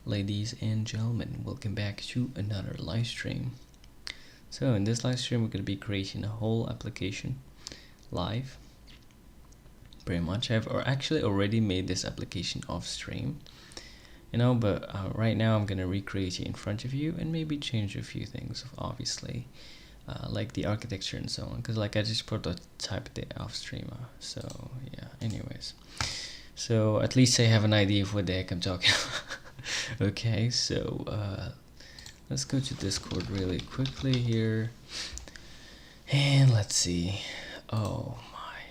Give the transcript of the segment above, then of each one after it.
Ladies and gentlemen, welcome back to another live stream. So in this live stream we're going to be creating a whole application live. Pretty much I've actually already made this application off stream, but right now I'm going to recreate it in front of you and maybe change a few things, obviously, like the architecture and so on, because like I just prototyped it off stream. So yeah, anyways, so at least I have an idea of what the heck I'm talking about. Okay, so let's go to Discord really quickly here, and let's see. Oh my,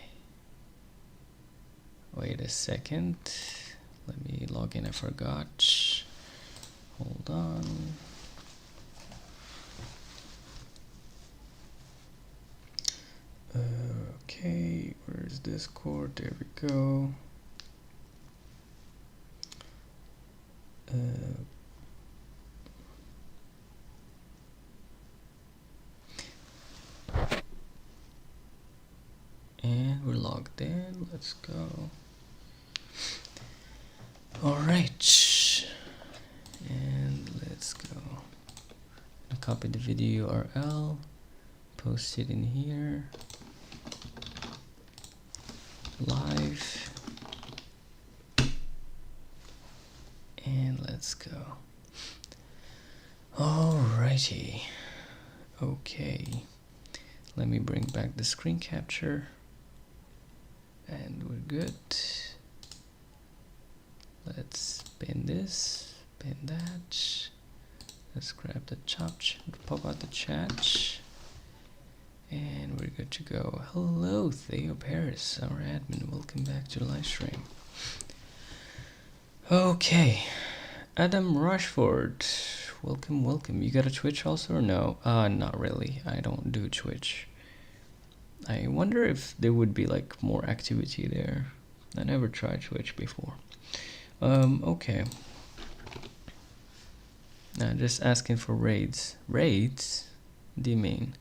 wait a second, let me log in. I forgot, hold on. Okay, where's Discord? There we go. And we're logged in. Let's go. All right, and let's go. I'll copy the video URL, post it in here. Live. And let's go. Alrighty. Okay. Let me bring back the screen capture. And we're good. Let's pin this, pin that. Let's grab the pop out the chat. And we're good to go. Hello, Theo Paris, our admin. Welcome back to the live stream. Okay, Adam Rushford, welcome. You got a Twitch also or no? Not really. I don't do Twitch. I wonder if there would be like more activity there. I never tried Twitch before. Okay. Just asking for raids. Raids? What do you mean?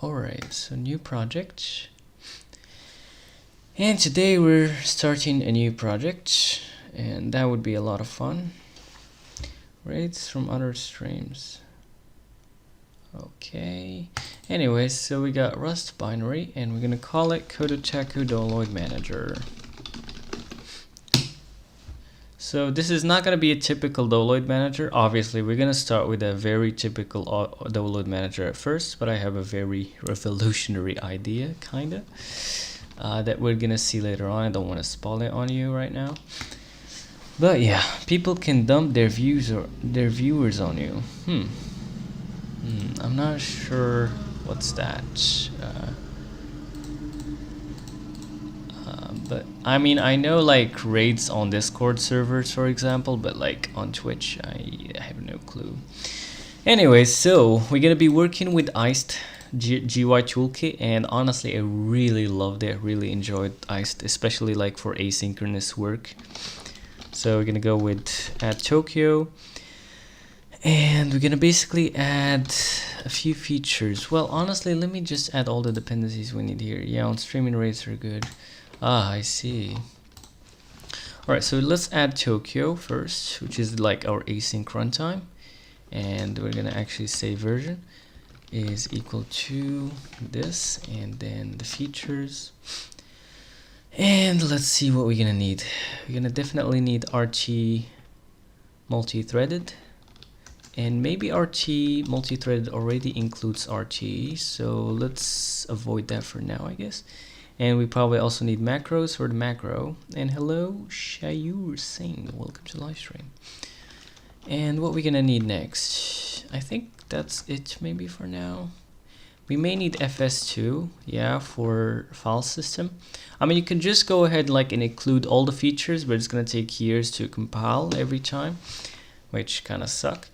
Alright, so new project. And today we're starting a new project, and that would be a lot of fun. Raids from other streams. Okay. Anyways, so we got Rust binary, and we're gonna call it Tokio download manager. So this is not gonna be a typical download manager. Obviously, we're gonna start with a very typical download manager at first, but I have a very revolutionary idea, kinda, that we're gonna see later on. I don't want to spoil it on you right now. But yeah, people can dump their viewers on you. I'm not sure what's that. But I mean, I know like raids on Discord servers, for example, but like on Twitch, I have no clue. Anyways, so we're gonna be working with iced GUI toolkit, and honestly, I really loved it. Really enjoyed iced, especially like for asynchronous work. So we're gonna go with add Tokio, and we're gonna basically add a few features. Well, honestly, let me just add all the dependencies we need here. Yeah, on streaming rates are good. I see. Alright, so let's add Tokio first, which is like our async runtime, and we're gonna actually say version is equal to this, and then the features. And let's see what we're gonna need. We're gonna definitely need RT multi-threaded, and maybe RT multi-threaded already includes RT, so let's avoid that for now, I guess. And we probably also need macros for the macro. And hello, Shayur Singh, welcome to the live stream. And what we're gonna need next, I think that's it maybe for now. We may need FS2, yeah, for file system. I mean, you can just go ahead like and include all the features, but it's gonna take years to compile every time, which kind of suck.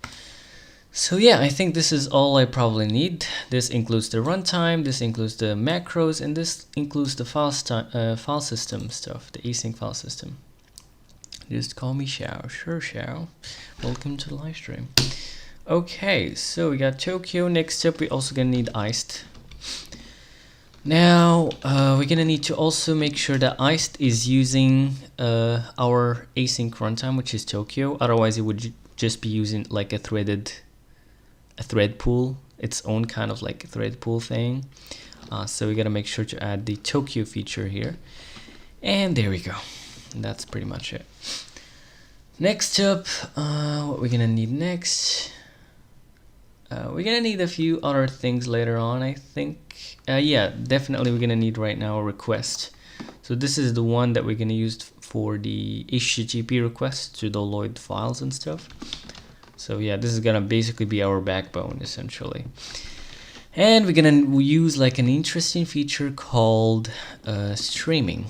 So yeah, I think this is all I probably need. This includes the runtime, this includes the macros, and this includes the file system stuff, the async file system. Just call me Xiao. Sure, Xiao. Welcome to the live stream. Okay, so we got Tokio. Next up, we also gonna need iced. Now we're gonna need to also make sure that iced is using our async runtime, which is Tokio. Otherwise, it would just be using like a thread pool, its own kind of like thread pool thing. So we gotta make sure to add the Tokio feature here, and there we go. And that's pretty much it. Next up, what we're gonna need next. We're gonna need a few other things later on, I think. Yeah, definitely we're gonna need right now a request. So this is the one that we're gonna use for the HTTP request to download files and stuff. So yeah, this is gonna basically be our backbone essentially. And we're gonna use like an interesting feature called streaming,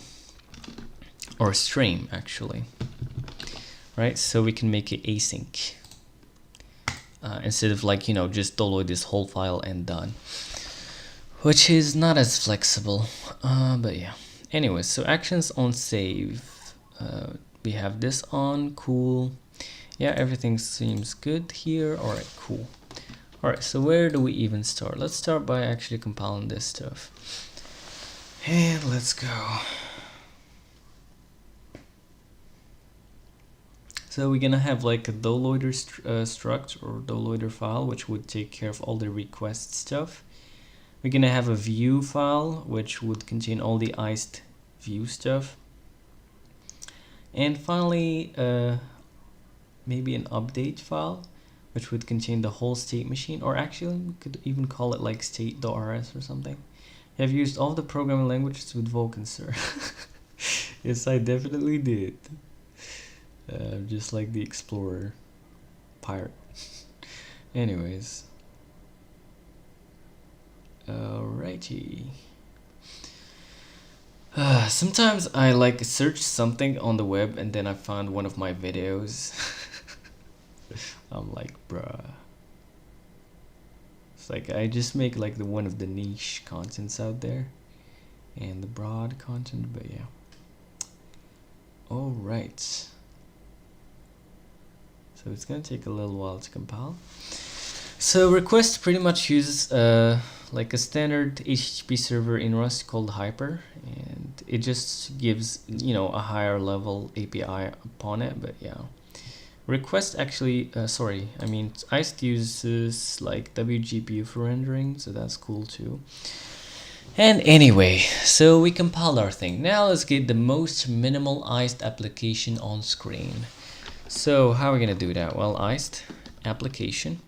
or stream actually, right? So we can make it async. Instead of like, you know, just download this whole file and done, which is not as flexible, but yeah. Anyways, so actions on save, we have this on, cool. Yeah, everything seems good here. All right, cool. All right, so where do we even start? Let's start by actually compiling this stuff, and let's go. So we're gonna have like a downloader struct or downloader file, which would take care of all the request stuff. We're gonna have a view file, which would contain all the iced view stuff. And finally, maybe an update file, which would contain the whole state machine, or actually we could even call it like state.rs or something. You have used all the programming languages with Vulkan, sir. Yes, I definitely did. Just like the explorer pirate. Anyways, alrighty. Sometimes I like search something on the web and then I found one of my videos. I'm like, bruh. It's like I just make like the one of the niche contents out there and the broad content, but yeah. Alright. So it's gonna take a little while to compile. So request pretty much uses like a standard HTTP server in Rust called Hyper, and it just gives, you know, a higher level API upon it. But yeah, request actually iced uses like WGPU for rendering, so that's cool too. And anyway, so we compiled our thing. Now let's get the most minimal iced application on screen. So how are we gonna do that? Well, iced application,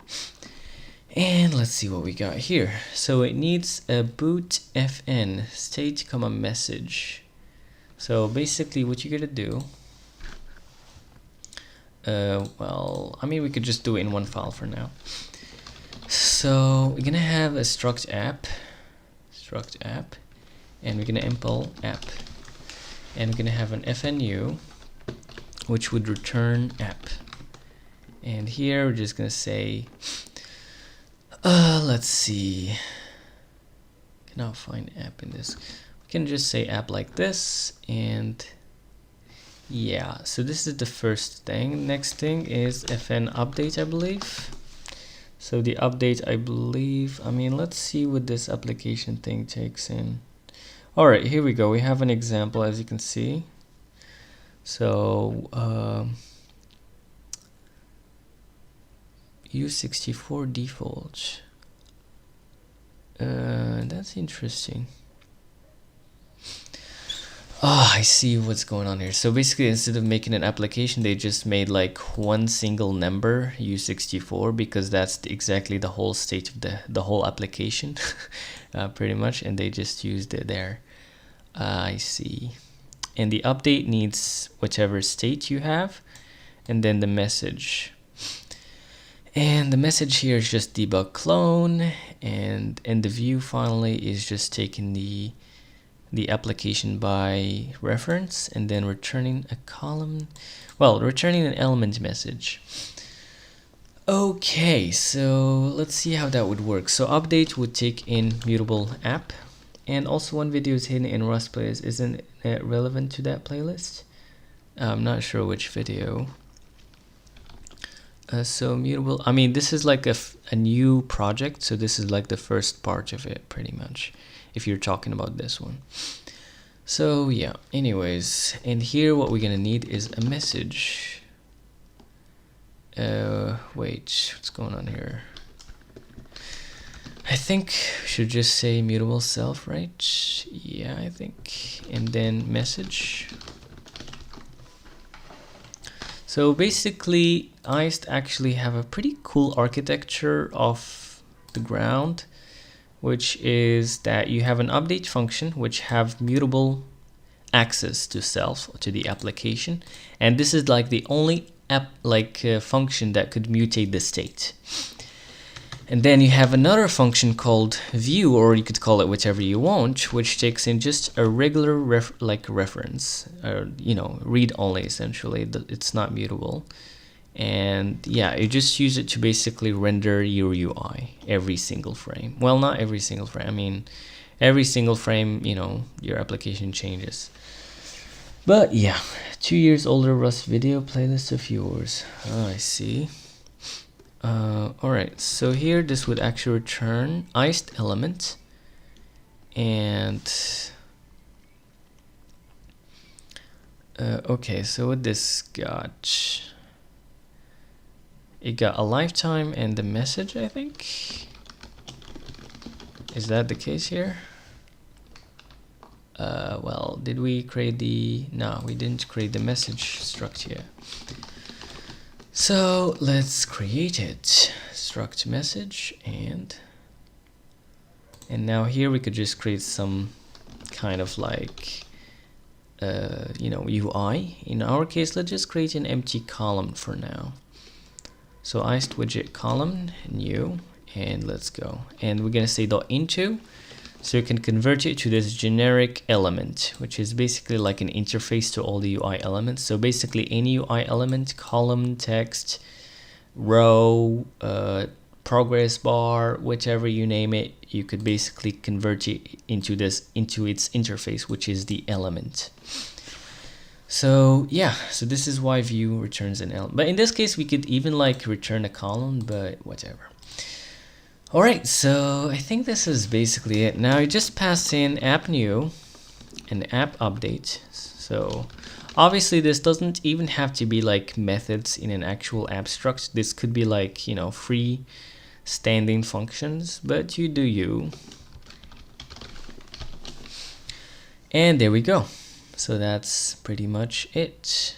and let's see what we got here. So it needs a boot fn state comma message. So basically what you're gonna do, well, I mean, we could just do it in one file for now. So we're gonna have a struct app, and we're gonna epoll app, and we're gonna have an fnu, which would return app. And here we're just gonna say, let's see, cannot find app in this. We can just say app like this, and yeah, so this is the first thing. Next thing is fn update, I believe. So the update, I believe, I mean, let's see what this application thing takes in. All right, here we go. We have an example, as you can see. So U64 default. That's interesting. Oh, I see what's going on here. So basically, instead of making an application, they just made like one single number, U64, because that's exactly the whole state of the whole application, pretty much, and they just used it there. I see. And the update needs whichever state you have, and then the message. And the message here is just debug clone, and the view finally is just taking the application by reference and then returning a column, well, returning an element message. Okay, so let's see how that would work. So update would take in mutable app, and also one video is hidden in Rust playlist. Isn't it relevant to that playlist? I'm not sure which video. So mutable, I mean, this is like a new project, so this is like the first part of it pretty much. if you're talking about this one. So yeah, anyways, and here what we're gonna need is a message. Wait, what's going on here? I think we should just say mutable self, right? Yeah, I think. And then message. So basically, ICE actually have a pretty cool architecture of the ground, which is that you have an update function which have mutable access to self, to the application, and this is like the only function that could mutate the state. And then you have another function called view, or you could call it whatever you want, which takes in just a regular reference, or read only essentially. It's not mutable. And yeah, you just use it to basically render your UI every single frame. Well, not every single frame. I mean, every single frame, your application changes. But yeah, 2 years older Rust video playlist of yours. Oh, I see. Alright, so here this would actually return iced element, and okay, so what this got, it got a lifetime and the message, I think. Is that the case here? Well, did we create the, no, we didn't create the message struct yet. So let's create it. Struct message, and now here we could just create some kind of like UI. In our case, let's just create an empty column for now. So iced widget column new, and let's go. And we're gonna say .into, so you can convert it to this generic element, which is basically like an interface to all the UI elements. So basically any UI element, column, text, row, progress bar, whichever you name it, you could basically convert it into its interface, which is the element. So yeah, so this is why view returns an element. But in this case, we could even like return a column, but whatever. Alright, so I think this is basically it. Now you just pass in app new and app update. So obviously this doesn't even have to be like methods in an actual abstract. This could be like, free standing functions, but you do you. And there we go. So that's pretty much it.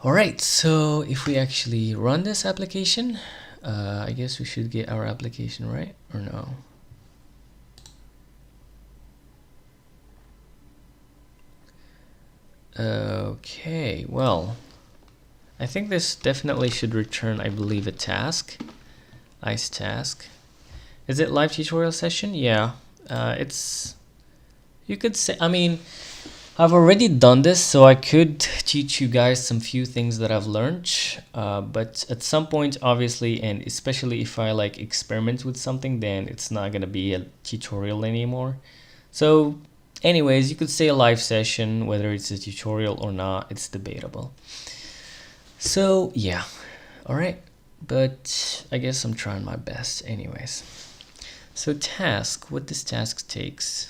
Alright, so if we actually run this application, I guess we should get our application, right? Or no? Okay, well, I think this definitely should return, I believe, a task. ICE task. Is it live tutorial session? Yeah, it's, you could say, I mean, I've already done this, so I could teach you guys some few things that I've learned, but at some point, obviously, and especially if I like experiment with something, then it's not gonna be a tutorial anymore. So anyways, you could say a live session, whether it's a tutorial or not, it's debatable. So yeah, all right, but I guess I'm trying my best anyways. So task, what this task takes.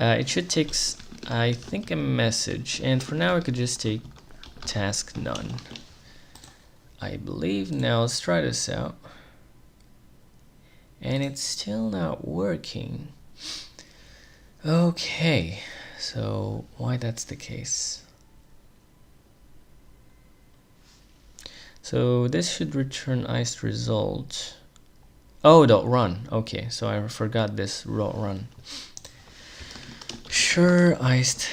It should take, I think, a message, and for now I could just take task none, I believe. Now let's try this out, and it's still not working. Okay, so why that's the case? So this should return iced result. Oh, .run. Okay, so I forgot this .run. Sure, iced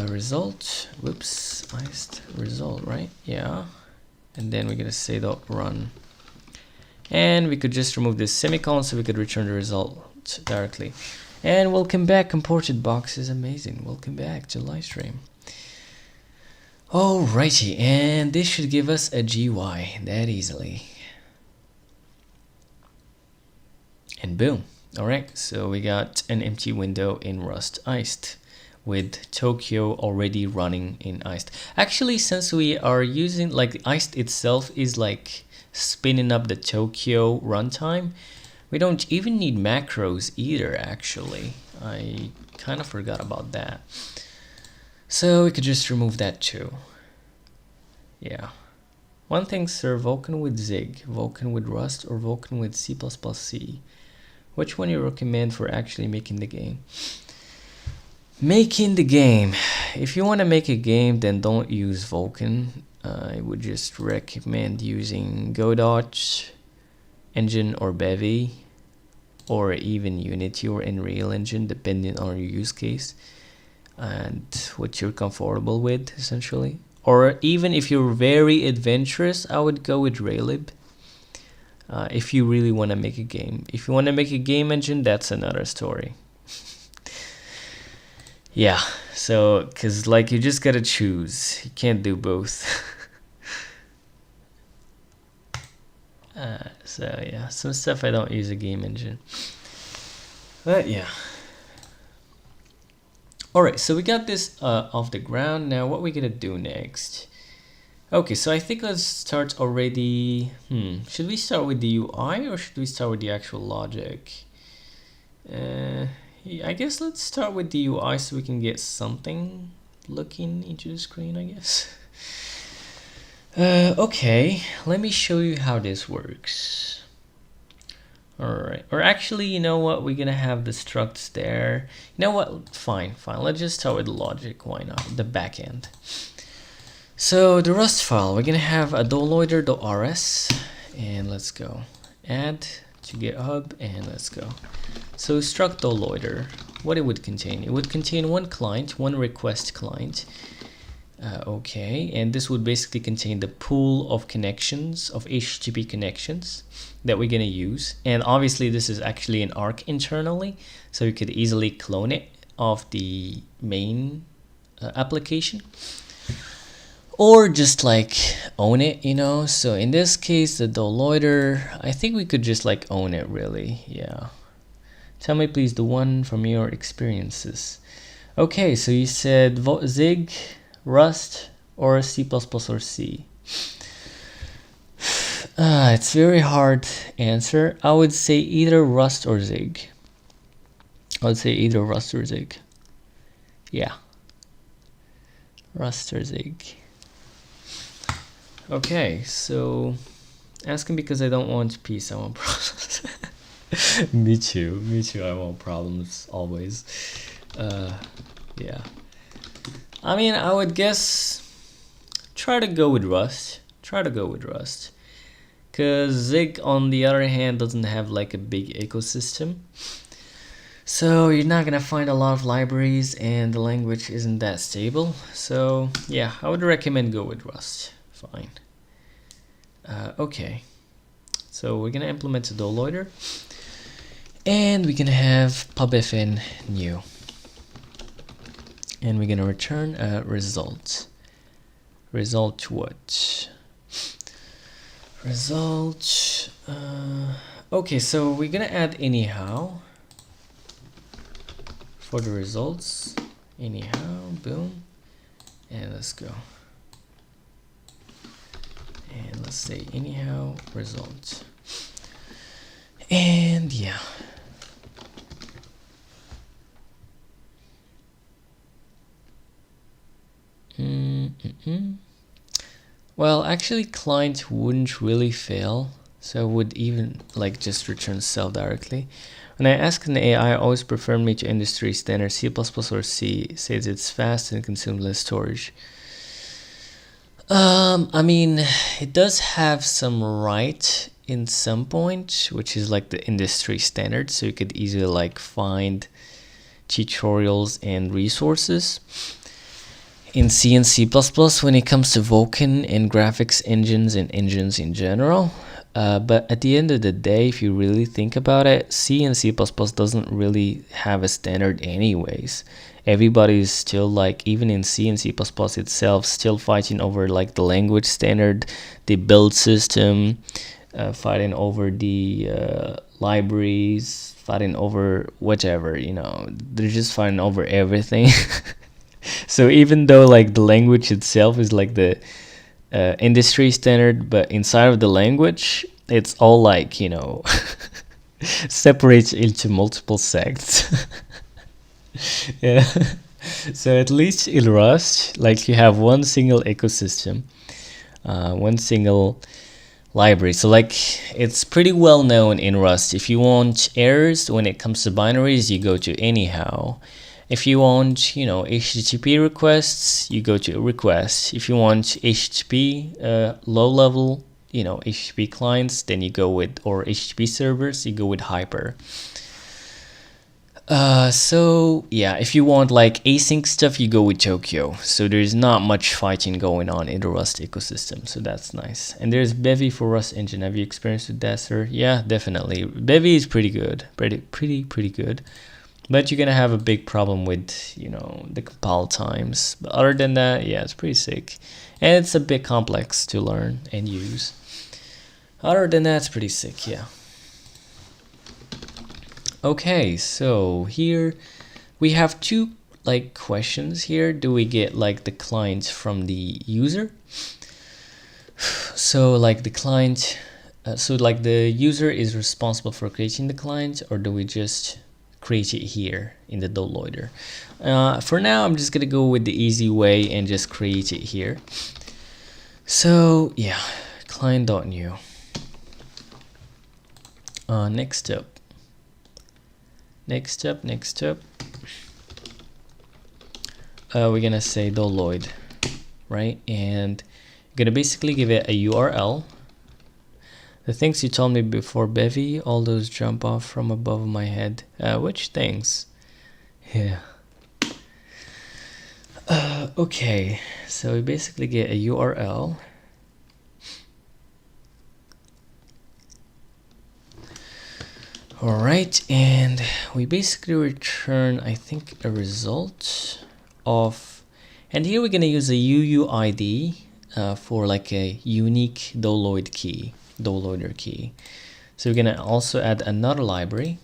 result. Whoops, iced result, right? Yeah. And then we're gonna say .run. And we could just remove this semicolon so we could return the result directly. And welcome back, Comported Box is amazing. Welcome back to live stream. Alrighty, and this should give us a GUI that easily. And boom. Alright, so we got an empty window in Rust iced with Tokio already running in iced. Actually, since we are using, like, iced itself is like spinning up the Tokio runtime, We don't even need macros either, actually. I kind of forgot about that. So we could just remove that too. Yeah. One thing, sir, Vulkan with Zig, Vulkan with Rust, or Vulkan with C++C. Which one you recommend for actually making the game? Making the game. If you want to make a game, then don't use Vulkan. I would just recommend using Godot engine or Bevy, or even Unity or Unreal Engine, depending on your use case and what you're comfortable with, essentially. Or even if you're very adventurous, I would go with Raylib. If you really want to make a game. If you want to make a game engine, that's another story. Yeah, so, because like you just gotta choose. You can't do both. So yeah, some stuff I don't use a game engine. But yeah. Alright, so we got this off the ground. Now what we gonna do next? Okay, so I think let's start already. Should we start with the UI or should we start with the actual logic? I guess let's start with the UI so we can get something looking into the screen, I guess. Okay, let me show you how this works. Alright, or actually, you know what, we're gonna have the structs there. You know what, fine, let's just start with the logic, why not, the backend. So the Rust file, we're gonna have a doloider.rs, and let's go. Add to GitHub, and let's go. So struct doloider, what it would contain? It would contain one client, one request client. Okay, and this would basically contain the pool of connections, of HTTP connections that we're gonna use. And obviously this is actually an arc internally, so you could easily clone it off the main application. Or just like own it, you know. So in this case, the doloider, I think we could just like own it really, yeah. Tell me please the one from your experiences. Okay, so you said Zig, Rust, or C++ or C. It's very hard answer. I would say either Rust or Zig. I would say either Rust or Zig. Yeah. Rust or Zig. Okay, so asking because I don't want peace, I want problems. Me too, I want problems always. Yeah. I mean, I would guess try to go with Rust. Because Zig, on the other hand, doesn't have like a big ecosystem. So you're not gonna find a lot of libraries and the language isn't that stable. So yeah, I would recommend go with Rust. Fine. Okay. So we're gonna implement a doloider. And we're gonna have pubfn new. And we're gonna return a result. Result what? Result. Okay, so we're gonna add anyhow for the results. Anyhow, boom, and let's go. And let's say anyhow result. And yeah. Well, actually client wouldn't really fail, so it would even like just return self directly. When I ask an AI, always prefer me to industry standard C++ or C, says it's fast and consumes less storage. I mean, it does have some right in some point, which is like the industry standard, so you could easily like find tutorials and resources in C and C++ when it comes to Vulkan and graphics engines and engines in general. But at the end of the day, if you really think about it, C and C++ doesn't really have a standard anyways. Everybody's still like, even in C and C++ itself, still fighting over like the language standard, the build system, fighting over the libraries, fighting over whatever, you know, they're just fighting over everything. So even though like the language itself is like the industry standard, but inside of the language, it's all like, you know, separates into multiple sects. Yeah. So at least in Rust, like you have one single ecosystem, one single library. So like it's pretty well known in Rust. If you want errors when it comes to binaries, you go to anyhow. If you want, HTTP requests, you go to request. If you want HTTP low level, HTTP clients, then you go with, or HTTP servers, you go with hyper. So yeah, if you want like async stuff, you go with Tokio. So there's not much fighting going on in the Rust ecosystem, so that's nice. And there's Bevy for Rust Engine. Have you experienced with that, sir? Yeah, definitely. Bevy is pretty good, pretty good. But you're gonna have a big problem with, the compile times. But other than that, yeah, it's pretty sick, and it's a bit complex to learn and use. Other than that, it's pretty sick, yeah. Okay, so here we have two questions here. Do we get the client from the user? So the client, the user is responsible for creating the client, or do we just create it here in the downloader? For now, I'm just gonna go with the easy way and just create it here. So yeah, client.new. Next up, we're gonna say download, right? And gonna basically give it a URL. The things you told me before, Bevy, all those jump off from above my head. Which things? Yeah. Okay, so we basically get a URL. All right, and we basically return, I think, a result of, and here we're gonna use a UUID for a unique downloader key. So we're gonna also add another library.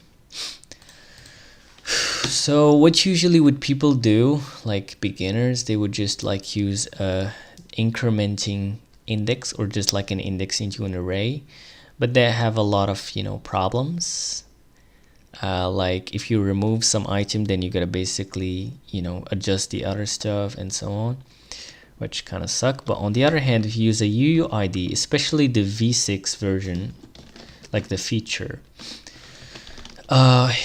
So what usually would people do, like beginners, they would just use a incrementing index, or just an index into an array, but they have a lot of problems. Like if you remove some item, then you gotta basically adjust the other stuff and so on, which kind of suck. But on the other hand, if you use a UUID, especially the v6 version, like the feature,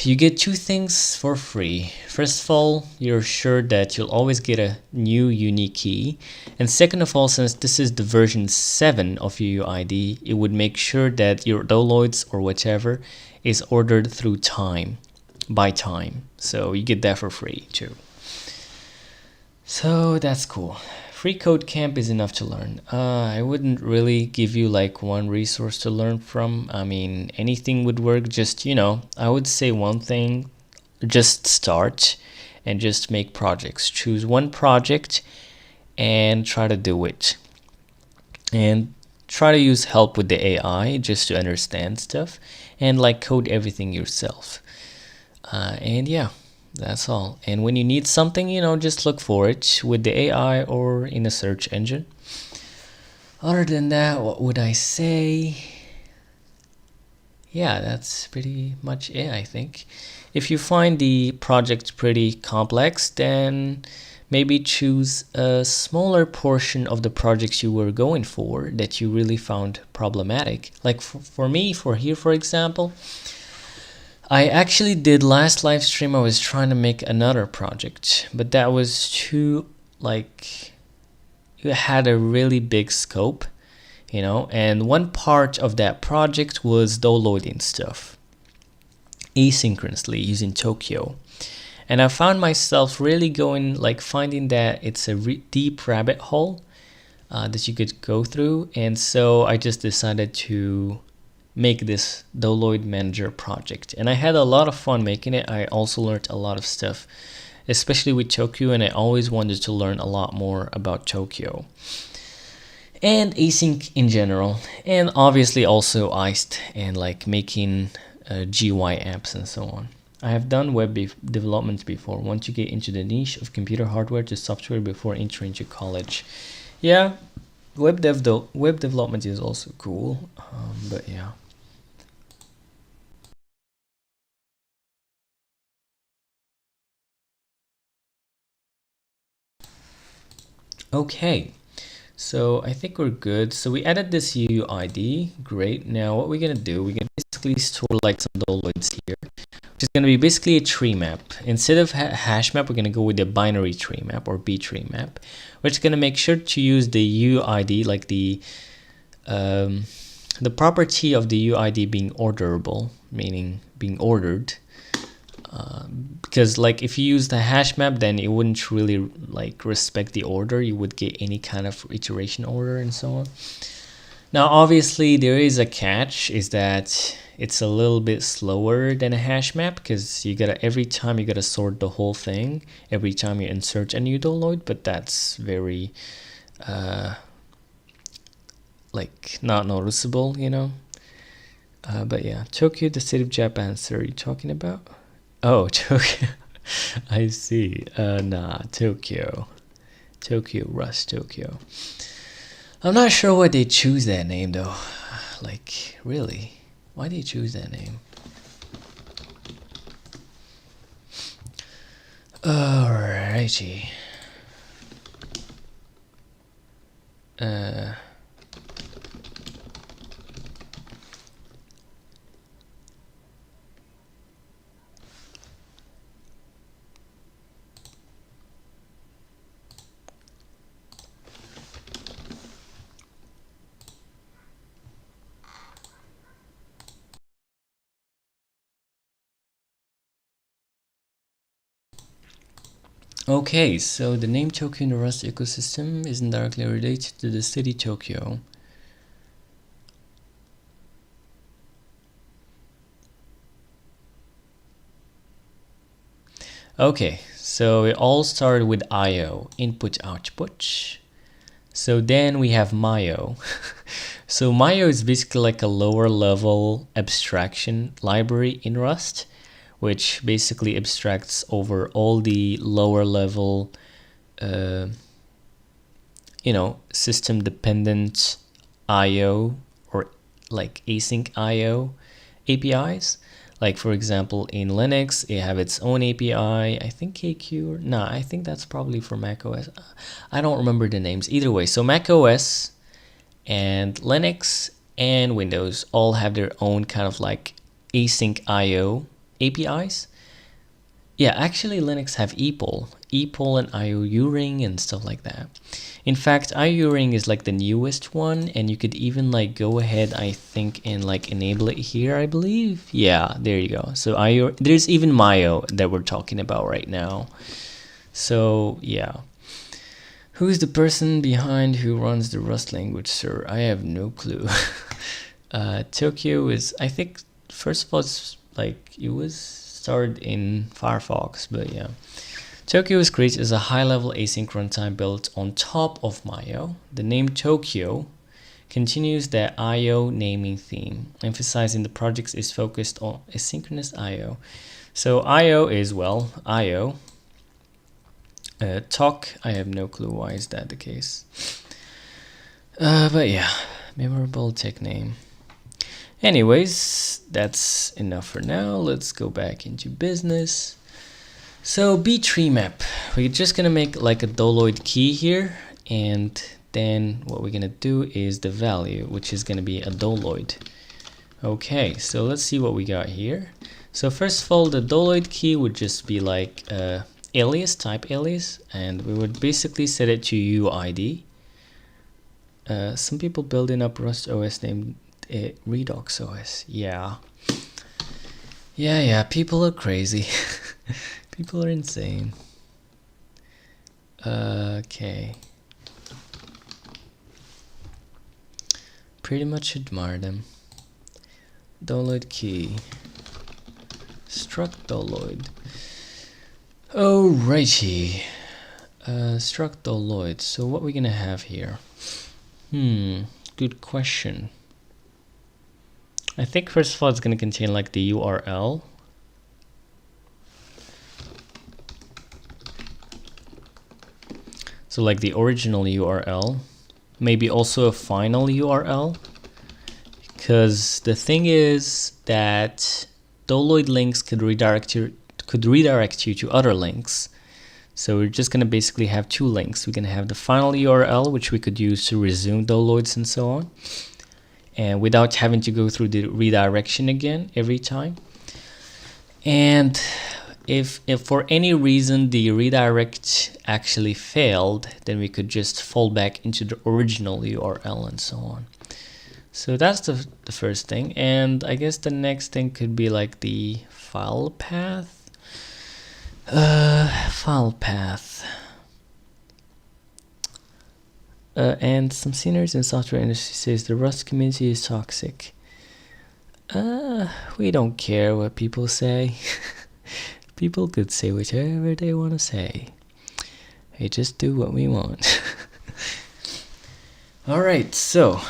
you get two things for free. First of all, you're sure that you'll always get a new unique key, and second of all, since this is the version 7 of UUID, it would make sure that your downloads or whatever is ordered through by time, so you get that for free too. So that's cool. Free code camp is enough to learn. I wouldn't really give you one resource to learn from. I mean, anything would work. Just, I would say one thing, just start and just make projects. Choose one project and try to do it. And try to use help with the AI just to understand stuff, and code everything yourself. And yeah. That's all. And when you need something, just look for it with the AI or in a search engine. Other than that, what would I say? Yeah, that's pretty much it, I think. If you find the project pretty complex, then maybe choose a smaller portion of the projects you were going for that you really found problematic. Like for me, for example, I actually did last live stream, I was trying to make another project, but that was too, it had a really big scope, and one part of that project was downloading stuff asynchronously using Tokio. And I found myself really finding that it's a deep rabbit hole that you could go through. And so I just decided to make this download manager project, and I had a lot of fun making it. I also learned a lot of stuff, especially with Tokio, and I always wanted to learn a lot more about Tokio and async in general, and obviously also iced and making GUI apps and so on. I have done web development before. Want to get into the niche of computer hardware to software before entering to college. Yeah, web development is also cool, but yeah. Okay, so I think we're good. So we added this UUID. Great. Now what we're gonna do, we're gonna basically store like some doloids here, which is gonna be basically a tree map. Instead of hash map, we're gonna go with the binary tree map or B tree map, which is gonna make sure to use the UUID, like the property of the UID being orderable, meaning being ordered. Because like if you use the hash map, then it wouldn't really like respect the order. You would get any kind of iteration order and so on. Now obviously there is a catch, is that it's a little bit slower than a hash map, because you gotta, every time you gotta sort the whole thing every time you insert a new doloid, but that's very like not noticeable, you know. But yeah, Tokyo, the city of Japan. Sir, are you talking about? Oh, Tokyo. I see. Nah, Tokyo. Tokyo, Rust, Tokyo. I'm not sure why they choose that name though. Like, really? Why they choose that name? Alrighty. Okay, so the name Tokyo in the Rust ecosystem isn't directly related to the city Tokyo. Okay, so it all started with IO, input output. So then we have Mayo. So Mayo is basically like a lower level abstraction library in Rust, which basically abstracts over all the lower level you know, system dependent IO or like async IO APIs. Like for example, in Linux, it have its own API. I think kqueue, or nah, I think that's probably for macOS. I don't remember the names. Either way, so macOS and Linux and Windows all have their own kind of like async IO APIs. Yeah, actually Linux have epoll and IOU-ring and stuff like that. In fact, IOU-ring is like the newest one, and you could even like go ahead, I think, and like enable it here, I believe. Yeah, there you go. So there's even Mayo that we're talking about right now. So yeah. Who's the person behind who runs the Rust language, sir? I have no clue. Tokyo is, I think, first of all, it's like it was started in Firefox, but yeah. Tokyo was created as a high-level async runtime built on top of Mayo. The name Tokyo continues the IO naming theme, emphasizing the project is focused on asynchronous IO. So IO is, well, IO. Tok, I have no clue why is that the case. But yeah, memorable tech name. Anyways, that's enough for now. Let's go back into business. So B tree map, we're just gonna make like a doloid key here, and then what we're gonna do is the value, which is gonna be a doloid. Okay, so let's see what we got here. So first of all, the doloid key would just be like alias, type alias, and we would basically set it to UID. Some people building up Rust OS named Redux OS. Yeah, people are crazy. People are insane. Okay. Pretty much admire them. Doloid key. Struct doloid. Alrighty. Struct doloid. So what we're gonna have here? Good question. I think first of all it's gonna contain like the URL. So like the original URL, maybe also a final URL, because the thing is that doloid links could redirect you to other links. So we're just going to basically have two links. We're going to have the final URL, which we could use to resume downloads and so on, and without having to go through the redirection again every time. And if for any reason the redirect actually failed, then we could just fall back into the original URL and so on. So that's the first thing. And I guess the next thing could be like the file path. And some seniors in software industry says the Rust community is toxic. We don't care what people say. People could say whatever they want to say. They just do what we want. Alright, so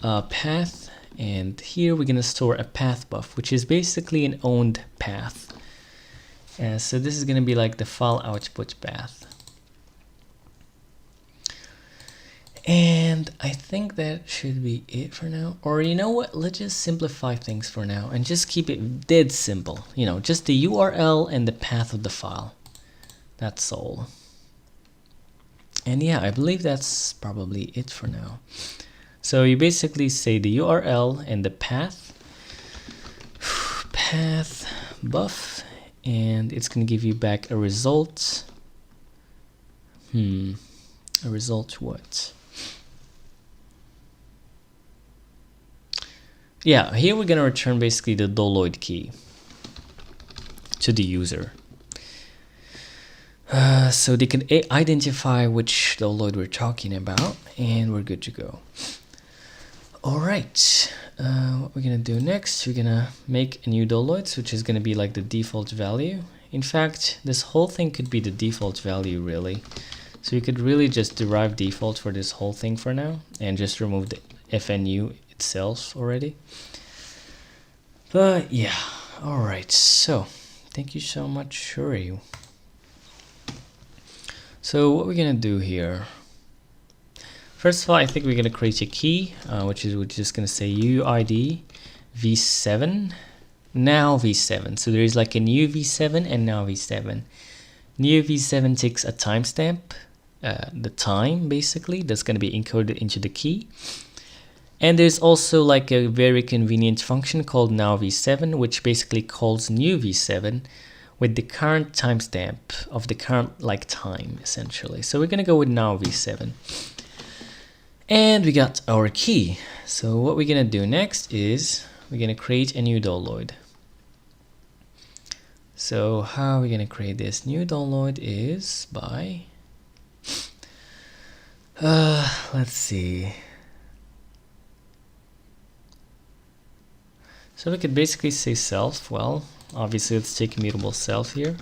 path, and here we're gonna store a path buff, which is basically an owned path. So this is gonna be like the file output path. And I think that should be it for now. Or you know what, let's just simplify things for now and just keep it dead simple. You know, just the URL and the path of the file. That's all. And yeah, I believe that's probably it for now. So you basically say the URL and the path buff, and it's going to give you back a result. A result what? Yeah, here we're going to return basically the download key to the user. So they can identify which download we're talking about, and we're good to go. Alright, what we're going to do next, we're going to make a new downloads, which is going to be like the default value. In fact, this whole thing could be the default value really. So you could really just derive default for this whole thing for now, and just remove the FNU itself already. But yeah, alright, so thank you so much, Shuri. So what we're gonna do here, first of all, I think we're gonna create a key, which is we're just gonna say UID v7 now v7. So there is like a new v7 and now v7. New v7 takes a timestamp, the time basically that's gonna be encoded into the key. And there's also like a very convenient function called now v7, which basically calls new v7 with the current timestamp of the current like time essentially. So we're gonna go with now v7, and we got our key. So what we're gonna do next is we're gonna create a new download. So how are we gonna create this new download is by let's see. So we could basically say self. Well, obviously let's take immutable self here.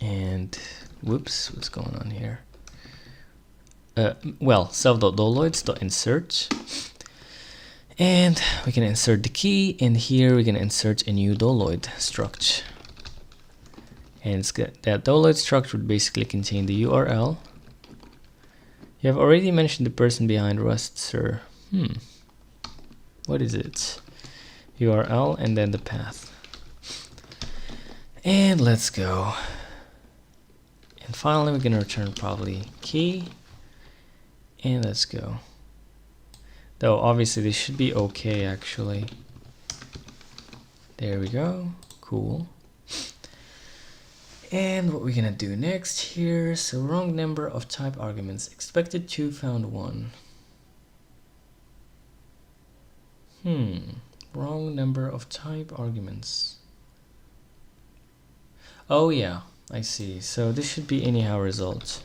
And whoops, what's going on here? Well, self.downloads.insert. And we can insert the key, and here we can insert a new download struct. And it's good. That download struct would basically contain the URL. You have already mentioned the person behind Rust, sir. What is it? URL and then the path. And let's go. And finally we're gonna return probably key. And let's go. Though obviously this should be okay actually. There we go. Cool. And what we're gonna do next here, so wrong number of type arguments. Expected 2, found 1. Wrong number of type arguments. Oh yeah, I see. So this should be anyhow result.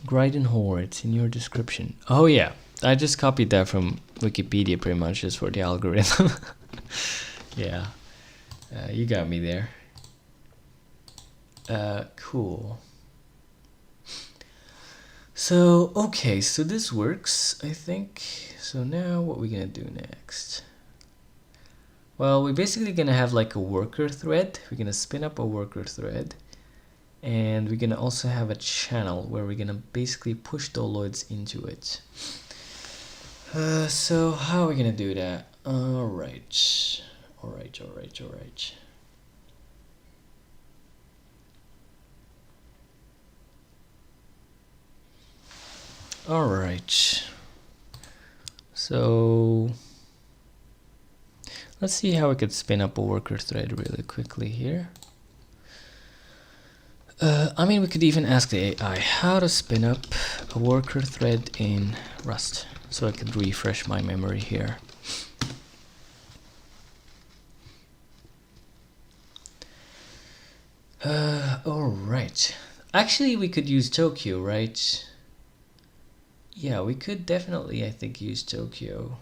Griden Howard in your description. Oh yeah, I just copied that from Wikipedia pretty much just for the algorithm. Yeah, you got me there. Cool. So, okay, so this works, I think. So now what we're gonna do next? Well, we're basically gonna have like a worker thread. We're gonna spin up a worker thread. And we're gonna also have a channel where we're gonna basically push downloads into it. So how are we gonna do that? Alright. All right. So let's see how we could spin up a worker thread really quickly here. I mean, we could even ask the AI how to spin up a worker thread in Rust. So I could refresh my memory here. All right. Actually, we could use Tokio, right? Yeah, we could definitely, I think, use Tokio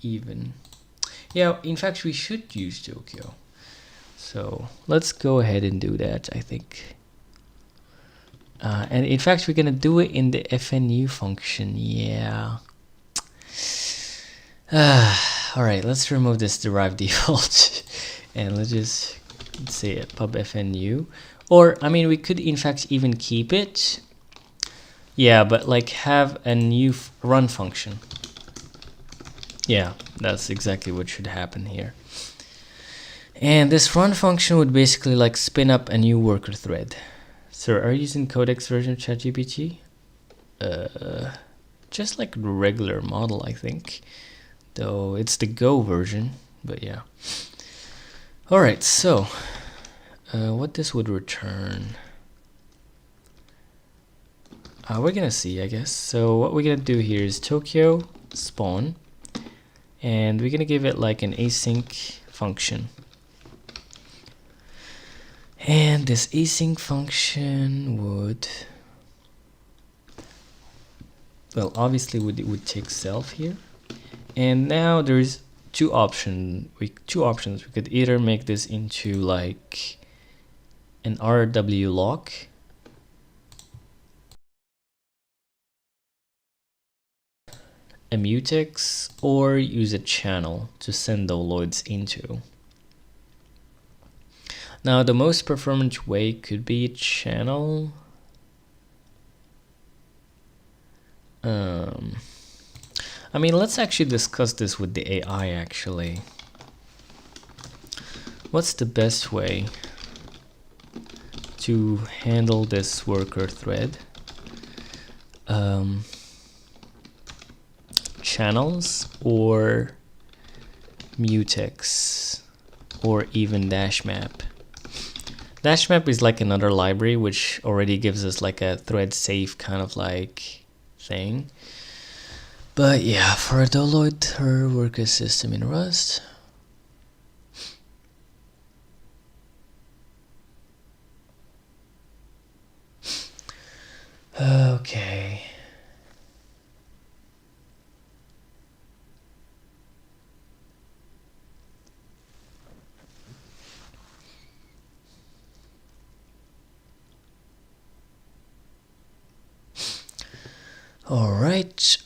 even. Yeah, in fact, we should use Tokio. So let's go ahead and do that, I think. And in fact, we're gonna do it in the FNU function. Yeah. All right, let's remove this derived default and let's just say it pub FNU. Or I mean, we could in fact even keep it. Yeah, but like have a new run function. Yeah, that's exactly what should happen here. And this run function would basically like spin up a new worker thread. So are you using Codex version of ChatGPT? Just like the regular model, I think. Though it's the Go version, but yeah. All right, so what this would return. We're gonna see, I guess. So what we're gonna do here is Tokio spawn, and we're gonna give it like an async function. And this async function would, well, obviously would take self here. And now there's two options. We could either make this into like an RW lock, a mutex, or use a channel to send doloids into. Now the most performant way could be channel. I mean, let's actually discuss this with the AI actually. What's the best way to handle this worker thread? Channels or mutex or even dashmap. Dashmap is like another library which already gives us like a thread safe kind of like thing. But yeah, for a doloid her worker system in Rust. Okay.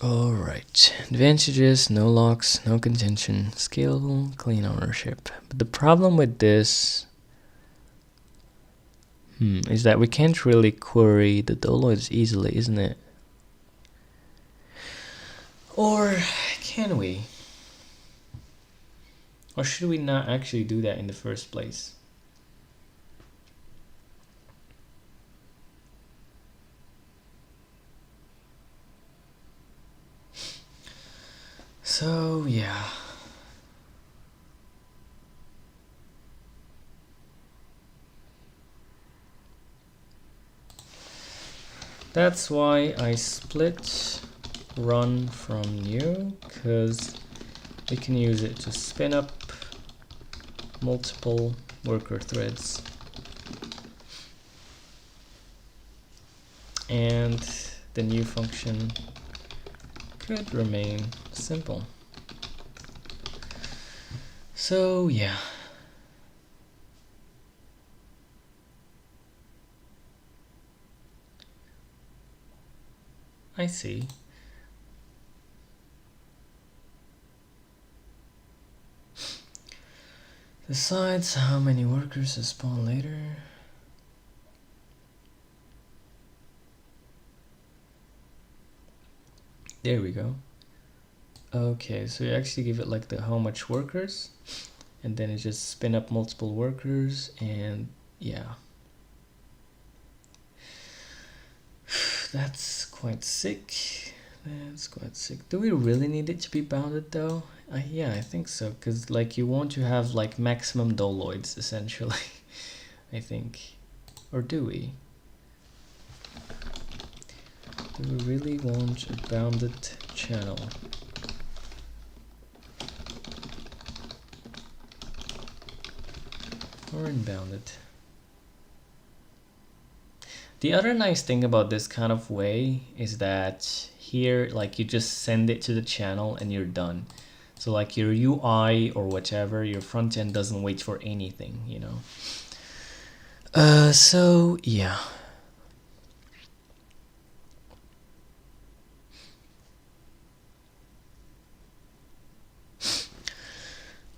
Alright. Advantages, no locks, no contention, scalable, clean ownership. But the problem with this is that we can't really query the doloids easily, isn't it? Or can we? Or should we not actually do that in the first place? So yeah. That's why I split run from new, because we can use it to spin up multiple worker threads. And the new function could remain simple. So yeah. I see. Decides how many workers to spawn later. There we go. Okay, so you actually give it like the how much workers, and then it just spin up multiple workers, and yeah. That's quite sick. That's quite sick. Do we really need it to be bounded though? Yeah, I think so, because like you want to have like maximum doloids essentially. I think. Or do we? Do we really want a bounded channel? Or unbounded? The other nice thing about this kind of way is that here, like you just send it to the channel and you're done. So like your UI or whatever, your front end doesn't wait for anything, you know. So yeah.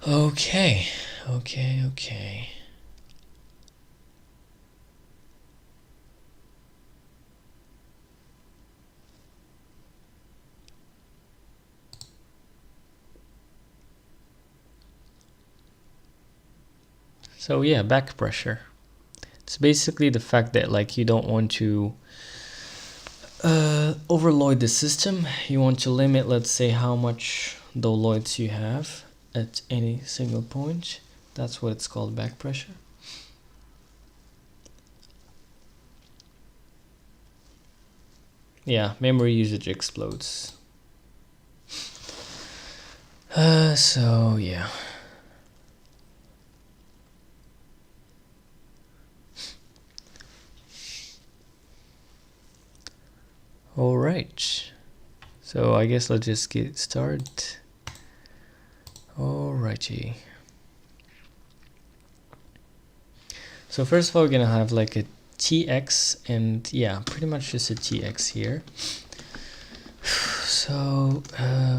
Okay. So yeah, back pressure. It's basically the fact that like you don't want to overload the system. You want to limit, let's say, how much doloids you have at any single point. That's what it's called, back pressure. Yeah, memory usage explodes. So yeah. All right. So I guess let's just get started. Alrighty. So first of all, we're gonna have like a TX, and yeah, pretty much just a TX here. So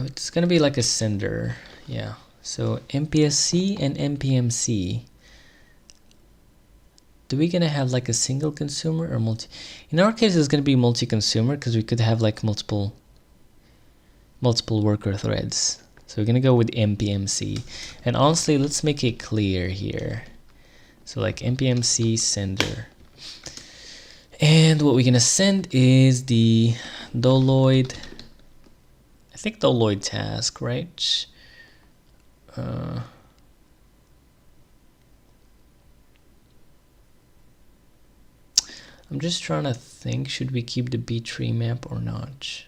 it's gonna be like a sender, yeah. So MPSC and MPMC. Do we gonna have like a single consumer or multi? In our case, it's gonna be multi-consumer because we could have like multiple worker threads. So we're gonna go with MPMC, and honestly, let's make it clear here. So like MPMC sender, and what we're gonna send is the doloid. I think doloid task, right? I'm just trying to think, should we keep the B-tree map or not?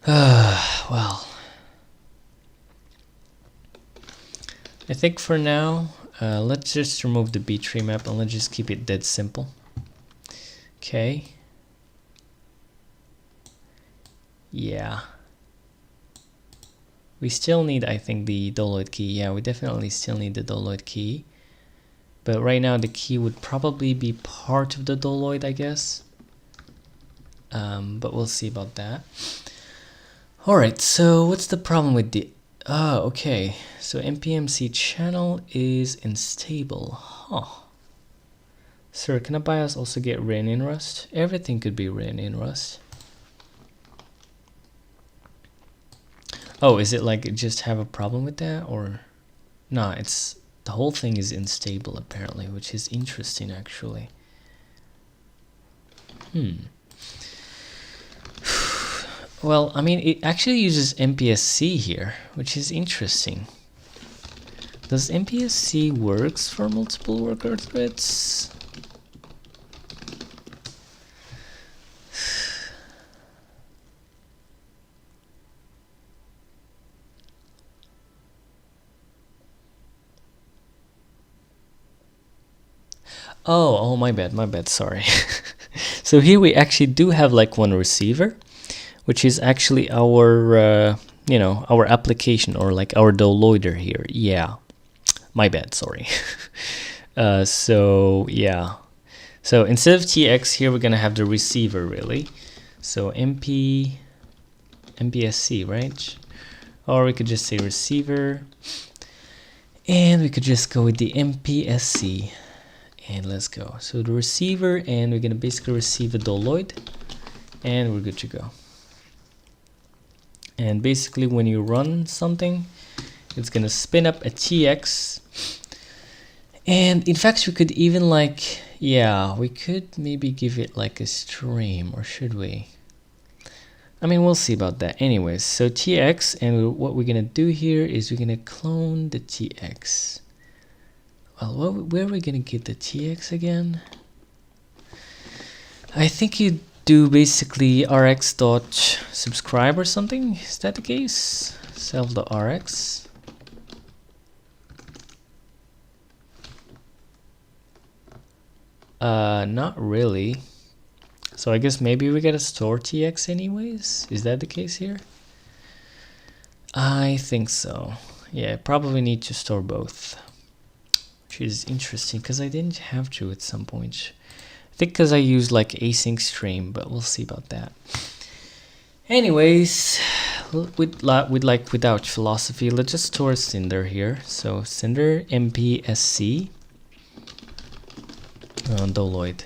Well, I think for now, let's just remove the B-tree map and let's just keep it dead simple. Okay. Yeah. We still need, I think, the doloid key. Yeah, we definitely still need the doloid key. But right now the key would probably be part of the doloid, I guess. But we'll see about that. Alright, so what's the problem with the... Oh, okay. So MPMC channel is unstable. Huh. Sir, can a BIOS also get written in Rust? Everything could be written in Rust. Oh, is it like it just have a problem with that? Or... No, it's... The whole thing is unstable apparently, which is interesting actually. Well, I mean, it actually uses MPSC here, which is interesting. Does MPSC works for multiple worker threads? Oh, my bad, sorry. So here we actually do have like one receiver, which is actually our, you know, our application or like our doloider here. Yeah, my bad, sorry. So yeah, so instead of TX here, we're gonna have the receiver really. So MPSC, right? Or we could just say receiver, and we could just go with the MPSC. And let's go. So the receiver, and we're gonna basically receive a doloid, and we're good to go. And basically when you run something, it's gonna spin up a TX. And in fact, we could even like, yeah, we could maybe give it like a stream, or should we? I mean, we'll see about that. Anyways, so tx, and what we're gonna do here is we're gonna clone the tx. Well, where are we gonna get the tx again? I think you do basically rx.subscribe or something. Is that the case? Self.rx. Not really. So I guess maybe we gotta store tx anyways. Is that the case here? I think so. Yeah, probably need to store both, which is interesting because I didn't have to at some point. I think because I used like async stream, but we'll see about that. Anyways, without philosophy, let's just store Cinder here. So Cinder mpsc doloid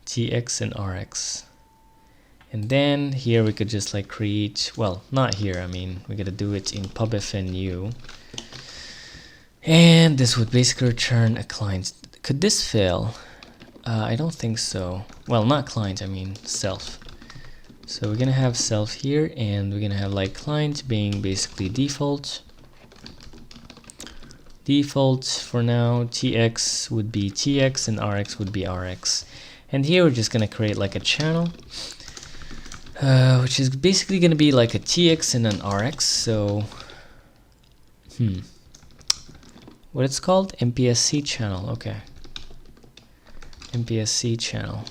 tx and rx, and then here we could just like create, well, not here, I mean we gotta do it in pubfnu, and this would basically return a client. Could this fail? I don't think so. Well, not client, I mean self. So we're gonna have self here, and we're gonna have like client being basically default for now. tx would be tx and rx would be rx, and here we're just gonna create like a channel, which is basically gonna be like a tx and an rx. So what it's called, mpsc channel. Okay, mpsc channel.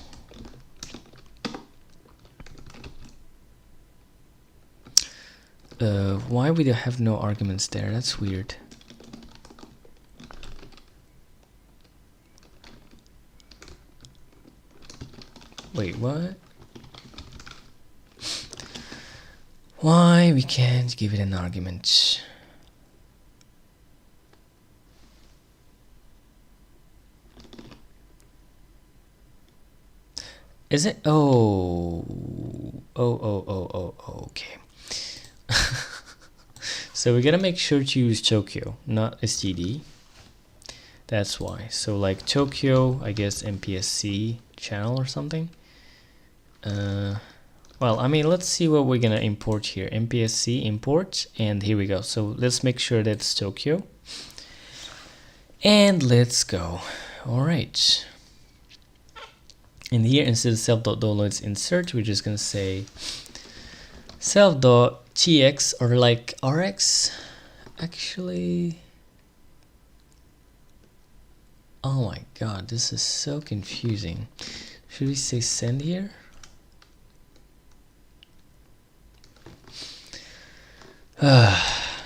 Why we have no arguments there? That's weird. Wait, what? Why we can't give it an argument? Is it? Oh, okay. So we gotta make sure to use Tokio, not std. That's why. So like Tokio, I guess mpsc channel or something. Well, I mean, let's see what we're gonna import here. mpsc import, and here we go. So let's make sure that's Tokio, and let's go. All right. And here, instead of self.downloads insert, we're just gonna say self.tx or like rx. Actually, oh my god, this is so confusing. Should we say send here?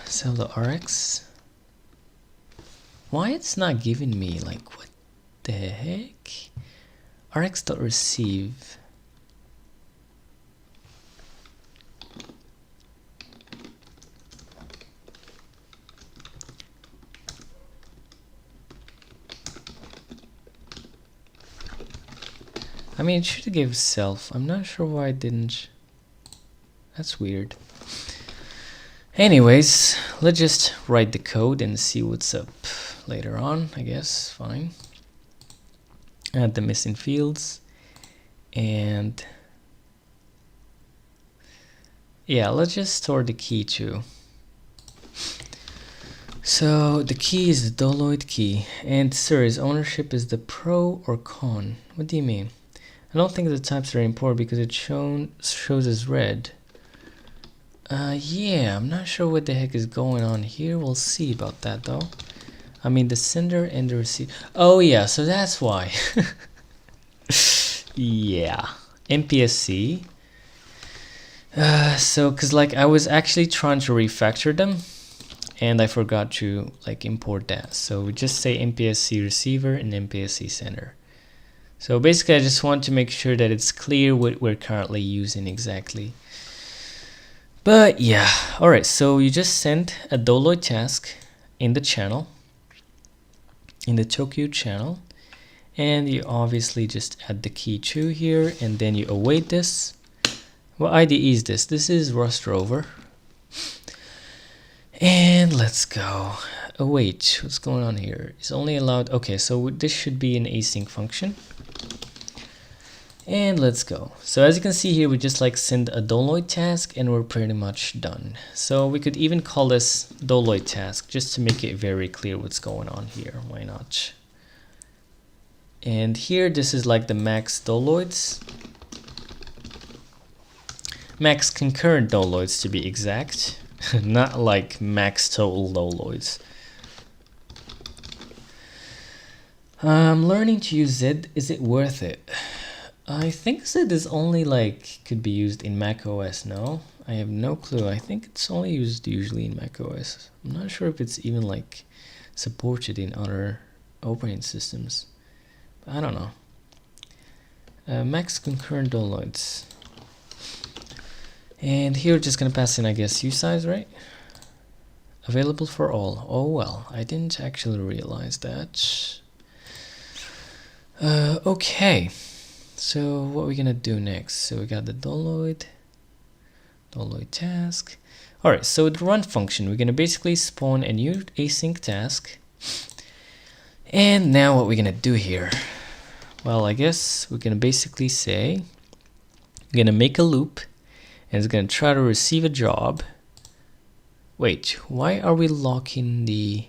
Self.rx. Why it's not giving me, like, what the heck? rx.receive. I mean, it should give self. I'm not sure why it didn't. That's weird. Anyways, let's just write the code and see what's up later on, I guess. Fine. Add the missing fields, and yeah, let's just store the key too. So the key is the doloid key, and sir, is ownership is the pro or con? What do you mean? I don't think the types are important because it shows as red. Yeah, I'm not sure what the heck is going on here. We'll see about that though. I mean, the sender and the receiver. Oh yeah, so that's why. Yeah, mpsc. So, cause like I was actually trying to refactor them, and I forgot to like import that. So we just say mpsc receiver and mpsc sender. So basically, I just want to make sure that it's clear what we're currently using exactly. But yeah, all right. So you just send a doloid task in the channel, in the Tokio channel, and you obviously just add the key to here, and then you await this. What IDE is this? This is Rust Rover. And let's go. Await. What's going on here? It's only allowed. Okay, so this should be an async function. And let's go. So as you can see here, we just like send a doloid task and we're pretty much done. So we could even call this doloid task just to make it very clear what's going on here. Why not? And here, this is like the max doloids. Max concurrent doloids to be exact. Not like max total doloids. I'm learning to use Z. Is it worth it? I think Z is only like could be used in Mac OS. No, I have no clue. I think it's only used usually in Mac OS. I'm not sure if it's even like supported in other operating systems. But I don't know. Max concurrent doloids. And here we're just gonna pass in, I guess, usize, right? Available for all. Oh well, I didn't actually realize that. Okay. So what are we gonna do next? So we got the doloid task. All right, so with the run function, we're gonna basically spawn a new async task. And now what we're gonna do here? Well, I guess we're gonna basically say, we're gonna make a loop and it's gonna try to receive a job. Wait, why are we locking the...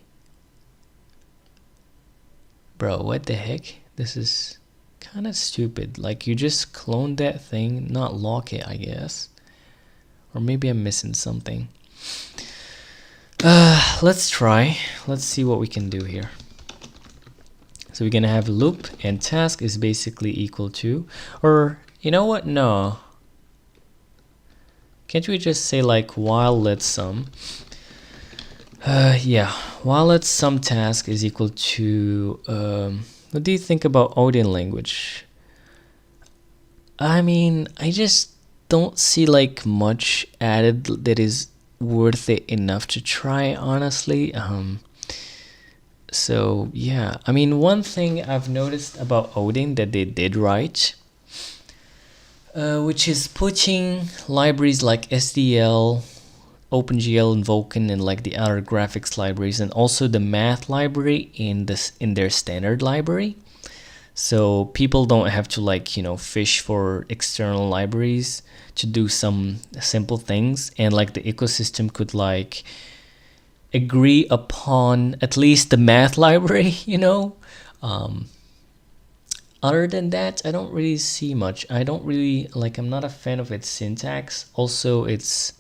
Bro, what the heck? This is kind of stupid. Like, you just clone that thing, not lock it, I guess. Or maybe I'm missing something. Let's try. Let's see what we can do here. So we're gonna have loop and task is basically equal to, or you know what? No. Can't we just say like while let sum? Yeah, while let sum task is equal to, what do you think about Odin language? I mean, I just don't see like much added that is worth it enough to try, honestly. So yeah, I mean, one thing I've noticed about Odin that they did right, which is putting libraries like SDL, OpenGL, and Vulkan, and like the other graphics libraries, and also the math library in their standard library. So people don't have to like, you know, fish for external libraries to do some simple things, and like the ecosystem could like agree upon at least the math library, you know. Other than that, I don't really see much. I don't really like, I'm not a fan of its syntax. Also, it's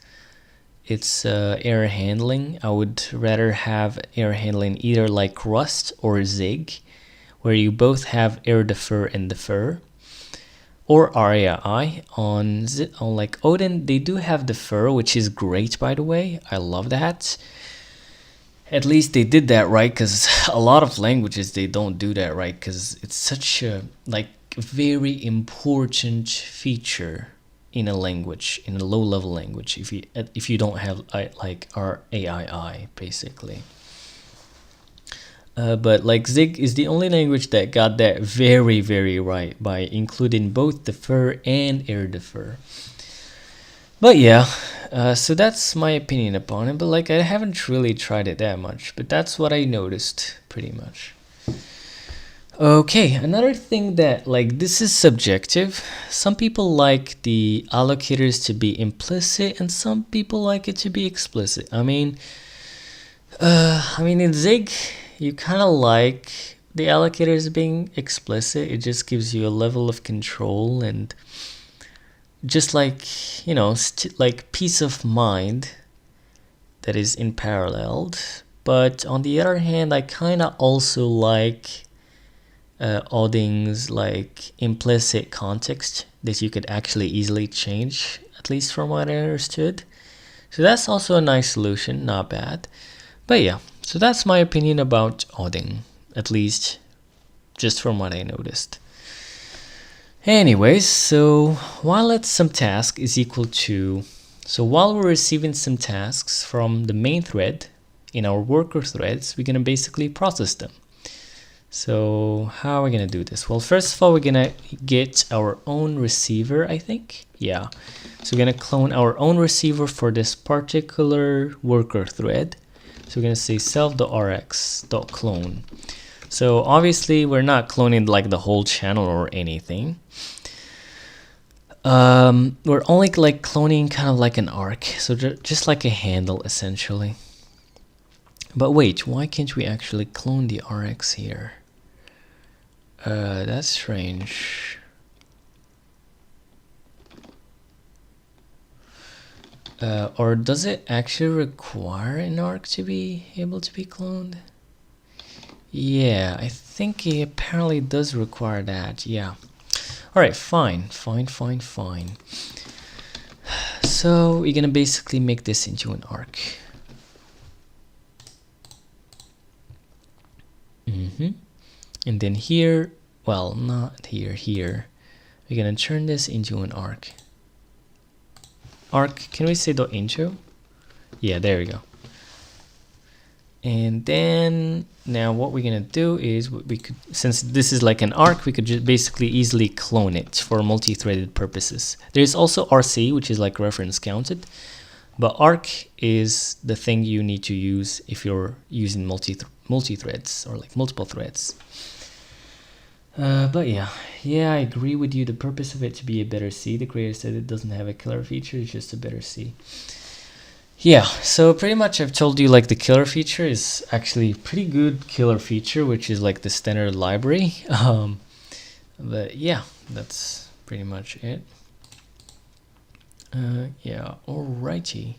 error handling. I would rather have error handling either like Rust or Zig, where you both have error defer and defer, or RAI. On like Odin, they do have defer, which is great, by the way. I love that. At least they did that right, because a lot of languages they don't do that right, because it's such a like very important feature in a language, in a low-level language, if you don't have like RAI basically. But like Zig is the only language that got that very, very right by including both defer and error defer. But yeah, so that's my opinion upon it. But like, I haven't really tried it that much, but that's what I noticed pretty much. Okay, another thing that like, this is subjective. Some people like the allocators to be implicit and some people like it to be explicit. I mean in Zig, you kind of like the allocators being explicit. It just gives you a level of control and just like, you know, like peace of mind that is in paralleled. But on the other hand, I kind of also like Odin's like implicit context that you could actually easily change, at least from what I understood. So that's also a nice solution, not bad. But yeah, so that's my opinion about Odin, at least just from what I noticed. Anyways, so while let some task is equal to, so while we're receiving some tasks from the main thread in our worker threads, we're gonna basically process them. So how are we gonna do this? Well, first of all, we're gonna get our own receiver, I think. Yeah, so we're gonna clone our own receiver for this particular worker thread. So we're gonna say self.rx.clone. So obviously we're not cloning like the whole channel or anything. We're only like cloning kind of like an arc, so just like a handle essentially. But wait, why can't we actually clone the RX here? That's strange. Or does it actually require an arc to be able to be cloned? Yeah, I think it apparently does require that, yeah. Alright, fine. So we're gonna basically make this into an arc. And then here, well, not here, we're gonna turn this into an arc. Arc, can we say the intro? Yeah, there we go. And then now what we're gonna do is we could, since this is like an arc, we could just basically easily clone it for multi-threaded purposes. There's also RC, which is like reference counted, but arc is the thing you need to use if you're using multi-threads or like multiple threads. But yeah, I agree with you. The purpose of it to be a better C. The creator said it doesn't have a killer feature, it's just a better C. Yeah, so pretty much I've told you like the killer feature is actually pretty good killer feature, which is like the standard library. But yeah, that's pretty much it. Yeah, alrighty.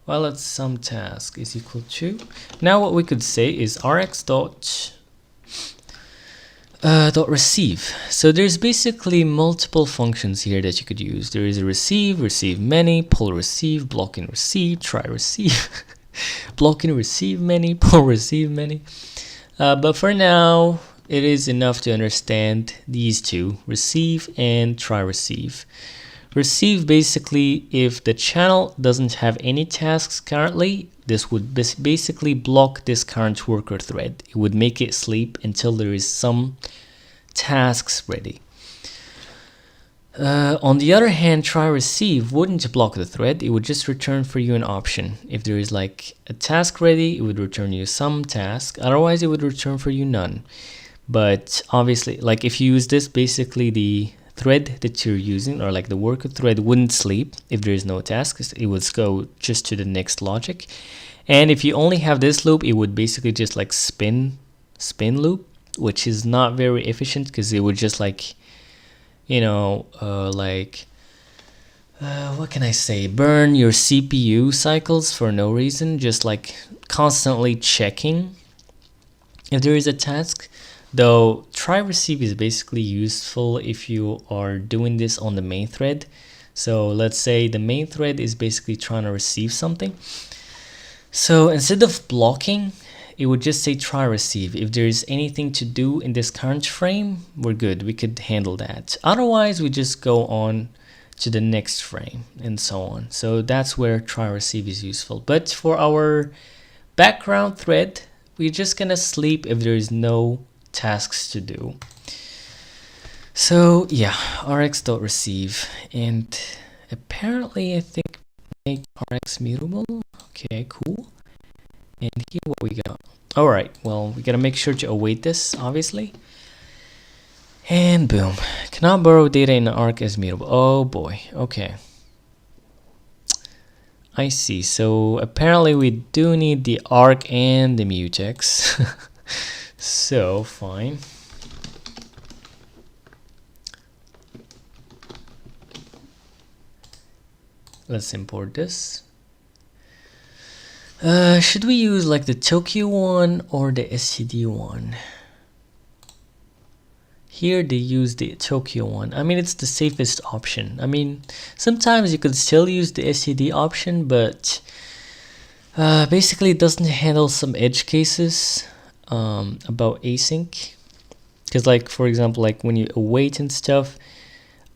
Well, let's sum task is equal to. Now what we could say is rx dot receive. So there's basically multiple functions here that you could use. There is a receive, receive many, pull receive, block and receive, try receive, block and receive many, pull receive many. But for now, it is enough to understand these two, receive and try receive. Receive basically, if the channel doesn't have any tasks currently, this would basically block this current worker thread. It would make it sleep until there is some tasks ready. On the other hand, try receive wouldn't block the thread. It would just return for you an option. If there is like a task ready, it would return you some task. Otherwise, it would return for you none. But obviously, like if you use this, basically the thread that you're using, or like the worker thread, wouldn't sleep if there is no task. It would go just to the next logic. And if you only have this loop, it would basically just like spin loop, which is not very efficient because it would just like, you know, what can I say, burn your CPU cycles for no reason, just like constantly checking if there is a task. Though try receive is basically useful if you are doing this on the main thread. So let's say the main thread is basically trying to receive something. So instead of blocking, it would just say try receive. If there is anything to do in this current frame, we're good. We could handle that. Otherwise, we just go on to the next frame and so on. So that's where try receive is useful. But for our background thread, we're just gonna sleep if there is no tasks to do. So yeah, rx.receive, and apparently I think make rx mutable. Okay, cool. And here what we got. All right, well, we gotta make sure to await this, obviously. And boom, cannot borrow data in arc as mutable. Oh boy, okay. I see, so apparently we do need the arc and the mutex. So, fine. Let's import this. Should we use like the Tokio one or the STD one? Here they use the Tokio one. I mean, it's the safest option. I mean, sometimes you could still use the STD option, but basically it doesn't handle some edge cases about async. Because like, for example, like when you await and stuff,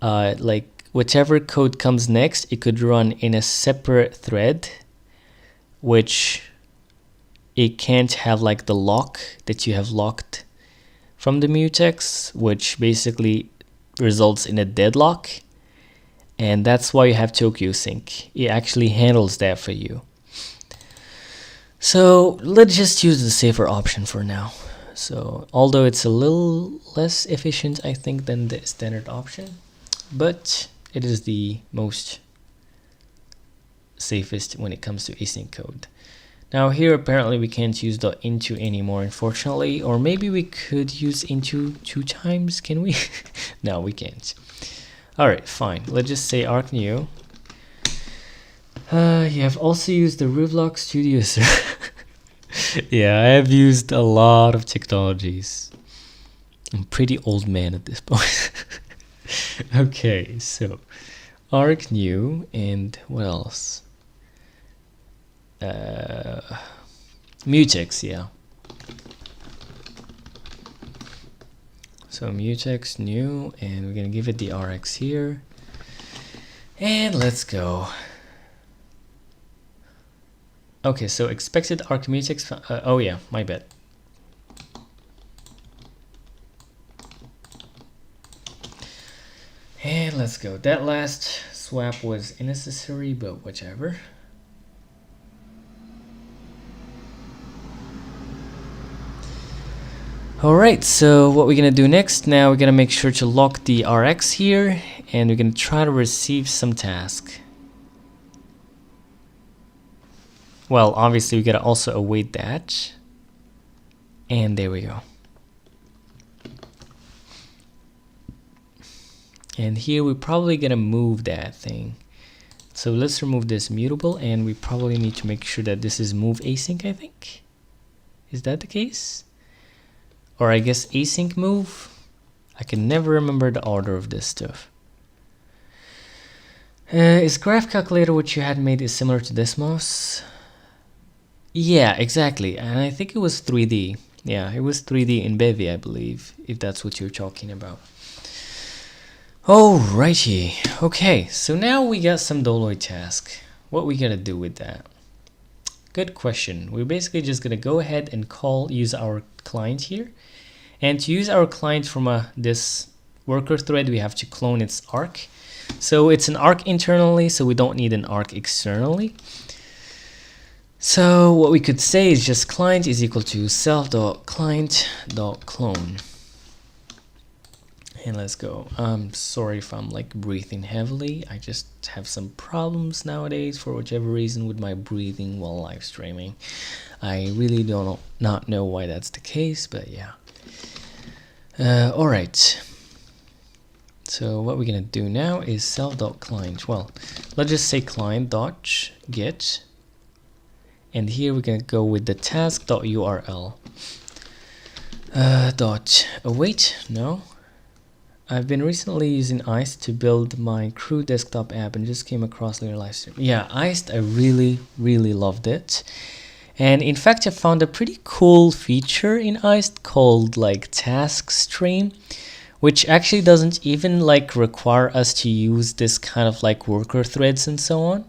like whichever code comes next, it could run in a separate thread, which it can't have like the lock that you have locked from the mutex, which basically results in a deadlock. And that's why you have Tokio sync. It actually handles that for you. So let's just use the safer option for now. So although it's a little less efficient, I think, than the standard option, but It is the most safest when it comes to async code. Now here apparently we can't use .into anymore, unfortunately, or maybe we could use into 2 times, can we? No, we can't. Alright, fine. Let's just say arc new. You have also used the Revlog Studio, sir. Yeah, I have used a lot of technologies. I'm a pretty old man at this point. Okay, so arc new, and what else? Mutex, yeah. So mutex new, and we're gonna give it the rx here, and let's go. Okay, so expected arc mutex. Oh yeah, my bad. And let's go. That last swap was unnecessary, but whichever. Alright, so what we're gonna do next, now we're gonna make sure to lock the Rx here, and we're gonna try to receive some task. Well, obviously we gotta also await that. And there we go. And here we're probably gonna move that thing. So let's remove this mutable, and we probably need to make sure that this is move async, I think. Is that the case? Or I guess async move? I can never remember the order of this stuff. Is graph calculator what you had made is similar to Desmos? Yeah, exactly. And I think it was 3D. Yeah, it was 3D in Bevy, I believe, if that's what you're talking about. Alrighty. Okay, so now we got some Doloid task. What we gotta do with that? Good question. We're basically just gonna go ahead and use our client here. And to use our client from this worker thread, we have to clone its arc. So it's an arc internally, so we don't need an arc externally. So what we could say is just client is equal to self.client.clone. And let's go. I'm sorry if I'm like breathing heavily. I just have some problems nowadays for whichever reason with my breathing while live streaming. I really not know why that's the case, but yeah. Alright. So what we're gonna do now is self.client. Well, let's just say client.get. And here we're gonna go with the task.url. Await, no. I've been recently using Iced to build my crew desktop app and just came across your live stream. Yeah, Iced, I really loved it. And in fact, I found a pretty cool feature in Iced called like task stream, which actually doesn't even like require us to use this kind of like worker threads and so on.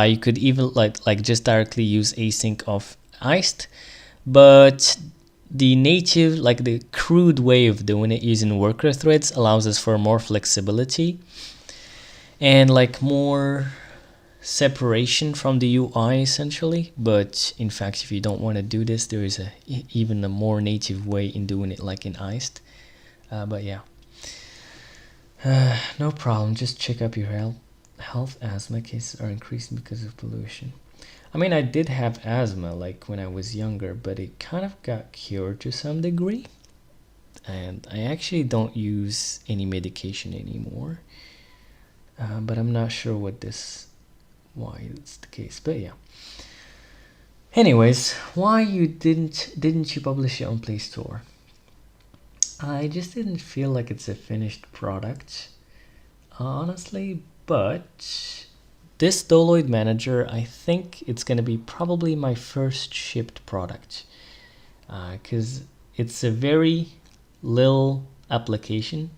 You could even like just directly use async of Iced, but the native, like the crude way of doing it using worker threads allows us for more flexibility and like more separation from the UI essentially. But in fact, if you don't want to do this, there is even a more native way in doing it, like in Iced. But yeah, no problem. Just check up your health. Asthma cases are increasing because of pollution. I mean, I did have asthma like when I was younger, but it kind of got cured to some degree. And I actually don't use any medication anymore. But I'm not sure why it's the case, but yeah. Anyways, why you didn't you publish it on Play Store? I just didn't feel like it's a finished product, honestly, but this Doloid Manager, I think it's going to be probably my first shipped product, because it's a very little application,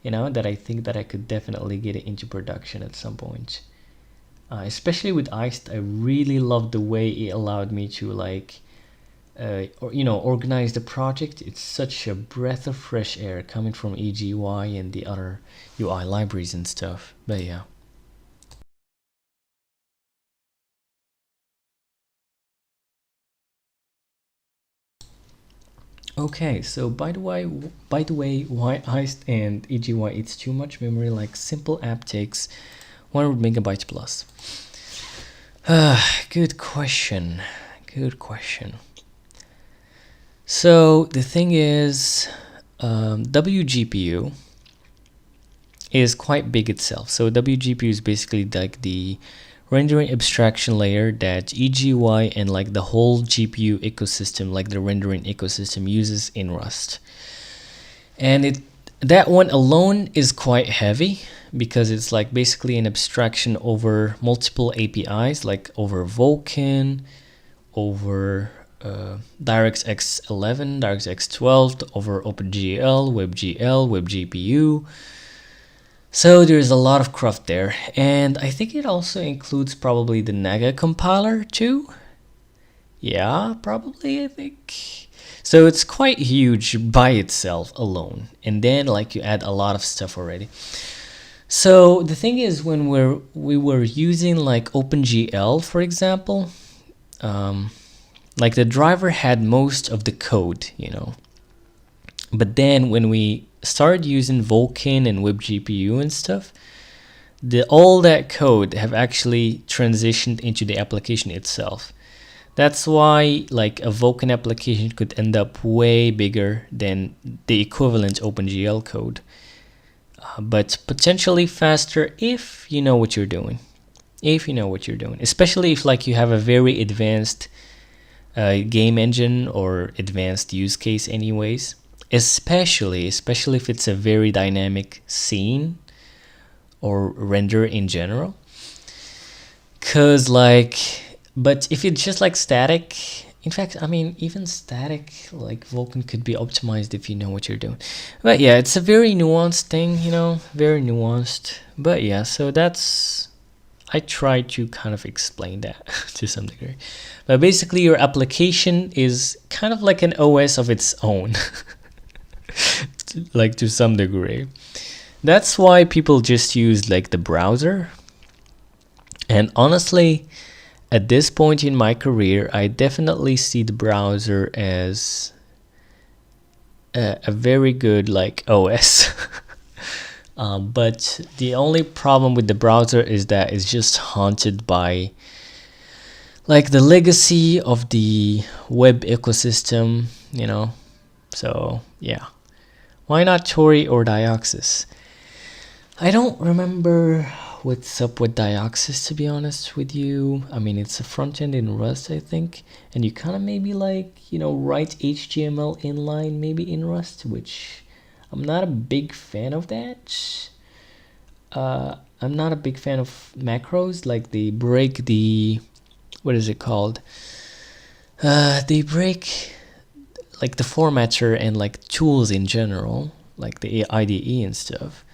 that I think that I could definitely get it into production at some point. Especially with Iced, I really loved the way it allowed me to like, organize the project. It's such a breath of fresh air coming from EGUI and the other UI libraries and stuff. But yeah. Okay, so by the way, why iced and EGY it's too much memory? Like simple app takes 100 megabytes plus. Good question. Good question. So the thing is, WGPU is quite big itself. So WGPU is basically like the rendering abstraction layer that EGY and like the whole GPU ecosystem, like the rendering ecosystem, uses in Rust. And that one alone is quite heavy because it's like basically an abstraction over multiple APIs, like over Vulkan, over DirectX 11, DirectX 12, over OpenGL, WebGL, WebGPU. So there's a lot of cruft there, and I think it also includes probably the Naga compiler too. Yeah, probably, I think. So it's quite huge by itself alone, and then like you add a lot of stuff already. So the thing is, when we were using like OpenGL, for example, like the driver had most of the code, you know. But then when we started using Vulkan and WebGPU and stuff, all that code have actually transitioned into the application itself. That's why like a Vulkan application could end up way bigger than the equivalent OpenGL code, but potentially faster if you know what you're doing. If you know what you're doing, especially if like you have a very advanced game engine or advanced use case anyways, especially if it's a very dynamic scene or render in general. Cause like, but if it's just like static, in fact, I mean, even static like Vulkan could be optimized if you know what you're doing. But yeah, it's a very nuanced thing, you know, very nuanced. But yeah, so that's, I try to kind of explain that to some degree. But basically your application is kind of like an OS of its own, like to some degree. That's why people just use like the browser. And honestly, at this point in my career, I definitely see the browser as a very good like OS. But the only problem with the browser is that it's just haunted by like the legacy of the web ecosystem, you know. So yeah, why not Tori or Dioxys? I don't remember what's up with Dioxys, to be honest with you. I mean, it's a front end in Rust, I think, and you kind of maybe like, you know, write HTML inline maybe in Rust, which I'm not a big fan of that. I'm not a big fan of macros, like they break the, what is it called? They break like the formatter and like tools in general, like the IDE and stuff.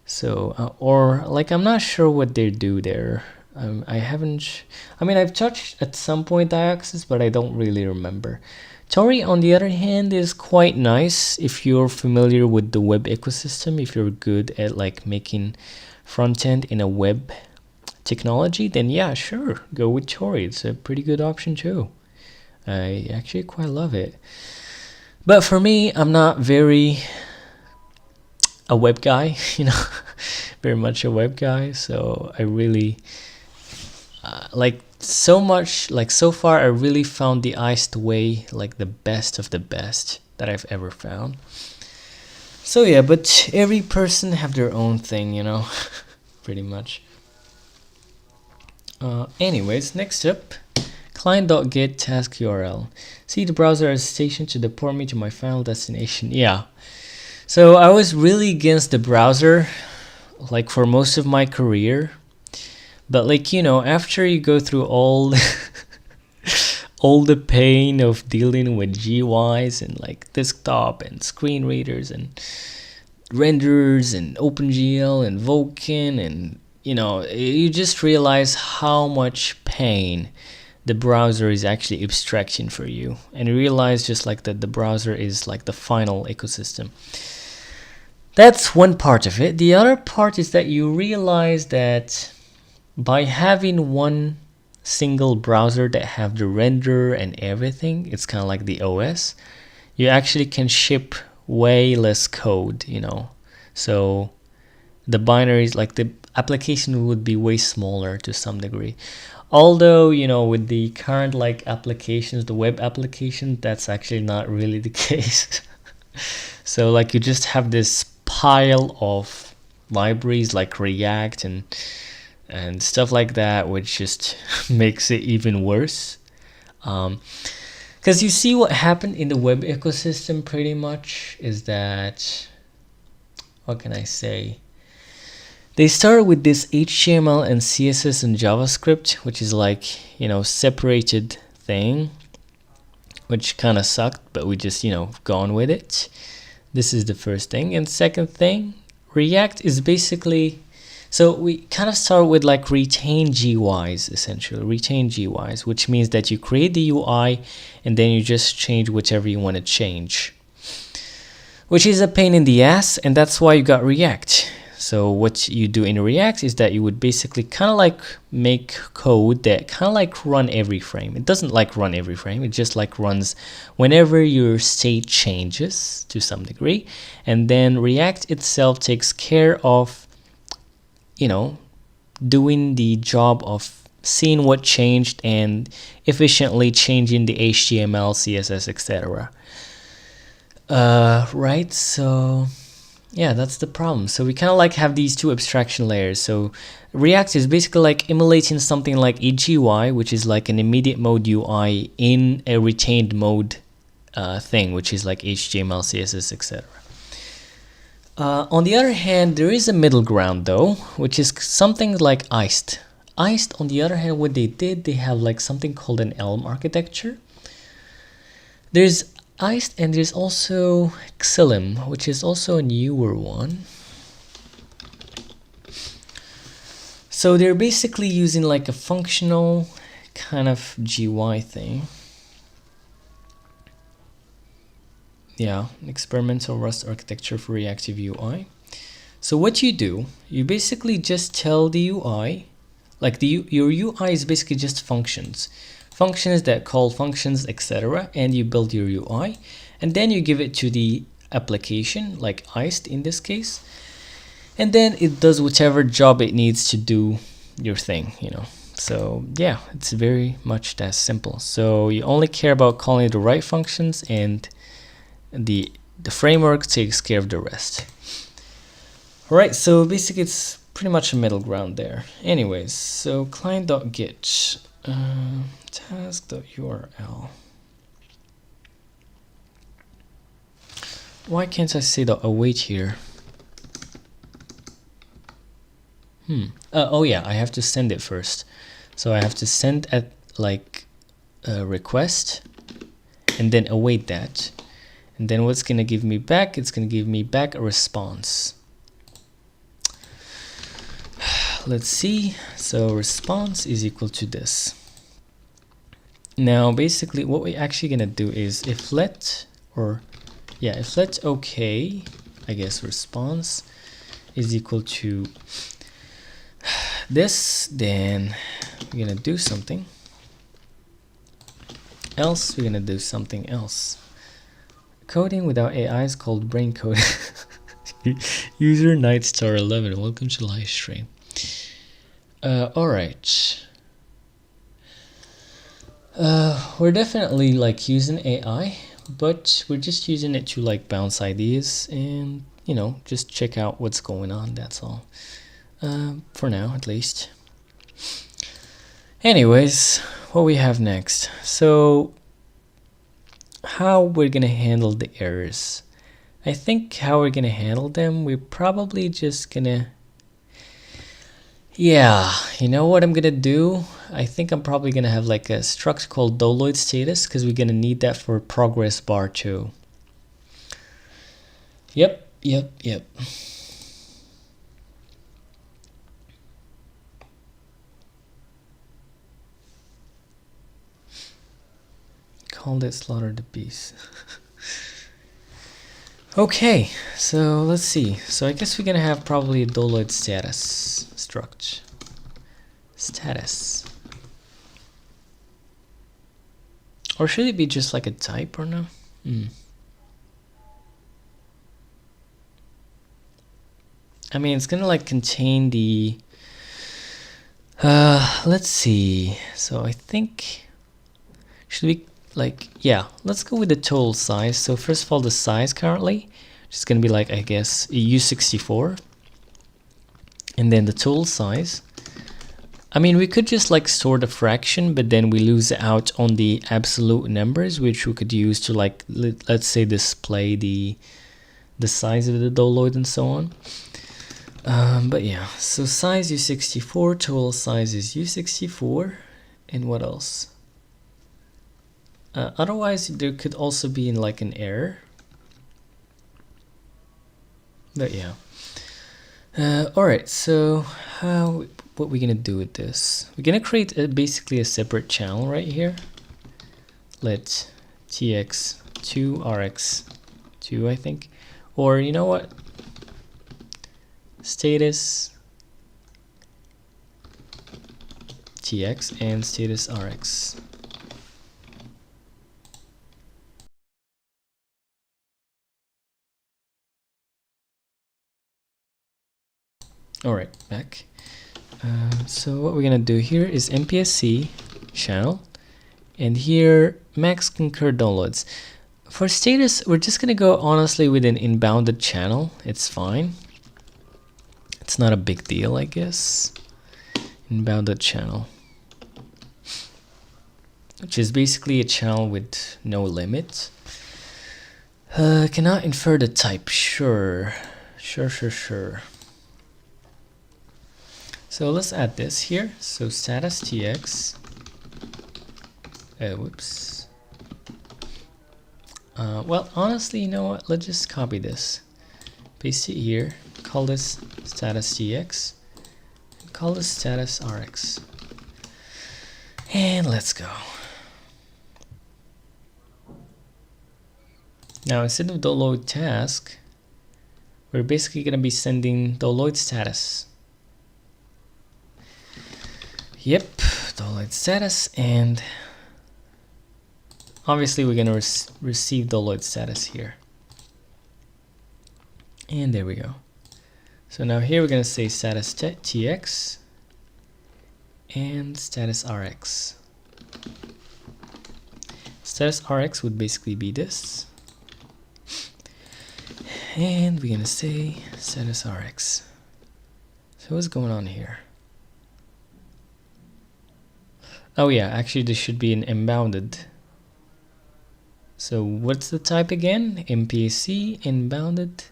So, or like, I'm not sure what they do there. I've touched at some point Dioxys, but I don't really remember. Tori, on the other hand, is quite nice if you're familiar with the web ecosystem. If you're good at like making front end in a web technology, then yeah, sure, go with Tori. It's a pretty good option too. I actually quite love it. But for me, I'm not very a web guy, you know, very much a web guy. So I really like so much, like so far, I really found the iced way like the best of the best that I've ever found. So yeah, but every person have their own thing, you know, pretty much. Anyways, next up, client.get task URL. See the browser as a station to deport me to my final destination. Yeah. So I was really against the browser, like for most of my career. But like, you know, after you go through all all the pain of dealing with GUIs and like desktop and screen readers and renderers and OpenGL and Vulkan, and you know, you just realize how much pain the browser is actually abstraction for you, and you realize just like that the browser is like the final ecosystem. That's one part of it. The other part is that you realize that by having one single browser that have the render and everything, it's kind of like the OS, you actually can ship way less code, you know. So the binaries, like the application would be way smaller to some degree. Although, you know, with the current like applications, the web application, that's actually not really the case. So like you just have this pile of libraries like React and stuff like that, which just makes it even worse. Because you see what happened in the web ecosystem pretty much is that, what can I say? They started with this HTML and CSS and JavaScript, which is like, you know, separated thing, which kind of sucked, but we just, you know, gone with it. This is the first thing. And second thing, React is basically, so we kind of start with like retain GUIs, essentially, retain GUIs, which means that you create the UI and then you just change whichever you want to change, which is a pain in the ass, and that's why you got React. So what you do in React is that you would basically kind of like make code that kind of like run every frame. It doesn't like run every frame. It just like runs whenever your state changes to some degree. And then React itself takes care of, you know, doing the job of seeing what changed and efficiently changing the HTML, CSS, etc. Right, so yeah, that's the problem. So we kind of like have these two abstraction layers. So React is basically like emulating something like a GUI, which is like an immediate mode UI in a retained mode thing, which is like HTML, CSS, etc. On the other hand, there is a middle ground though, which is something like Iced. Iced, on the other hand, what they did, they have like something called an Elm architecture. There's Iced, and there's also Xylem, which is also a newer one. So they're basically using like a functional kind of GUI thing. Yeah, experimental Rust architecture for reactive UI. So what you do, you basically just tell the UI, like your UI is basically just functions that call functions, etc., and you build your UI, and then you give it to the application, like Iced in this case, and then it does whatever job it needs to do your thing, you know. So yeah, it's very much that simple. So you only care about calling the right functions, and the framework takes care of the rest. All right, so basically it's pretty much a middle ground there. Anyways, so client.get task.url. Why can't I say the await here? Oh yeah, I have to send it first. So I have to send at like a request and then await that. And then what's gonna give me back? It's gonna give me back a response. Let's see. So response is equal to this. Now basically what we're actually gonna do is if let okay, I guess response is equal to this, then we're gonna do something else. We're gonna do something else. Coding without AI is called brain coding. User Nightstar11, welcome to live stream. All right. We're definitely like using AI, but we're just using it to like bounce ideas and, you know, just check out what's going on. That's all. For now, at least. Anyways, what we have next. So how we're gonna handle the errors. I think how we're gonna handle them, we're probably just gonna, yeah, you know what I'm gonna do? I think I'm probably gonna have like a struct called doloid status, because we're gonna need that for progress bar too. Yep. Called it slaughter the beast. Okay, so let's see. So I guess we're gonna have probably a doloid status struct. Status. Or should it be just like a type or no? I mean, it's gonna like contain the let's see. So I think, should we like, yeah, let's go with the total size. So first of all, the size currently is gonna be like, I guess, U64, and then the total size. I mean, we could just like store the fraction, but then we lose out on the absolute numbers, which we could use to like, let's say, display the size of the doloid and so on. But yeah, so size U64, total size is U64, and what else? Otherwise, there could also be like an error. But yeah. Alright, so what we're gonna do with this? We're gonna create basically a separate channel right here. Let tx2 rx2, I think. Or you know what? Status tx and status rx. Alright, back. So what we're gonna do here is MPSC channel, and here max concur downloads. For status, we're just gonna go honestly with an inbounded channel. It's fine. It's not a big deal, I guess. Inbounded channel, which is basically a channel with no limit. Cannot infer the type. Sure. So let's add this here. So status tx. Whoops. Well, honestly, you know what? Let's just copy this, paste it here, call this status tx, and call this status rx, and let's go. Now instead of download task, we're basically going to be sending download status. Yep, download status, and obviously we're going to receive download status here. And there we go. So now here we're going to say status tx and status rx. Status rx would basically be this. And we're going to say status rx. So what's going on here? Oh yeah, actually this should be an inbounded. So what's the type again? MPC, inbounded.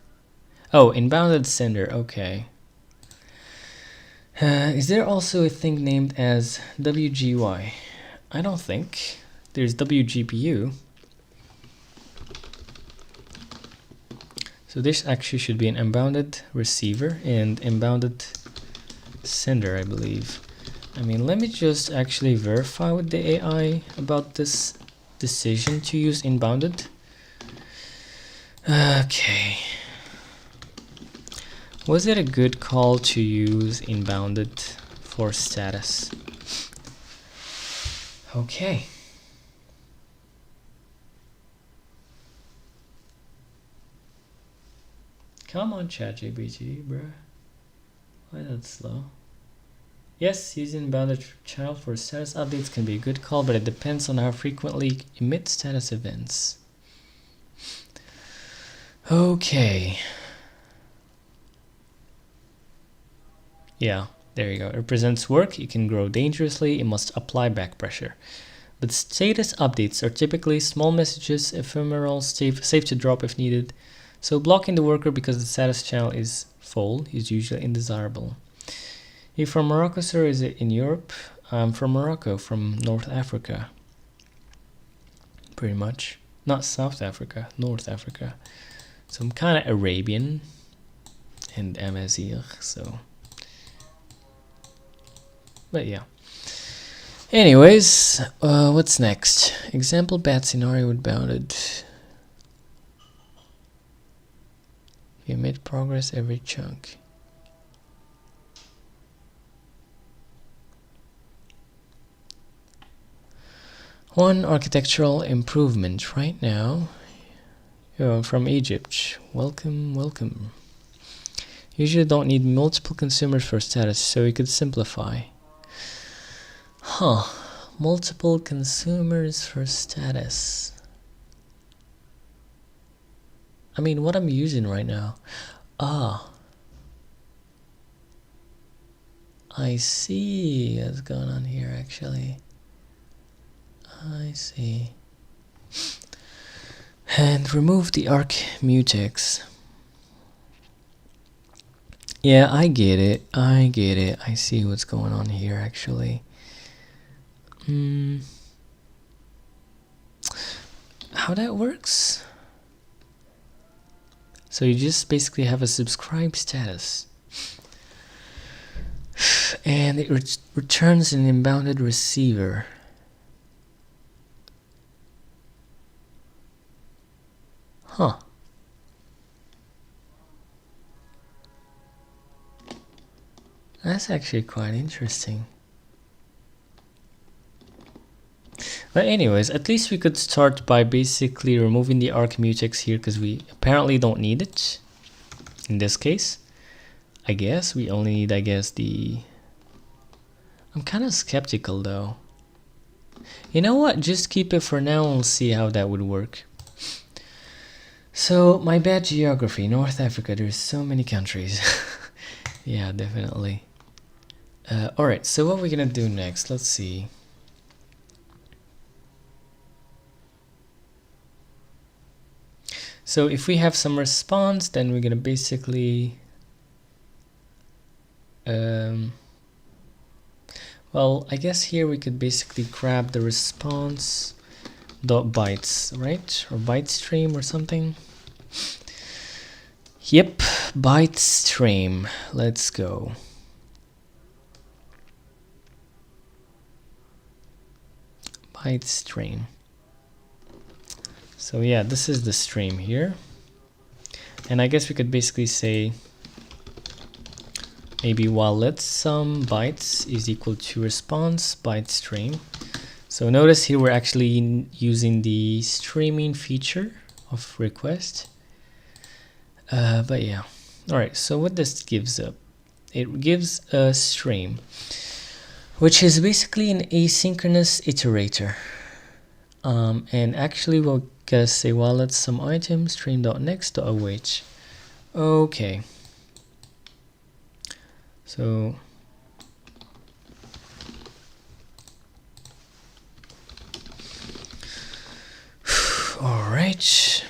Oh, inbounded sender, okay. Is there also a thing named as WGUI? I don't think. There's WGPU. So this actually should be an inbounded receiver and inbounded sender, I believe. I mean, let me just actually verify with the AI about this decision to use inbounded. Okay. Was it a good call to use inbounded for status? Okay. Come on, ChatGPT, bruh. Why that slow? Yes, using inbounded channel for status updates can be a good call, but it depends on how frequently emit status events. Okay. Yeah, there you go. It represents work. It can grow dangerously. It must apply back pressure. But status updates are typically small messages, ephemeral, safe to drop if needed. So blocking the worker because the status channel is full is usually undesirable. You're from Morocco, sir? Is it in Europe? I'm from Morocco, from North Africa. Pretty much. Not South Africa, North Africa. So I'm kind of Arabian and Amazigh, so. But yeah. Anyways, what's next? Example bad scenario with bounded. You made progress every chunk. One architectural improvement right now. You're from Egypt. Welcome, welcome. Usually don't need multiple consumers for status, so we could simplify. Huh. Multiple consumers for status. I mean, what I'm using right now. Ah. I see what's going on here, actually. I see. And remove the arc mutex. Yeah, I get it. I get it. I see what's going on here, actually. How that works? So you just basically have a subscribe status. And it returns an inbounded receiver. Huh. That's actually quite interesting. But anyways, at least we could start by basically removing the arc mutex here, because we apparently don't need it in this case. I guess we only need, the... I'm kind of skeptical though. You know what? Just keep it for now and we'll see how that would work. So, my bad geography. North Africa, there's so many countries. Yeah, definitely. Alright, so what we're gonna do next? Let's see. So if we have some response, then we're gonna basically well, I guess here we could basically grab the response dot bytes, right? Or byte stream or something. Yep, byte stream. Let's go. Byte stream. So yeah, this is the stream here. And I guess we could basically say maybe while let sum bytes is equal to response byte stream. So notice here we're actually using the streaming feature of request. But yeah. Alright, so what this gives up? It gives a stream, which is basically an asynchronous iterator. And actually we'll gonna say while let some item stream.next.await. Okay. So all right.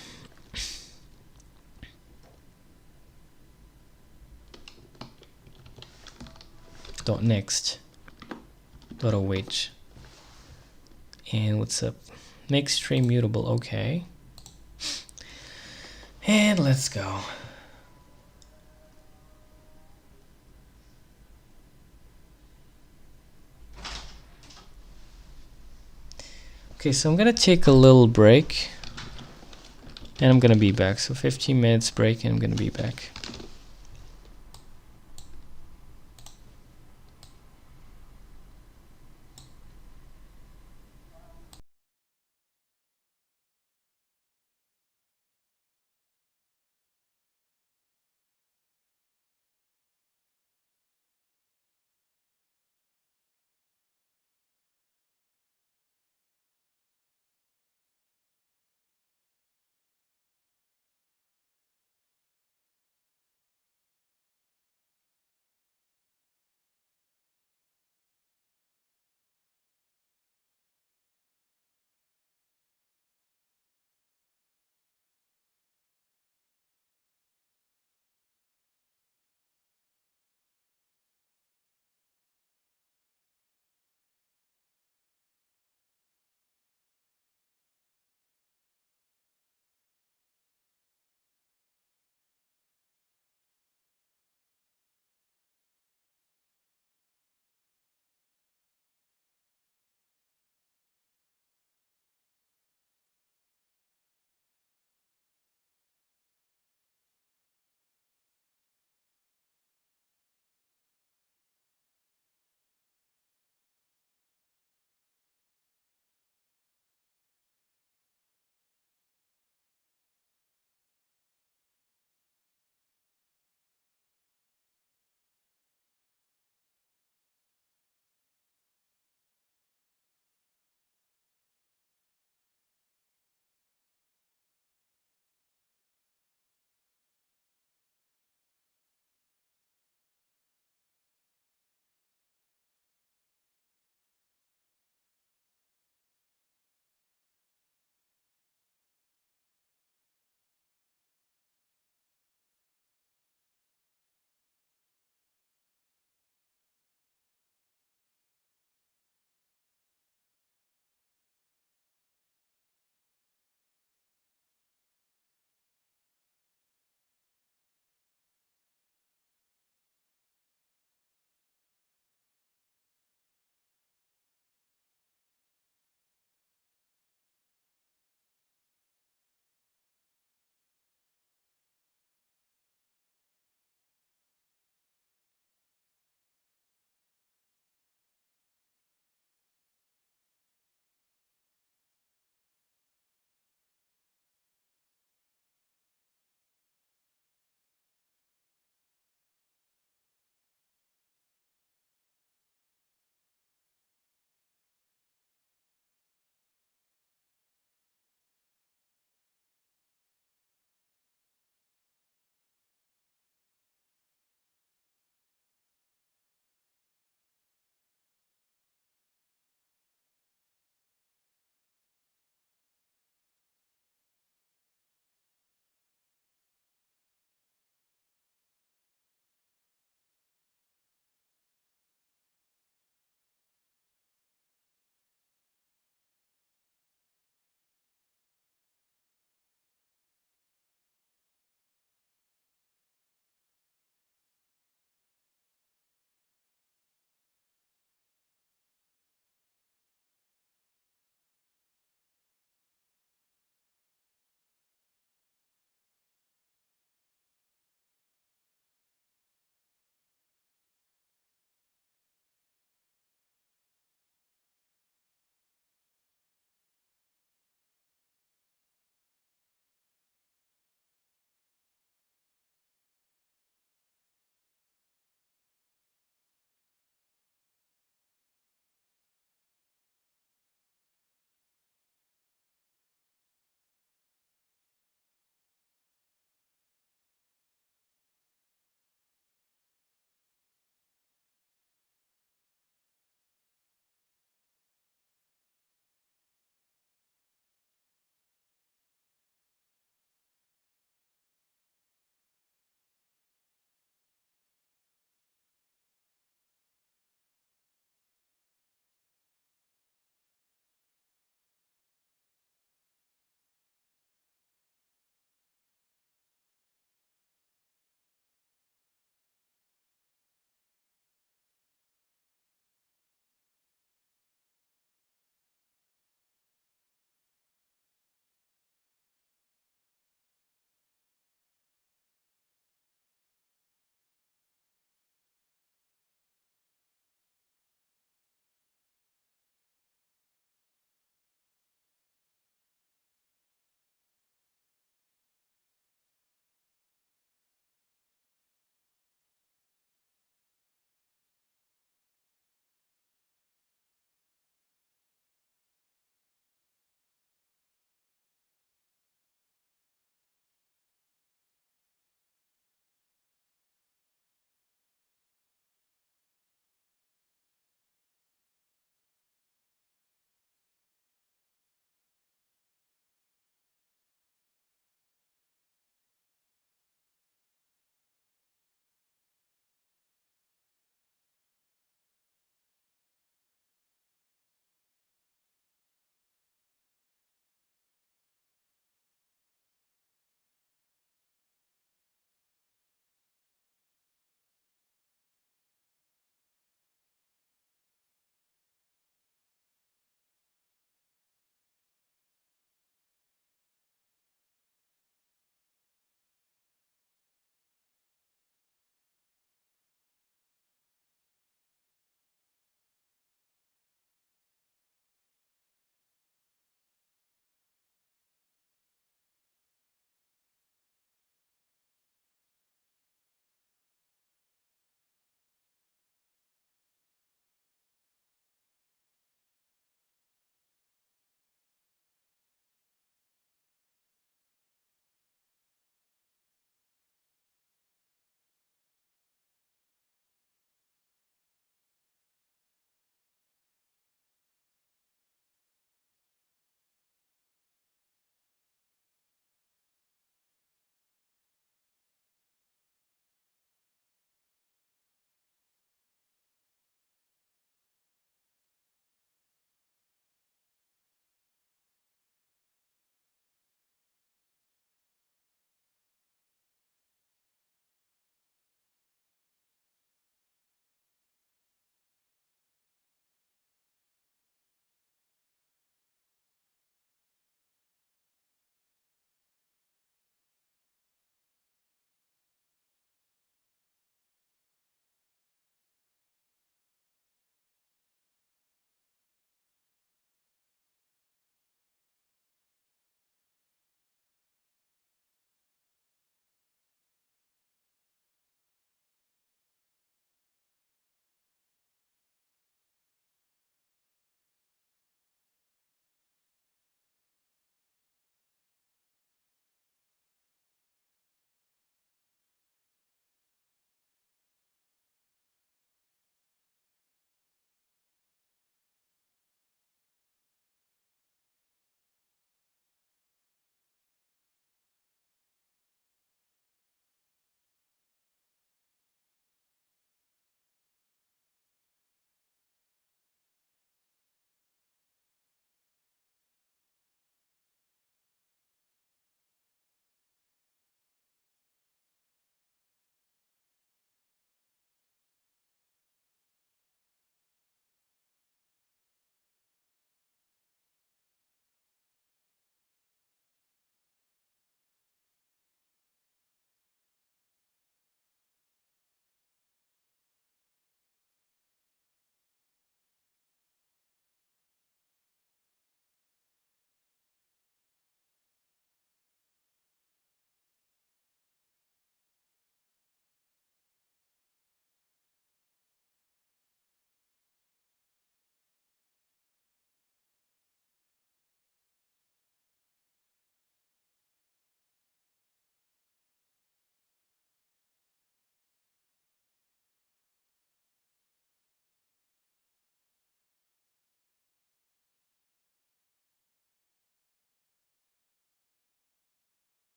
Dot next. Dot await. And what's up? Make stream mutable. Okay. And let's go. Okay, so I'm gonna take a little break and I'm gonna be back. So 15 minutes break and I'm gonna be back.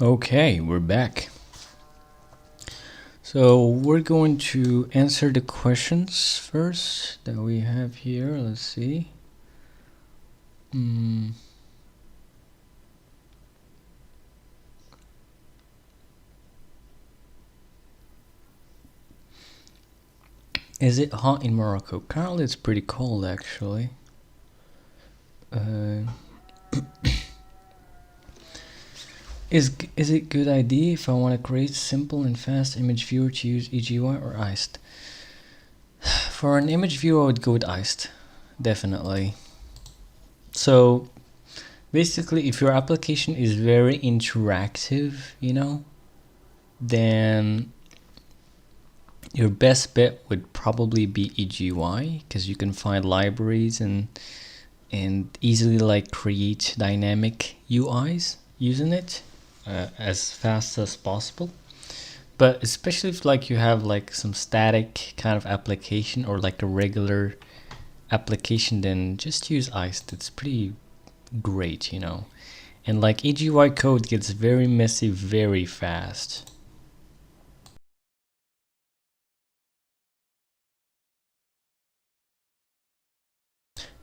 Okay, we're back. So we're going to answer the questions first that we have here. Let's see. Is it hot in Morocco? Currently it's pretty cold actually. Is it good idea if I want to create simple and fast image viewer to use EGUI or iced? For an image viewer I would go with iced, definitely. So basically if your application is very interactive, you know, then your best bet would probably be EGUI, because you can find libraries and easily like create dynamic UIs using it as fast as possible. But especially if like you have like some static kind of application or like a regular application, then just use iced. It's pretty great, you know. And like EGUI code gets very messy very fast.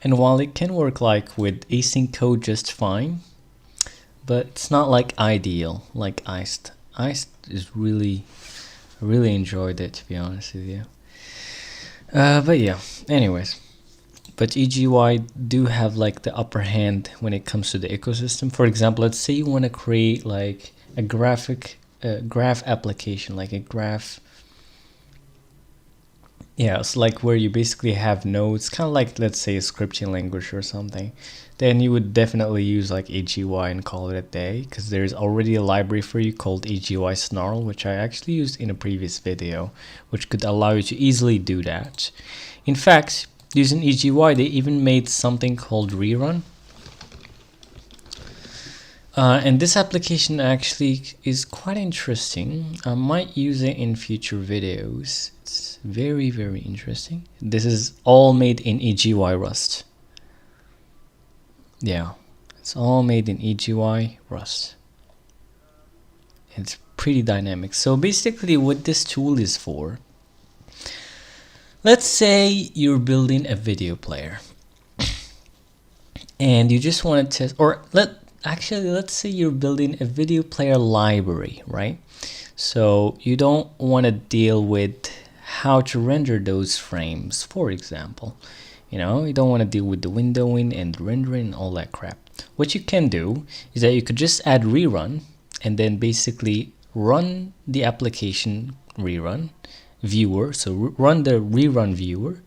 And while it can work like with async code just fine, but it's not like ideal like iced. Iced is really, I really enjoyed it, to be honest with you. But yeah, anyways. But EGUI do have like the upper hand when it comes to the ecosystem. For example, let's say you want to create like a graph application, like a graph. Yeah, it's like where you basically have nodes, kind of like, let's say, a scripting language or something. Then you would definitely use like EGUI and call it a day, because there's already a library for you called EGUI Snarl, which I actually used in a previous video, which could allow you to easily do that. In fact, using EGUI, they even made something called Rerun. And this application actually is quite interesting. I might use it in future videos. It's very, very interesting. This is all made in EGUI Rust. Yeah, it's all made in EGUI Rust. It's pretty dynamic. So basically what this tool is for, let's say you're building a video player and you just want to test, or let's say you're building a video player library, right? So you don't want to deal with how to render those frames, for example. You know, you don't want to deal with the windowing and rendering and all that crap. What you can do is that you could just add rerun and then basically run the application rerun viewer. So run the rerun viewer,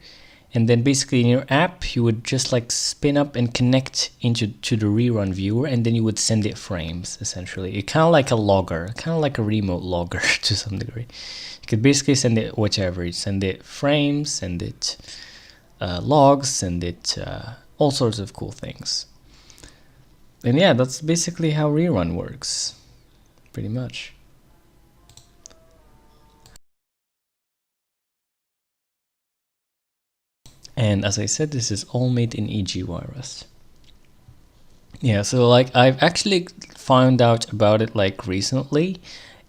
and then basically in your app you would just like spin up and connect into the rerun viewer, and then you would send it frames. Essentially it's kind of like a logger, kind of like a remote logger to some degree. You could basically send it whichever, you send it frames, send it logs, send it all sorts of cool things. And yeah, that's basically how rerun works, pretty much. And as I said, this is all made in EGUI Rust. Yeah, so like I've actually found out about it like recently,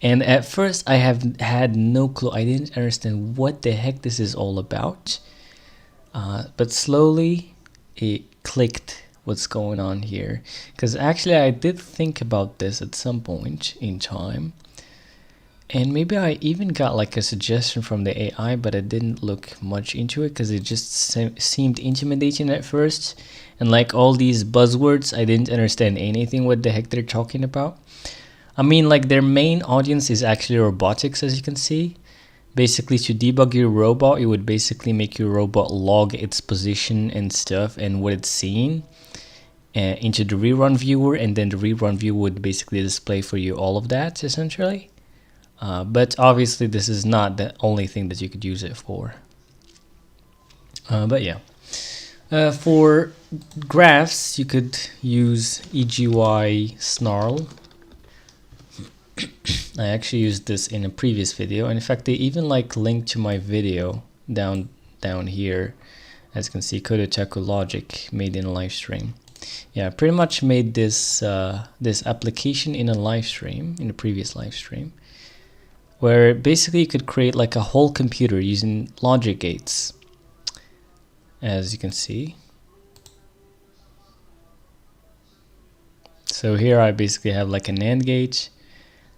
and at first I have had no clue. I didn't understand what the heck this is all about, but slowly it clicked what's going on here, because actually I did think about this at some point in time, and maybe I even got like a suggestion from the AI, but I didn't look much into it because it just seemed intimidating at first. And like all these buzzwords, I didn't understand anything what the heck they're talking about. I mean, like their main audience is actually robotics, as you can see. Basically, to debug your robot, it would basically make your robot log its position and stuff and what it's seeing into the rerun viewer, and then the rerun viewer would basically display for you all of that, essentially. But obviously this is not the only thing that you could use it for. But yeah, for graphs you could use EGUI Snarl. I actually used this in a previous video, and in fact they even like linked to my video down here, as you can see, Tokio logic made in a live stream. Yeah, I pretty much made this this application in a live stream, in a previous live stream, where basically you could create like a whole computer using logic gates, as you can see. So here I basically have like a NAND gate,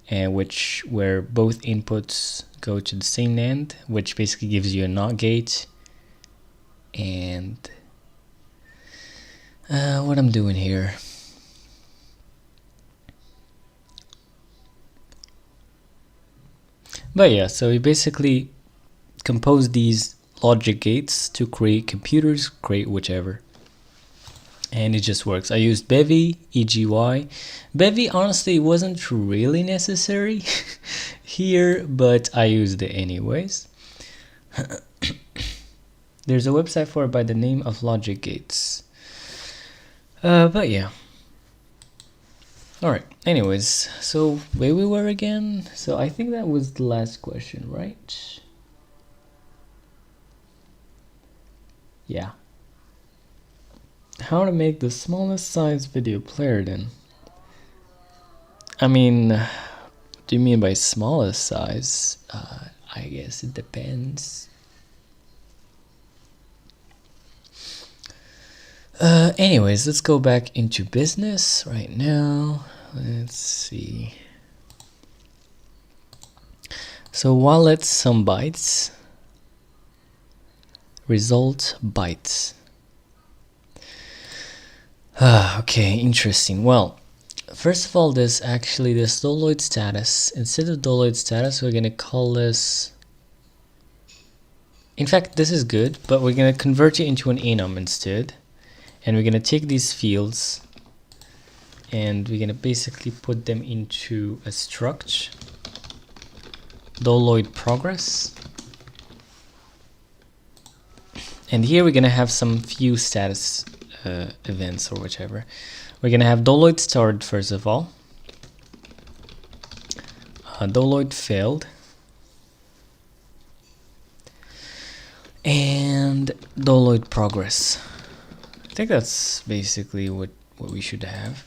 and where both inputs go to the same NAND, which basically gives you a NOT gate. And what I'm doing here. But yeah, so we basically compose these logic gates to create computers, create whichever. And it just works. I used Bevy, EGY. Bevy honestly wasn't really necessary here, but I used it anyways. There's a website for it by the name of Logic Gates. But yeah. Alright, anyways, so where we were again? So I think that was the last question, right? Yeah. How to make the smallest size video player then? I mean, what do you mean by smallest size? I guess it depends. Anyways, let's go back into business right now. Let's see. So wallet some bytes. Result bytes. Okay, interesting. Well, first of all, this doloid status. Instead of doloid status, we're gonna call this. In fact, this is good, but we're gonna convert it into an enum instead. And we're gonna take these fields and we're gonna basically put them into a struct doloid progress. And here we're gonna have some few status events or whichever. We're gonna have doloid start first of all, doloid failed, and doloid progress. I think that's basically what we should have.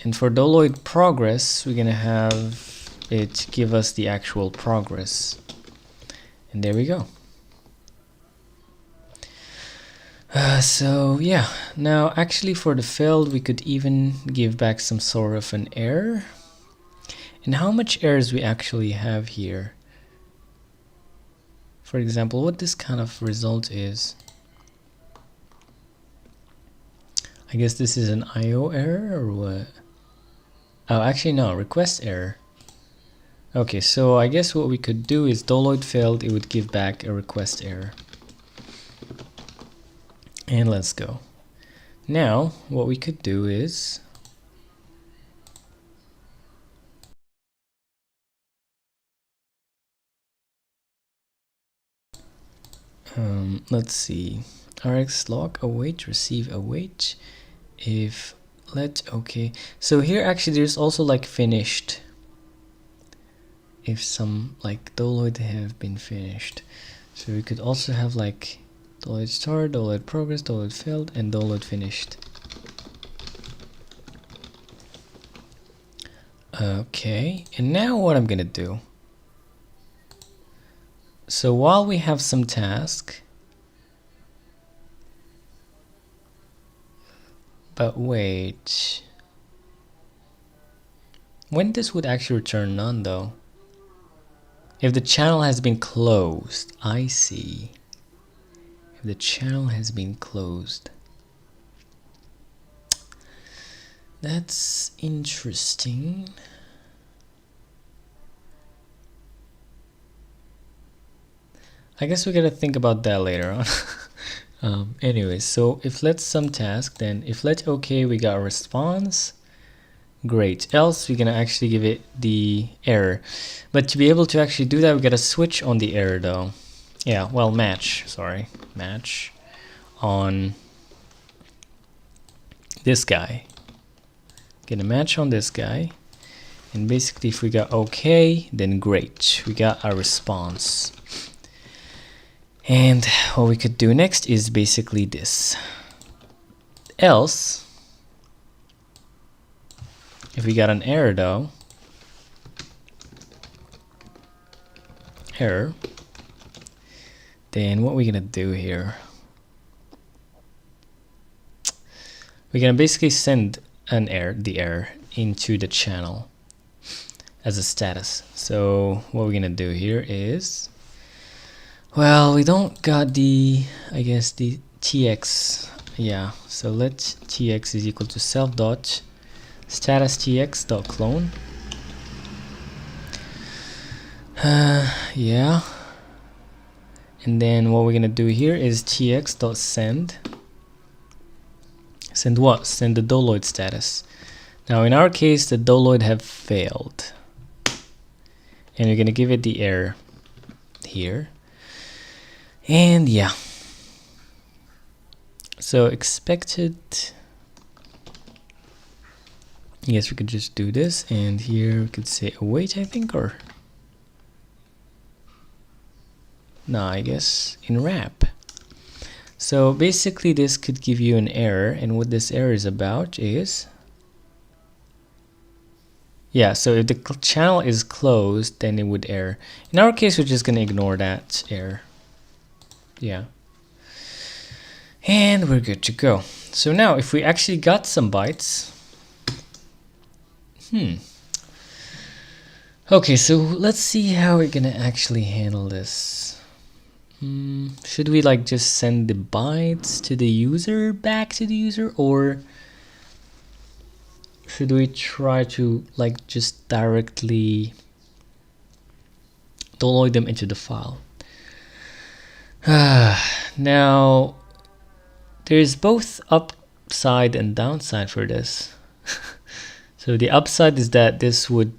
And for doloid progress, we're gonna have it give us the actual progress. And there we go. So yeah, now actually for the failed, we could even give back some sort of an error. And how much errors we actually have here? For example, what this kind of result is. I guess this is an IO error or what? Oh, actually no, request error. Okay, so I guess what we could do is doloid failed, it would give back a request error. And let's go. Now, what we could do is let's see. Rx log await, receive await. If let okay. So here actually there's also like finished. If some like doloid have been finished. So we could also have like doloid start, doloid progress, doloid failed, and doloid finished. Okay, and now what I'm gonna do. So while we have some task, but wait, when this would actually return none though? If the channel has been closed, I see. If the channel has been closed. That's interesting. I guess we gotta think about that later on. Anyways, so if let some task, then if let okay, we got a response. Great. Else we're gonna actually give it the error. But to be able to actually do that, we gotta switch on the error though. Yeah, well, match on this guy. Gonna match on this guy. And basically if we got okay, then great. We got a response. And what we could do next is basically this. Else, if we got an error though, then what we're gonna do here, we're gonna basically send the error into the channel as a status. So what we're gonna do here is, well, we don't got the, I guess, the tx. Yeah, so let tx is equal to self dot status tx dot clone. Yeah, and then what we're gonna do here is tx dot send what? Send the doloid status. Now in our case, the doloid have failed, and we're gonna give it the error here. And yeah, so expected, I guess we could just do this, and here we could say await, I think, or no, I guess in wrap. So basically this could give you an error, and what this error is about is, yeah, so if the channel is closed, then it would error. In our case, we're just gonna ignore that error. Yeah, and we're good to go. So now if we actually got some bytes, okay, so let's see how we're gonna actually handle this. Should we like just send the bytes to the user, back to the user, or should we try to like just directly deploy them into the file? Now there's both upside and downside for this. So the upside is that this would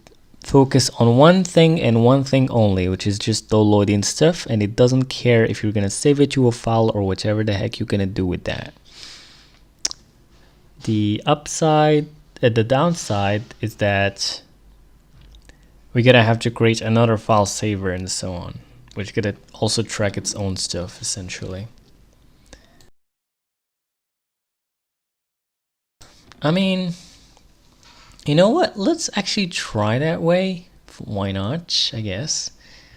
focus on one thing and one thing only, which is just downloading stuff, and it doesn't care if you're gonna save it to a file or whatever the heck you're gonna do with that. The upside, the downside is that we're gonna have to create another file saver and so on, which gonna also track its own stuff essentially. I mean, you know what? Let's actually try that way. Why not? I guess.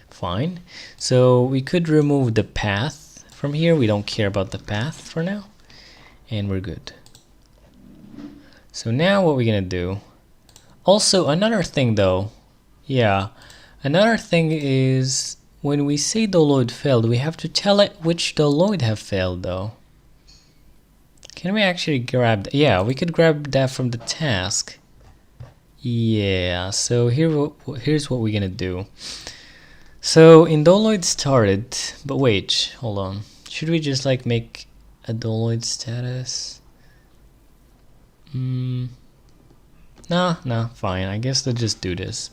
Fine. So we could remove the path from here. We don't care about the path for now, and we're good. So now what we're gonna do. Also, another thing though. Yeah, another thing is when we say download failed, we have to tell it which download have failed though. Can we actually grab that? Yeah, we could grab that from the task. Yeah, so here's what we're gonna do. So in download started, but wait, hold on. Should we just like make a download status? Nah, fine. I guess let's just do this.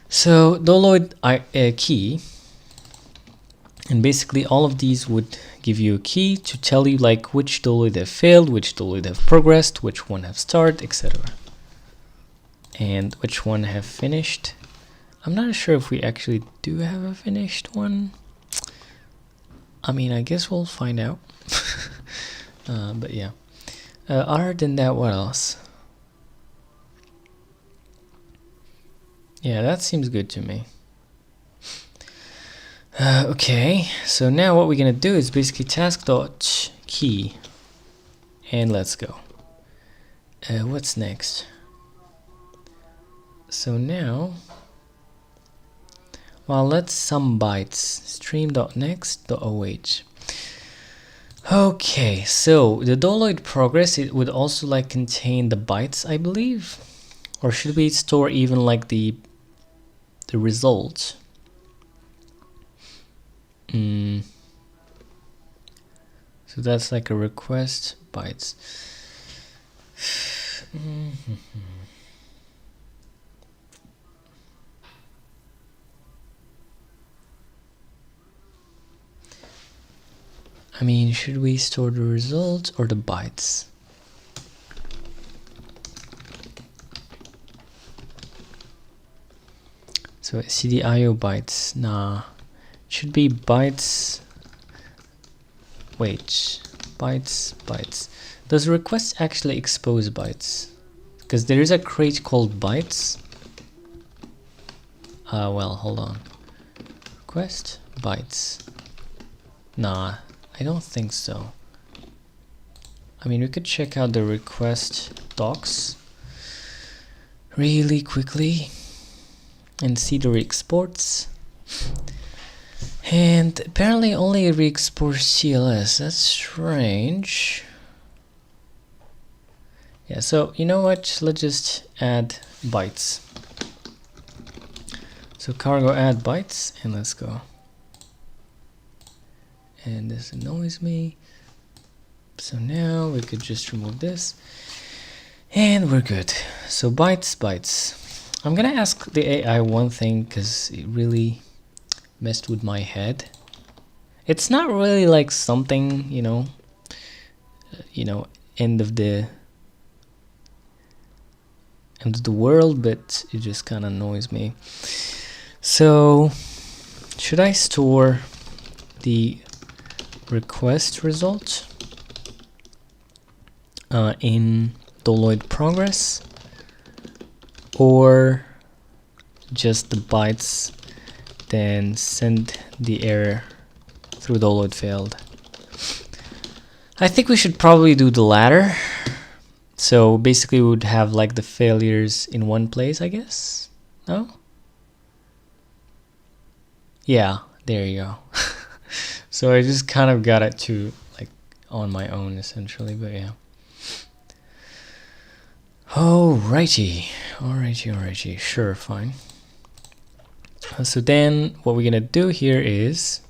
So download key, and basically all of these would give you a key to tell you like which download have failed, which download have progressed, which one have started, etc. And which one have finished. I'm not sure if we actually do have a finished one. I mean, I guess we'll find out. But yeah. Other than that, what else? Yeah, that seems good to me. Okay, so now what we're gonna do is basically task.key, and let's go. What's next? So now, well, let's some bytes. Stream.next.oh. Okay, so the download progress, it would also like contain the bytes, I believe, or should we store even like the result? So that's like a request bytes. I mean, should we store the result or the bytes? So CDIO bytes, nah, it should be bytes. Wait, bytes, bytes. Does request actually expose bytes? Because there is a crate called bytes. Well, hold on. Request bytes. Nah, I don't think so. I mean, we could check out the request docs really quickly and see the re-exports. And apparently only re-exports CLS. That's strange. Yeah, so you know what? Let's just add bytes. So cargo add bytes, and let's go. And this annoys me. So now we could just remove this. And we're good. So bytes, bytes. I'm gonna ask the AI one thing because it really messed with my head. It's not really like something, you know, end of the world, but it just kind of annoys me. So should I store the request result in doloid progress, or just the bytes, then send the error through doloid failed? I think we should probably do the latter. So basically we would have like the failures in one place, I guess. No? Yeah, there you go. So I just kind of got it to like on my own essentially, but yeah. Alrighty, sure, fine. So then what we're gonna do here is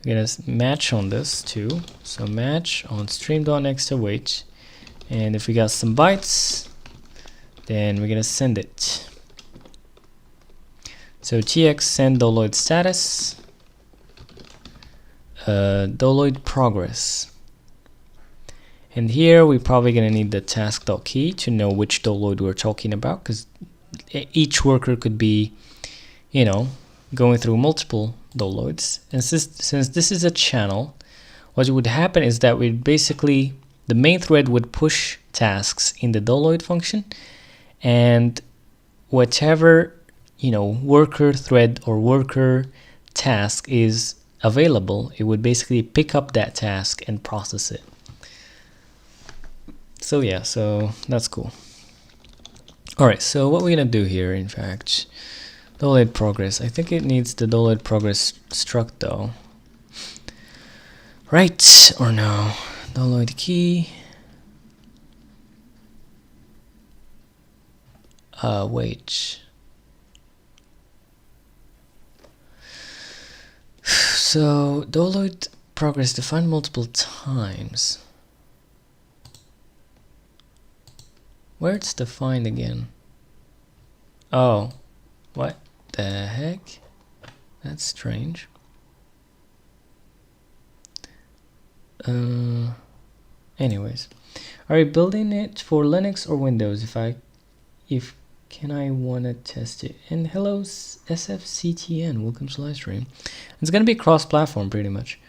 we're gonna match on this too. So match on stream.next-await, and if we got some bytes, then we're gonna send it. So tx send doloid status, doloid progress. And here we're probably going to need the task.key to know which doloid we're talking about, because each worker could be, you know, going through multiple doloids. And since this is a channel, what would happen is that we'd basically, the main thread would push tasks in the doloid function, and whatever, you know, worker thread or worker task is available, it would basically pick up that task and process it. So yeah, so that's cool. Alright, so what we're gonna do here, in fact, doloid progress. I think it needs the doloid progress struct though. Right, or no? Doloid key. Wait. So doloid progress defined multiple times. Where it's defined again? Oh, what the heck? That's strange. Anyways, are you building it for Linux or Windows? If can I wanna test it? And hello SFCTN, welcome to live stream. It's gonna be cross-platform pretty much.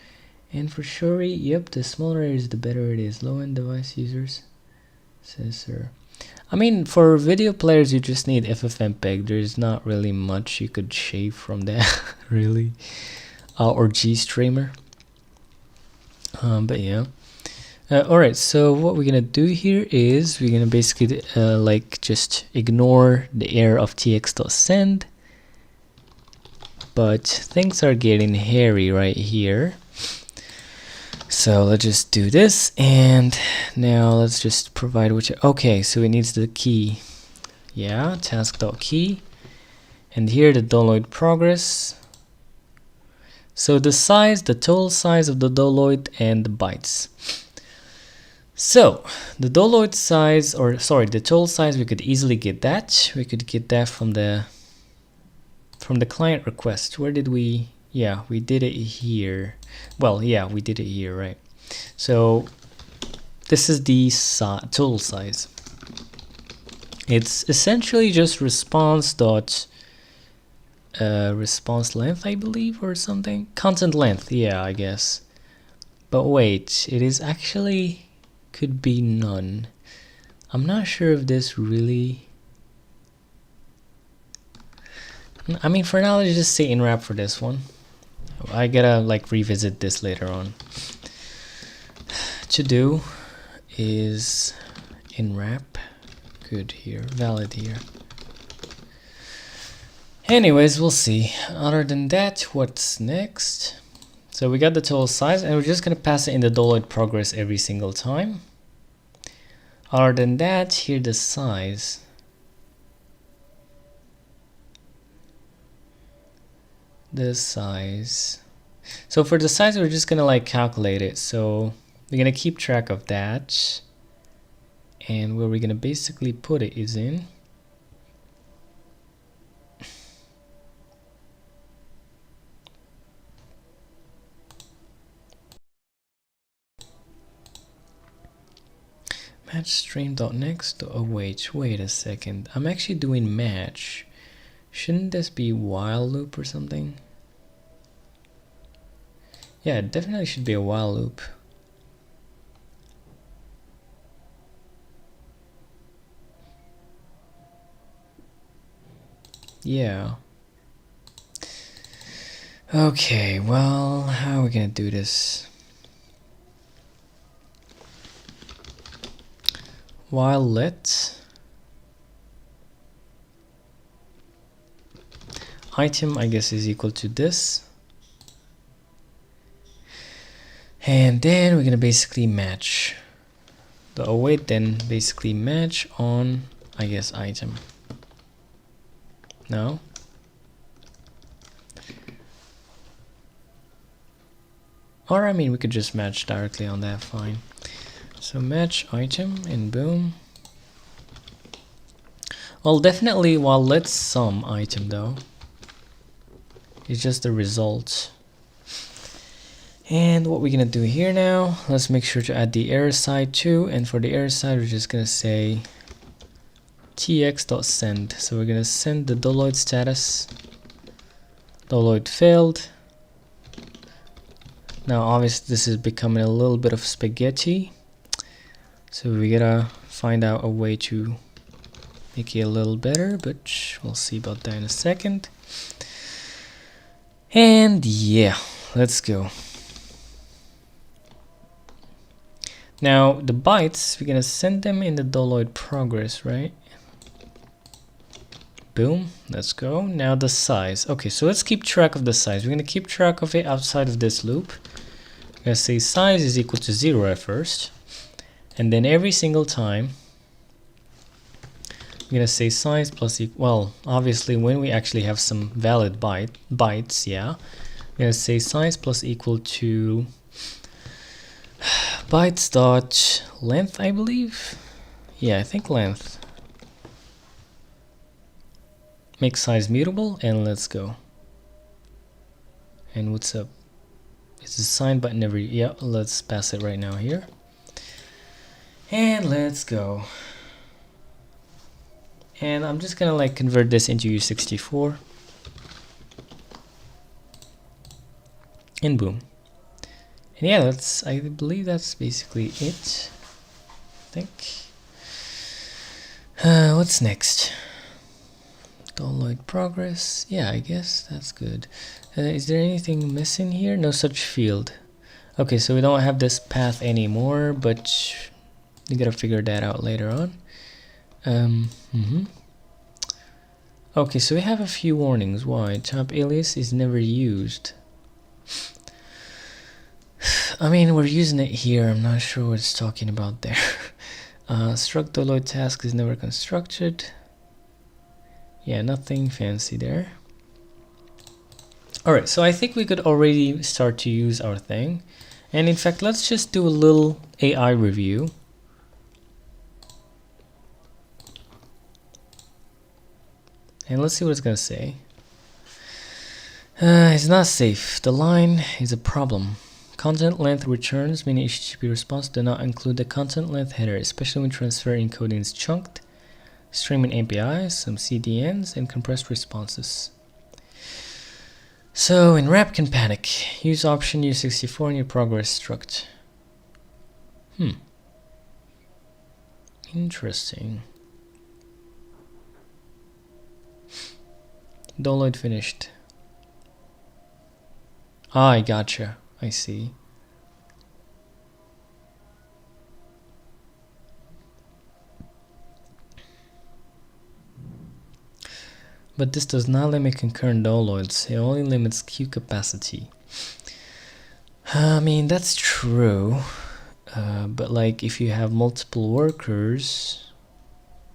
And for sure, yep, the smaller it is, the better it is. Low-end device users, says sir. I mean, for video players, you just need FFmpeg. There's not really much you could shave from that, really. Or GStreamer. But yeah. Alright, so what we're gonna do here is we're gonna basically like just ignore the error of tx.send. But things are getting hairy right here. So let's just do this, and now let's just provide which. Okay, so it needs the key. Yeah, task.key, and here the doloid progress. So the size, the total size of the doloid, and the bytes. So the doloid size, or sorry, the total size, we could easily get that. We could get that from the client request. Where did we? Yeah, we did it here. Well, yeah, we did it here, right? So this is the total size. It's essentially just response length, I believe, or something. Content length, yeah, I guess. But wait, it is actually could be none. I'm not sure if this really... I mean, for now, let's just say in wrap for this one. I gotta like revisit this later on. To do is in wrap, good here, valid here. Anyways, we'll see. Other than that, what's next? So we got the total size, and we're just gonna pass it in the doloid progress every single time. Other than that, here the size. The size. So for the size, we're just gonna like calculate it. So we're gonna keep track of that. And where we're gonna basically put it is in match stream.next. Oh wait a second. I'm actually doing match. Shouldn't this be while loop or something? Yeah, it definitely should be a while loop. Yeah. Okay, well, how are we gonna do this? While let item, I guess, is equal to this. And then we're gonna basically match the await, then basically match on, I guess, item. No? Or I mean, we could just match directly on that, fine. So match item and boom. Well, definitely while let's sum item though. It's just the result. And what we're gonna do here now, let's make sure to add the error side too. And for the error side, we're just gonna say tx.send. So we're gonna send the doloid status. Doloid failed. Now obviously this is becoming a little bit of spaghetti. So we gotta find out a way to make it a little better, but we'll see about that in a second. And yeah, let's go. Now the bytes, we're gonna send them in the doloid progress, right? Boom, let's go. Now the size. Okay, so let's keep track of the size. We're gonna keep track of it outside of this loop. We're gonna say size is equal to 0 at first. And then every single time, we're gonna say size plus well, obviously when we actually have some valid bytes, yeah. We're gonna say size plus equal to bytes dot length, I believe. Yeah, I think length. Make size mutable and let's go. And what's up? It's a sign button every, yeah, let's pass it right now here. And let's go. And I'm just gonna like convert this into U64. And boom. And yeah, that's, I believe that's basically it. I think. What's next? Doloid progress. Yeah, I guess that's good. Is there anything missing here? No such field. Okay, so we don't have this path anymore, but you gotta figure that out later on. Okay, so we have a few warnings. Why? Top alias is never used. I mean, we're using it here. I'm not sure what it's talking about there. Struct doloid task is never constructed. Yeah, nothing fancy there. Alright, so I think we could already start to use our thing. And in fact, let's just do a little AI review. And let's see what it's gonna say. It's not safe. The line is a problem. Content length returns, meaning HTTP response do not include the content length header, especially when transfer encoding is chunked. Streaming APIs, some CDNs, and compressed responses. So in wrap can panic. Use option U64 in your progress struct. Interesting. Download finished. Ah, I gotcha. I see. But this does not limit concurrent downloads. It only limits queue capacity. I mean, that's true. But like if you have multiple workers,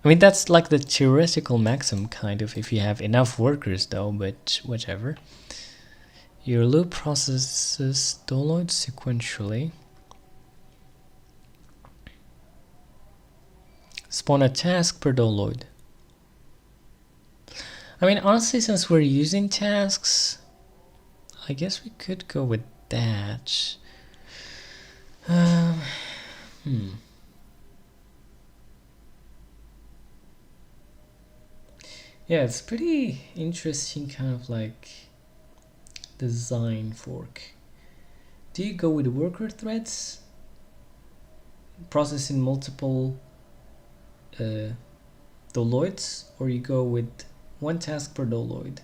I mean, that's like the theoretical maximum kind of if you have enough workers though, but whatever. Your loop processes downloads sequentially. Spawn a task per download. I mean, honestly, since we're using tasks, I guess we could go with that. Yeah, it's pretty interesting kind of like design fork. Do you go with worker threads, processing multiple downloads, or you go with one task per download?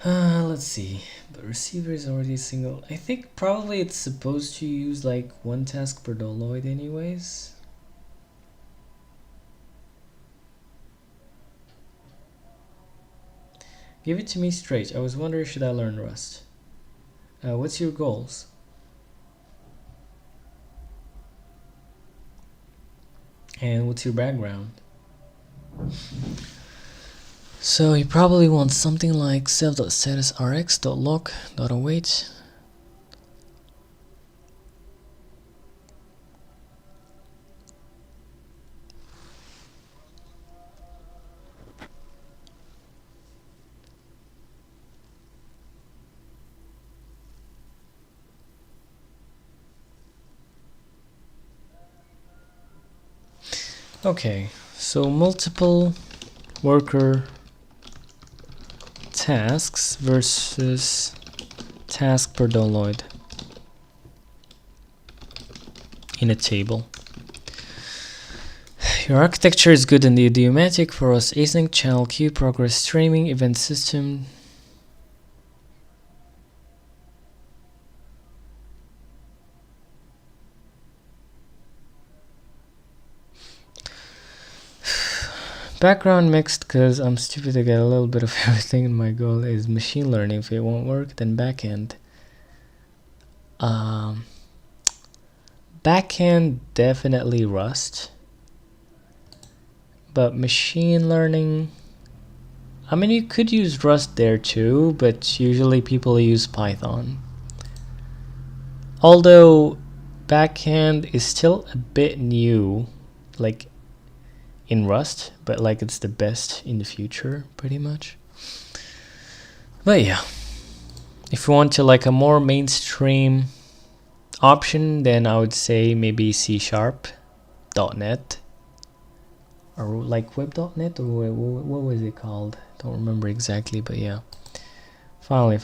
Let's see. But receiver is already single. I think probably it's supposed to use like one task per download anyways. Give it to me straight. I was wondering, should I learn Rust? What's your goals? And what's your background? So you probably want something like self.statusrx.log.await. Okay, so multiple worker tasks versus task per download in a table. Your architecture is good in the idiomatic for us async channel queue progress streaming event system. Background mixed because I'm stupid to get a little bit of everything, and my goal is machine learning. If it won't work, then backend. Backend definitely Rust, but machine learning, I mean, you could use Rust there too, but usually people use Python. Although backend is still a bit new, like in Rust, but like it's the best in the future pretty much. But yeah, if you want to like a more mainstream option, then I would say maybe C#.net or like web.net, or what was it called? Don't remember exactly, but yeah. Finally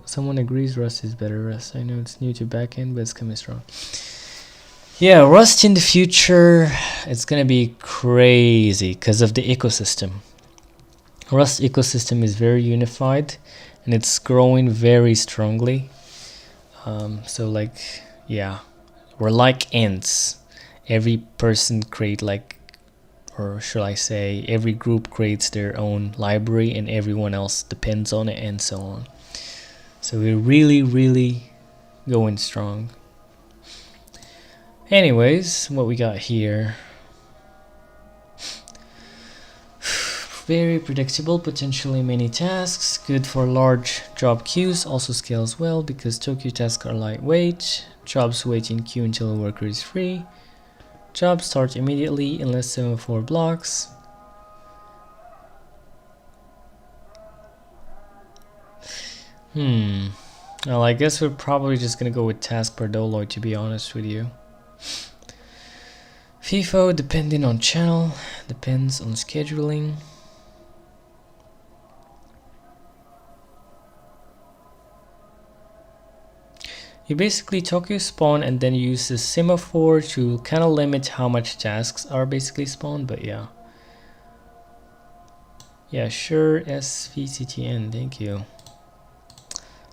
someone agrees Rust is better. Rust, I know it's new to backend, but it's coming strong. Yeah, Rust in the future, it's gonna be crazy because of the ecosystem. Rust ecosystem is very unified and it's growing very strongly. So like, yeah, we're like ants. Every person create like, or should I say, every group creates their own library and everyone else depends on it and so on. So we're really going strong. Anyways, what we got here. Very predictable, potentially many tasks, good for large job queues, also scales well because Tokio tasks are lightweight, jobs wait in queue until a worker is free, jobs start immediately in less than 4 blocks. Well, I guess we're probably just gonna go with task per download, to be honest with you. FIFO, depending on channel, depends on scheduling. You basically Tokio spawn and then use the semaphore to kind of limit how much tasks are basically spawned, but yeah. Yeah, sure, SVCTN, thank you.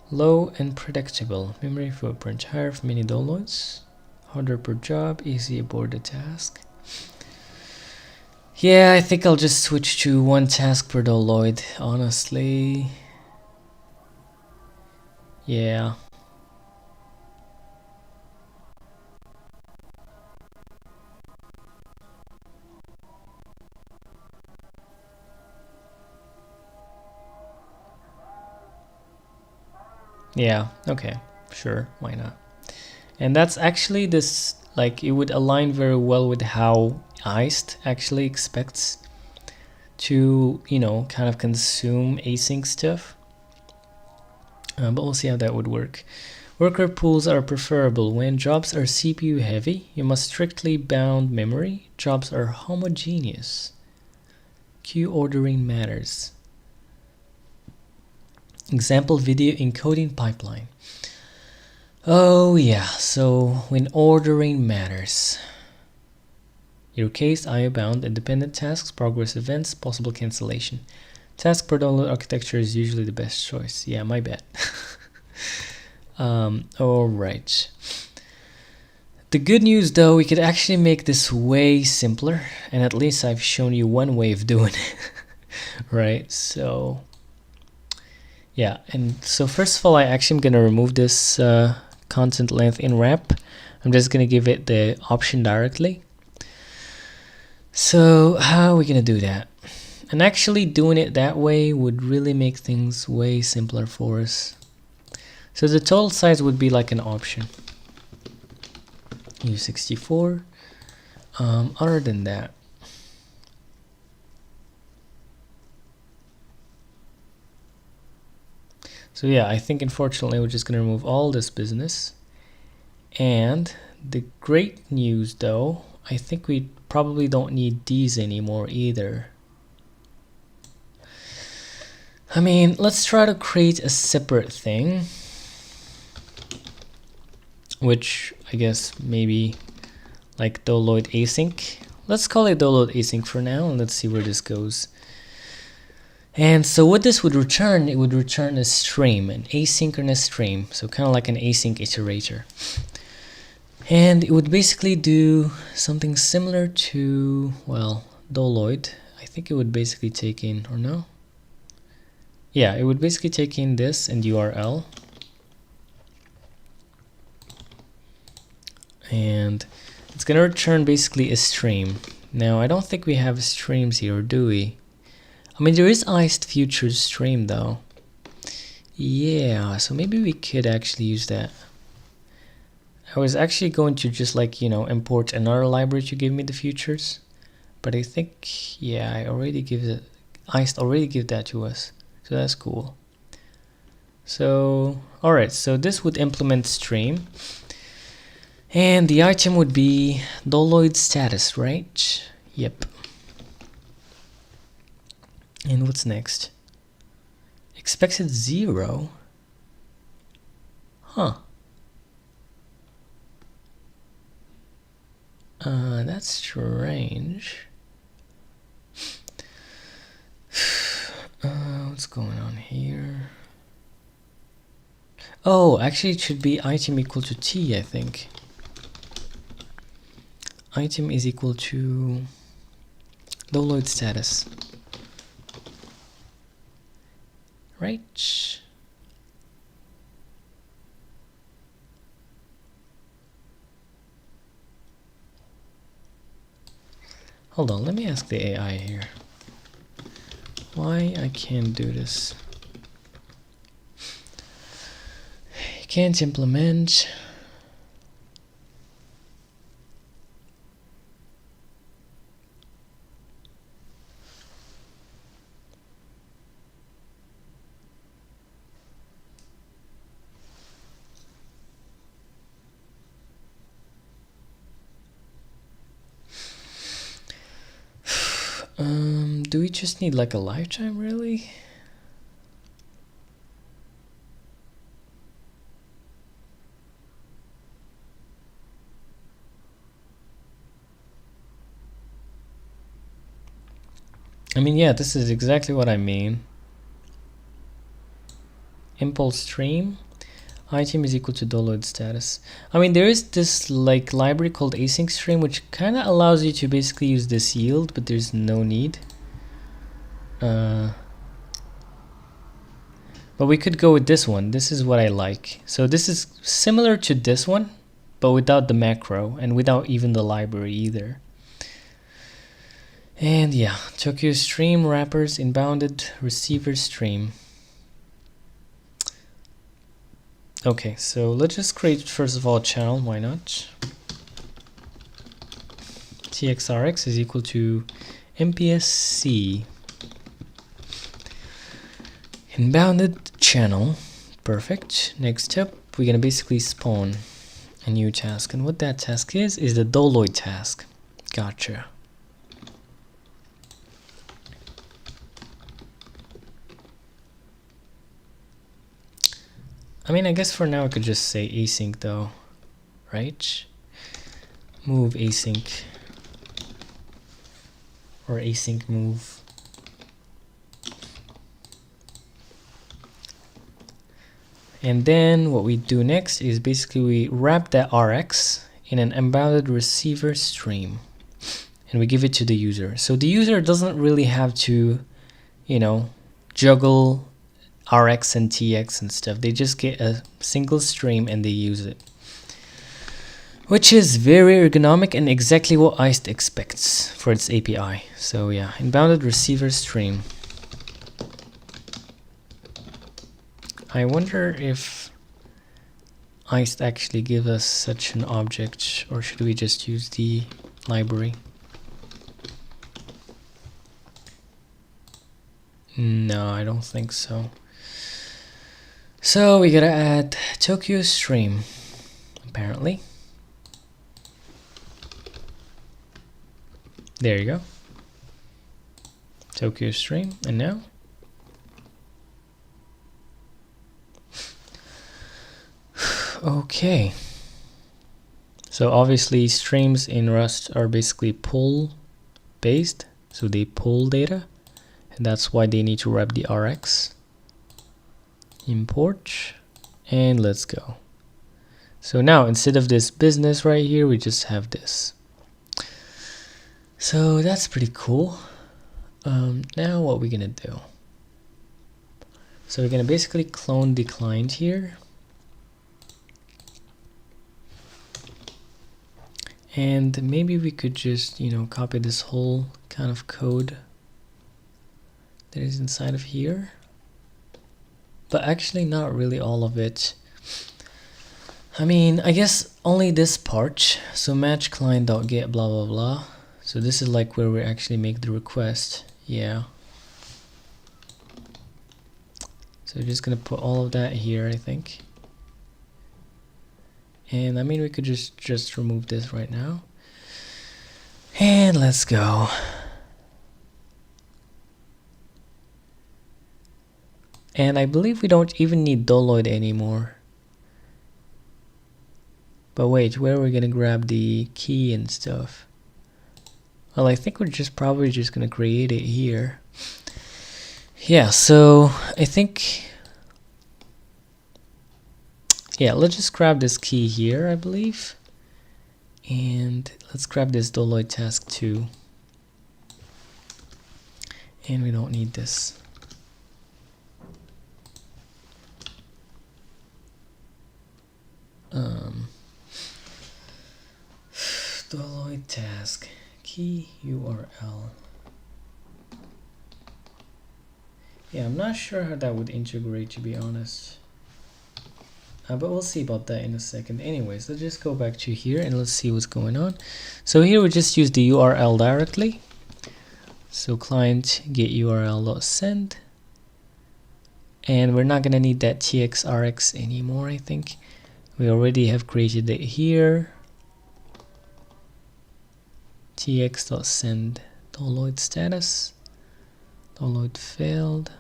Low and predictable. Memory footprint, higher for many downloads. Harder per job, easy aboard the task. Yeah, I think I'll just switch to one task per download, honestly. Yeah. Yeah, okay, sure, why not? And that's actually this, like, it would align very well with how ICE actually expects to, you know, kind of consume async stuff. But we'll see how that would work. Worker pools are preferable when jobs are CPU heavy. You must strictly bound memory. Jobs are homogeneous. Queue ordering matters. Example video encoding pipeline. Oh yeah, so when ordering matters. Your case, IO bound, independent tasks, progress events, possible cancellation. Task per download architecture is usually the best choice. Yeah, my bad. Alright. The good news though, we could actually make this way simpler, and at least I've shown you one way of doing it. Right, so yeah, and so first of all, I actually am going to remove this content length in wrap. I'm just going to give it the option directly. So how are we going to do that? And actually doing it that way would really make things way simpler for us. So the total size would be like an option. U64. Other than that, so yeah, I think unfortunately we're just going to remove all this business. And the great news though, I think we probably don't need these anymore either. I mean, let's try to create a separate thing, which I guess maybe like download async. Let's call it download async for now, and let's see where this goes. And so what this would return, it would return a stream, an asynchronous stream, so kind of like an async iterator. And it would basically do something similar to, well, download. I think it would basically take in, or no? Yeah, it would basically take in this and URL. And it's going to return basically a stream. Now, I don't think we have streams here, do we? I mean, there is iced futures stream though. Yeah, so maybe we could actually use that. I was actually going to just like, you know, import another library to give me the futures. But I think, yeah, I already give it, iced already give that to us. So that's cool. So, alright, so this would implement stream. And the item would be download status, right? Yep. And what's next? Expected 0? Huh. That's strange. What's going on here? Oh, actually it should be item equal to T, I think. Item is equal to download status. Right? Hold on, let me ask the AI here. Why I can't do this? Can't implement. Do we just need like a lifetime, really? I mean, yeah, this is exactly what I mean. Impulse stream item is equal to download status. I mean, there is this like library called async stream, which kind of allows you to basically use this yield, but there's no need. But we could go with this one. This is what I like. So this is similar to this one, but without the macro and without even the library either. And yeah, Tokio stream wrappers inbounded receiver stream. Okay, so let's just create first of all a channel. Why not? TXRX is equal to MPSC inbounded channel. Perfect. Next step, we're gonna basically spawn a new task, and what that task is the doloid task. Gotcha. I mean, I guess for now I could just say async though, right? Move async or async move. And then what we do next is basically we wrap that RX in an inbounded receiver stream and we give it to the user. So the user doesn't really have to, you know, juggle RX and TX and stuff. They just get a single stream and they use it, which is very ergonomic and exactly what ICE expects for its API. So yeah, inbounded receiver stream. I wonder if ICE actually gives us such an object, or should we just use the library? No, I don't think so. So we gotta add Tokio stream, apparently. There you go. Tokio stream, and now okay. So obviously streams in Rust are basically pull based, so they pull data, and that's why they need to wrap the RX. Import, and let's go. So now instead of this business right here, we just have this. So that's pretty cool. Now what we're gonna do? So we're gonna basically clone the client here. And maybe we could just, you know, copy this whole kind of code that is inside of here. But actually not really all of it. I mean, I guess only this part. So match client.get blah blah blah. So this is like where we actually make the request. Yeah. So we're just gonna put all of that here, I think. And I mean, we could just remove this right now. And let's go. And I believe we don't even need doloid anymore. But wait, where are we gonna grab the key and stuff? Well, I think we're just probably just gonna create it here. Yeah, so I think, yeah, let's just grab this key here, I believe. And let's grab this doloid task too. And we don't need this. Doloid task key URL. Yeah, I'm not sure how that would integrate, to be honest. But we'll see about that in a second. Anyways, let's just go back to here and let's see what's going on. So here we just use the URL directly. So client get URL.send. And we're not gonna need that TXRX anymore, I think. We already have created it here. tx.send doloid status. Doloid failed.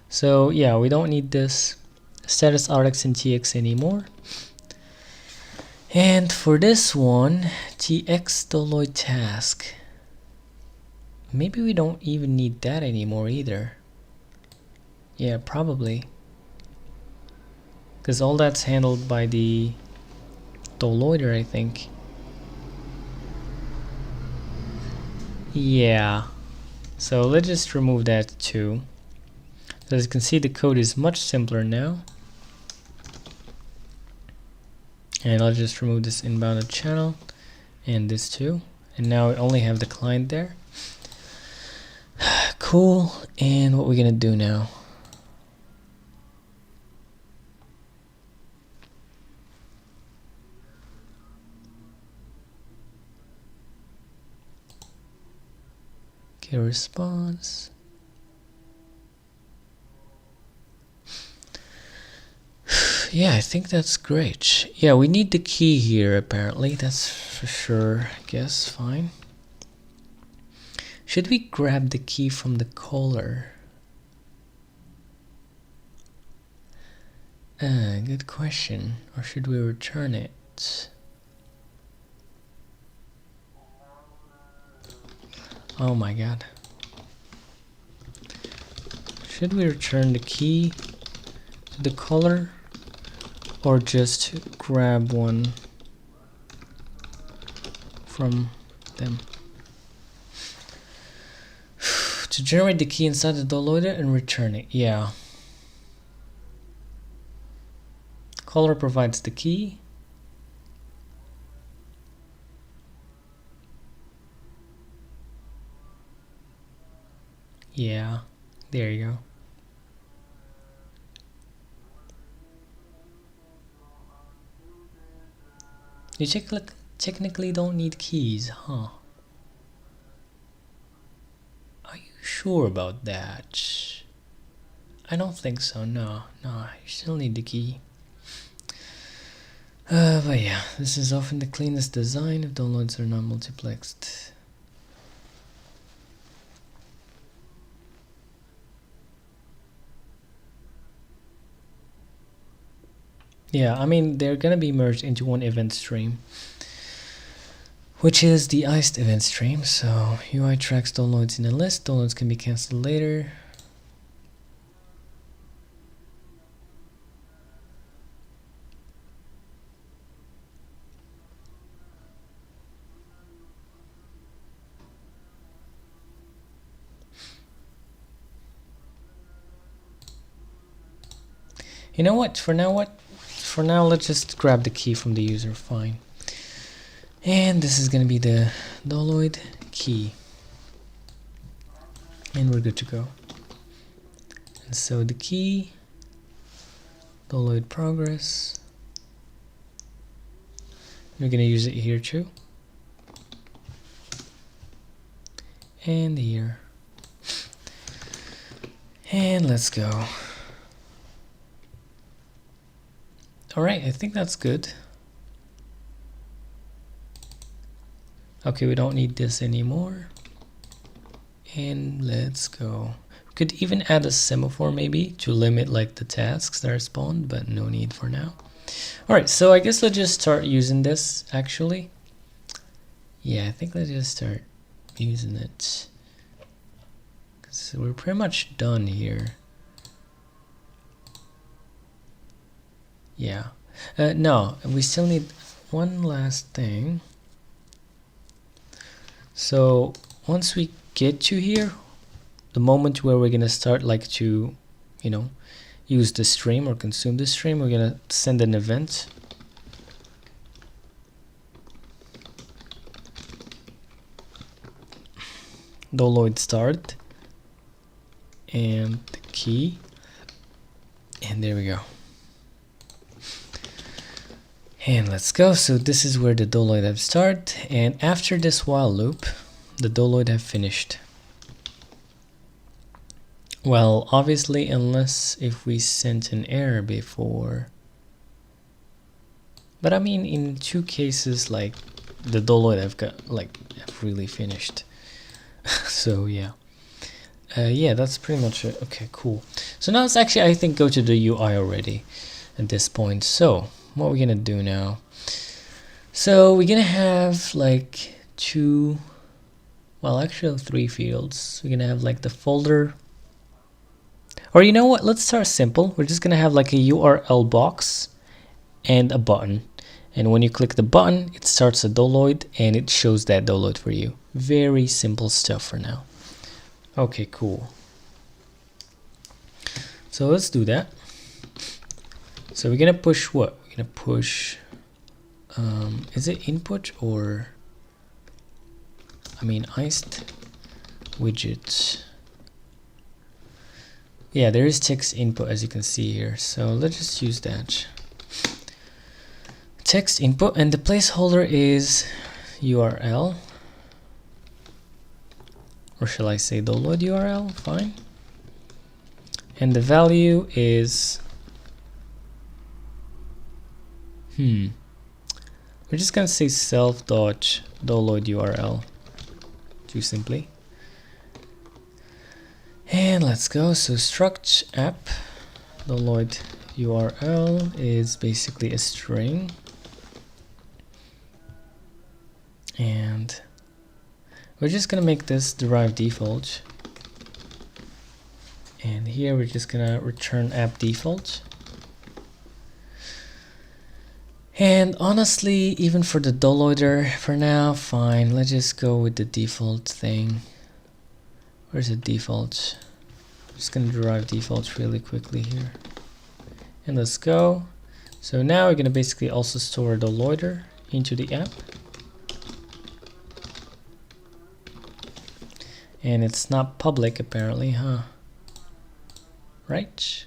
So yeah, we don't need this status rx and tx anymore. And for this one, tx doloid task. maybe we don't even need that anymore either. Yeah, probably. Because all that's handled by the downloader, I think. Yeah. So let's just remove that too. So as you can see, the code is much simpler now. And I'll just remove this inbounded channel and this too. And now I only have the client there. Cool. And what we're gonna do now? Get a response. Yeah, I think that's great. Yeah, we need the key here apparently. That's for sure. I guess fine. Should we grab the key from the caller? Good question. Or should we return it? Oh my god. Should we return the key to the caller? Or just grab one from them? To generate the key inside the downloader and return it. Yeah. Caller provides the key. Yeah, there you go. You technically don't need keys, huh? Are you sure about that? I don't think so, no, you still need the key. But yeah, this is often the cleanest design if downloads are not multiplexed. Yeah, I mean, they're gonna be merged into one event stream, which is the iced event stream. So UI tracks downloads in a list. Downloads can be cancelled later. You know what? For now, let's just grab the key from the user. Fine. And this is gonna be the download key, and we're good to go. And so the key, download progress. We're gonna use it here too, and here, and let's go. Alright, I think that's good. Okay, we don't need this anymore. And let's go. We could even add a semaphore maybe to limit like the tasks that are spawned, but no need for now. Alright, so I guess let's just start using this actually. Yeah, I think let's just start using it. 'Cause we're pretty much done here. Yeah. No, we still need one last thing. So once we get to here, the moment where we're gonna start like to, you know, use the stream or consume the stream, we're gonna send an event. Download start and the key, and there we go. And let's go. So this is where the download have start, and after this while loop, the download have finished. Well, obviously, unless if we sent an error before. But I mean, in two cases, like the download have really finished. So yeah. Yeah, that's pretty much it. Okay, cool. So now let's actually, I think, go to the UI already at this point. So what we're gonna do now, so we're gonna have like two Well, actually 3 fields. We're gonna have like the folder, or you know what, let's start simple. We're just gonna have like a URL box and a button, and when you click the button it starts a download and it shows that download for you. Very simple stuff for now. Okay, cool. So let's do that. So we're gonna push what? We're gonna push is it input or iced widget. Yeah, there is text input as you can see here, so let's just use that. Text input, and the placeholder is URL, or shall I say download URL? Fine. And the value is we're just gonna say self.download URL, too simply. And let's go. So struct app download URL is basically a string, and we're just gonna make this derived default, and here we're just gonna return app default. And honestly, even for the downloader, for now, fine, let's just go with the default thing. Where's the default? I'm just gonna derive default really quickly here, and let's go. So now we're gonna basically also store the downloader into the app, and it's not public apparently, huh? Right?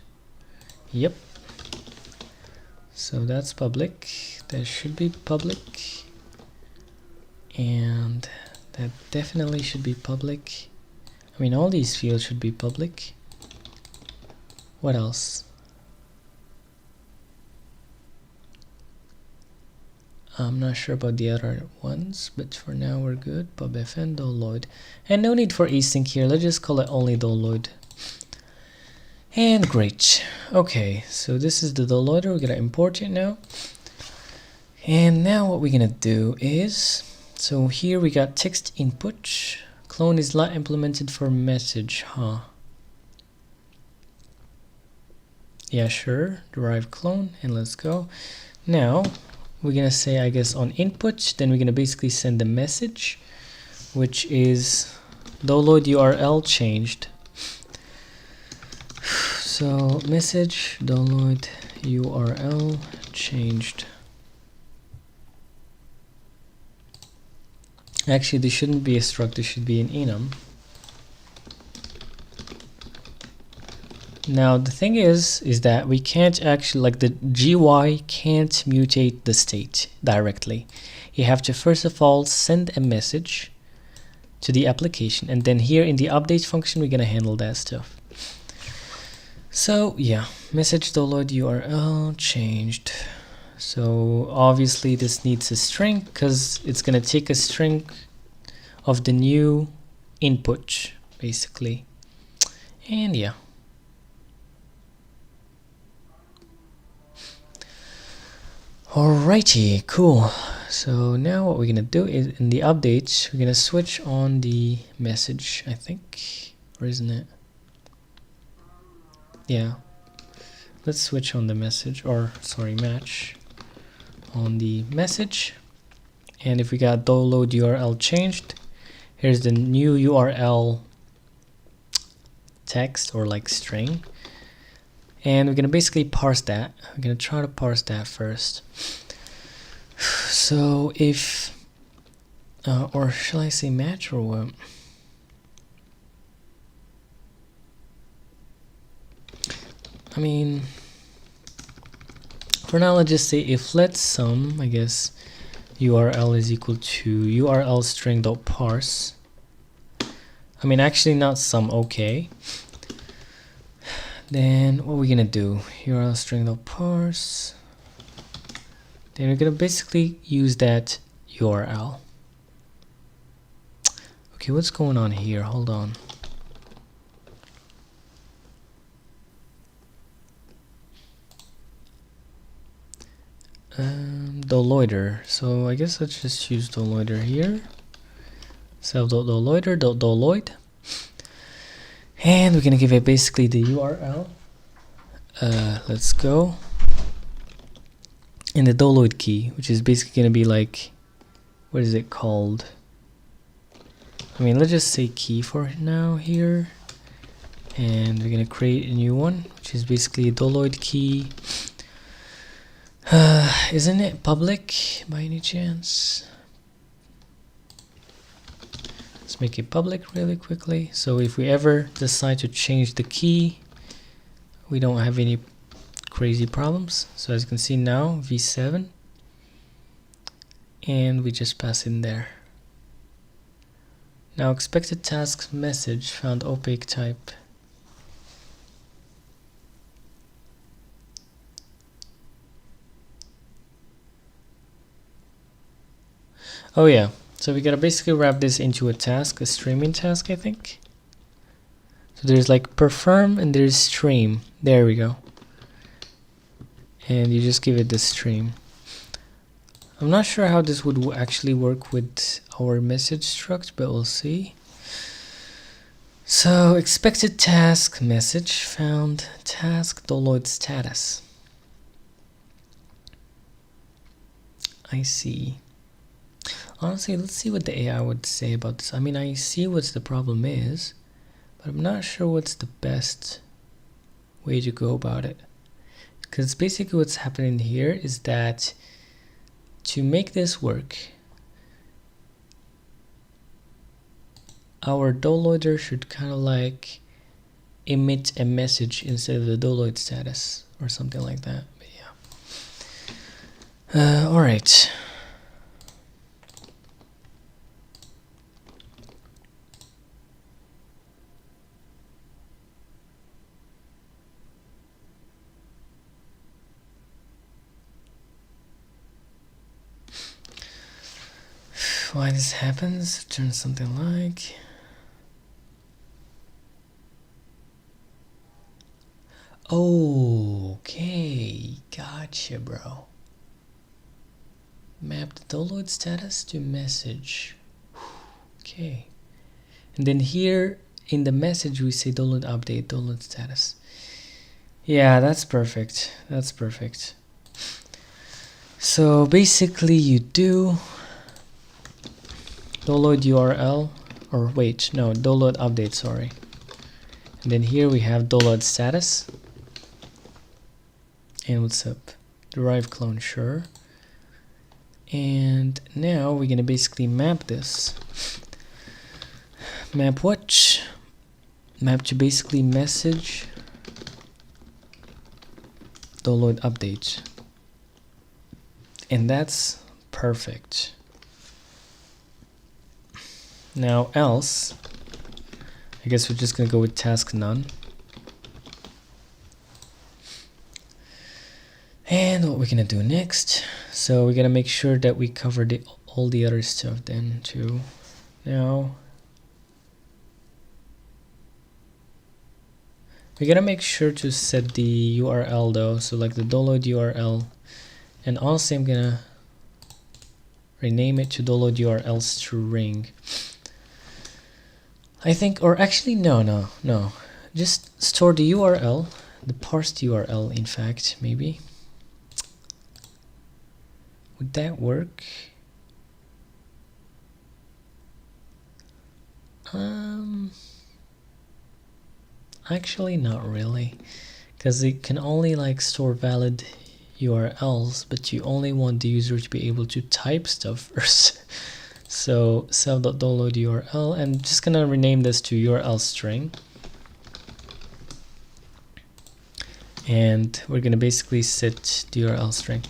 Yep. So that's public. That should be public, and that definitely should be public. I mean, all these fields should be public. What else? I'm not sure about the other ones, but for now we're good. Pubfn download, and no need for async here. Let's just call it only download. And great. Okay, so this is the downloader. We're gonna import it now. And now what we're gonna do is, so here we got text input. Clone is not implemented for message, huh? Yeah, sure. Derive clone, and let's go. Now we're gonna say, I guess, on input, then we're gonna basically send a message, which is download URL changed. So message download URL changed. Actually, this shouldn't be a struct, this should be an enum. Now the thing is that we can't actually, like, the GUI can't mutate the state directly. You have to first of all send a message to the application, and then here in the update function we're gonna handle that stuff. So yeah, message download URL changed. So obviously this needs a string, because it's gonna take a string of the new input basically. And yeah, alrighty, cool. So now what we're gonna do is, in the updates we're gonna switch on the message, I think, or isn't it? Yeah, let's switch on the message, or sorry, match on the message. And if we got download URL changed, here's the new URL text, or like string, and we're gonna basically parse that. We're gonna try to parse that first. So if or shall I say match, or what? I mean, for now let's just say if let sum, I guess, URL is equal to URL string dot parse. I mean, actually not sum, okay. Then what we're gonna do, URL string dot parse, then we're gonna basically use that URL. Okay, what's going on here? Hold on. Downloader. So I guess let's just use downloader here. self.doloider.doloid, and we're gonna give it basically the URL. Let's go. And the doloid key, which is basically gonna be like, what is it called? I mean, let's just say key for now here, and we're gonna create a new one, which is basically a doloid key. Isn't it public by any chance? Let's make it public really quickly, so if we ever decide to change the key, we don't have any crazy problems. So as you can see now, v7, and we just pass in there. Now expected task message found opaque type. Oh yeah, so we gotta basically wrap this into a task, a streaming task, I think. So there's like perform and there's stream. There we go. And you just give it the stream. I'm not sure how this would actually work with our message struct, but we'll see. So expected task message found task doloid status. I see. Honestly, let's see what the AI would say about this. I mean, I see what the problem is, but I'm not sure what's the best way to go about it. Because basically what's happening here is that to make this work, our doloider should kind of like emit a message instead of the doloid status or something like that. But yeah. All right. Why this happens? Turn something like. Okay, gotcha, bro. Map the doloid status to message. Okay, and then here in the message we say doloid update, doloid status. Yeah, that's perfect. That's perfect. So basically you do doloid URL, or wait, no, doloid update, sorry. And then here we have doloid status. And what's up? Derive clone, sure. And now we're gonna basically map this. Map what? Map to basically message doloid update. And that's perfect. Now else, I guess we're just gonna go with task none. And what we're gonna do next, so we're gonna make sure that we cover all the other stuff then too. Now we're gonna make sure to set the URL though, so like the doloid URL, and honestly I'm gonna rename it to doloid URL string. I think, or actually no, just store the URL, the parsed URL in fact, maybe. Would that work? Actually not really, because it can only like store valid URLs, but you only want the user to be able to type stuff first. So self.download URL, and I'm just gonna rename this to URL string, and we're gonna basically set the URL string.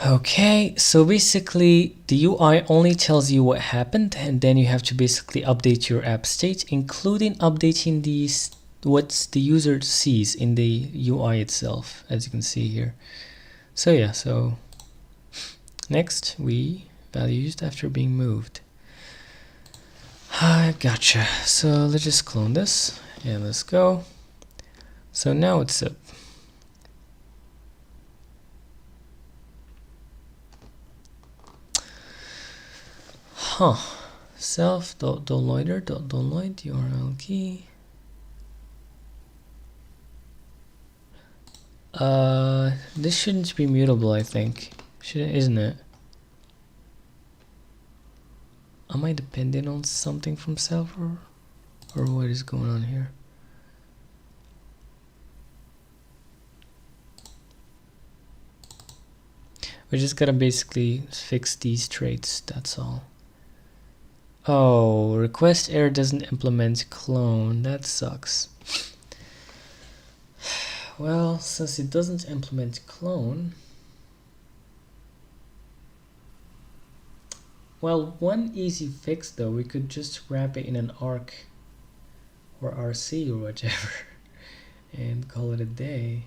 Okay, so basically the UI only tells you what happened, and then you have to basically update your app state, including updating these what the user sees in the UI itself, as you can see here. So yeah, so next we value used after being moved. Gotcha. So let's just clone this and let's go. So now it's up. self.downloader.download URL key. This shouldn't be mutable, I think. Isn't it? Am I dependent on something from self, or what is going on here? We just gotta basically fix these traits, that's all. Oh, request error doesn't implement clone. That sucks. Well, since it doesn't implement clone, well, one easy fix though, we could just wrap it in an arc or RC or whatever and call it a day.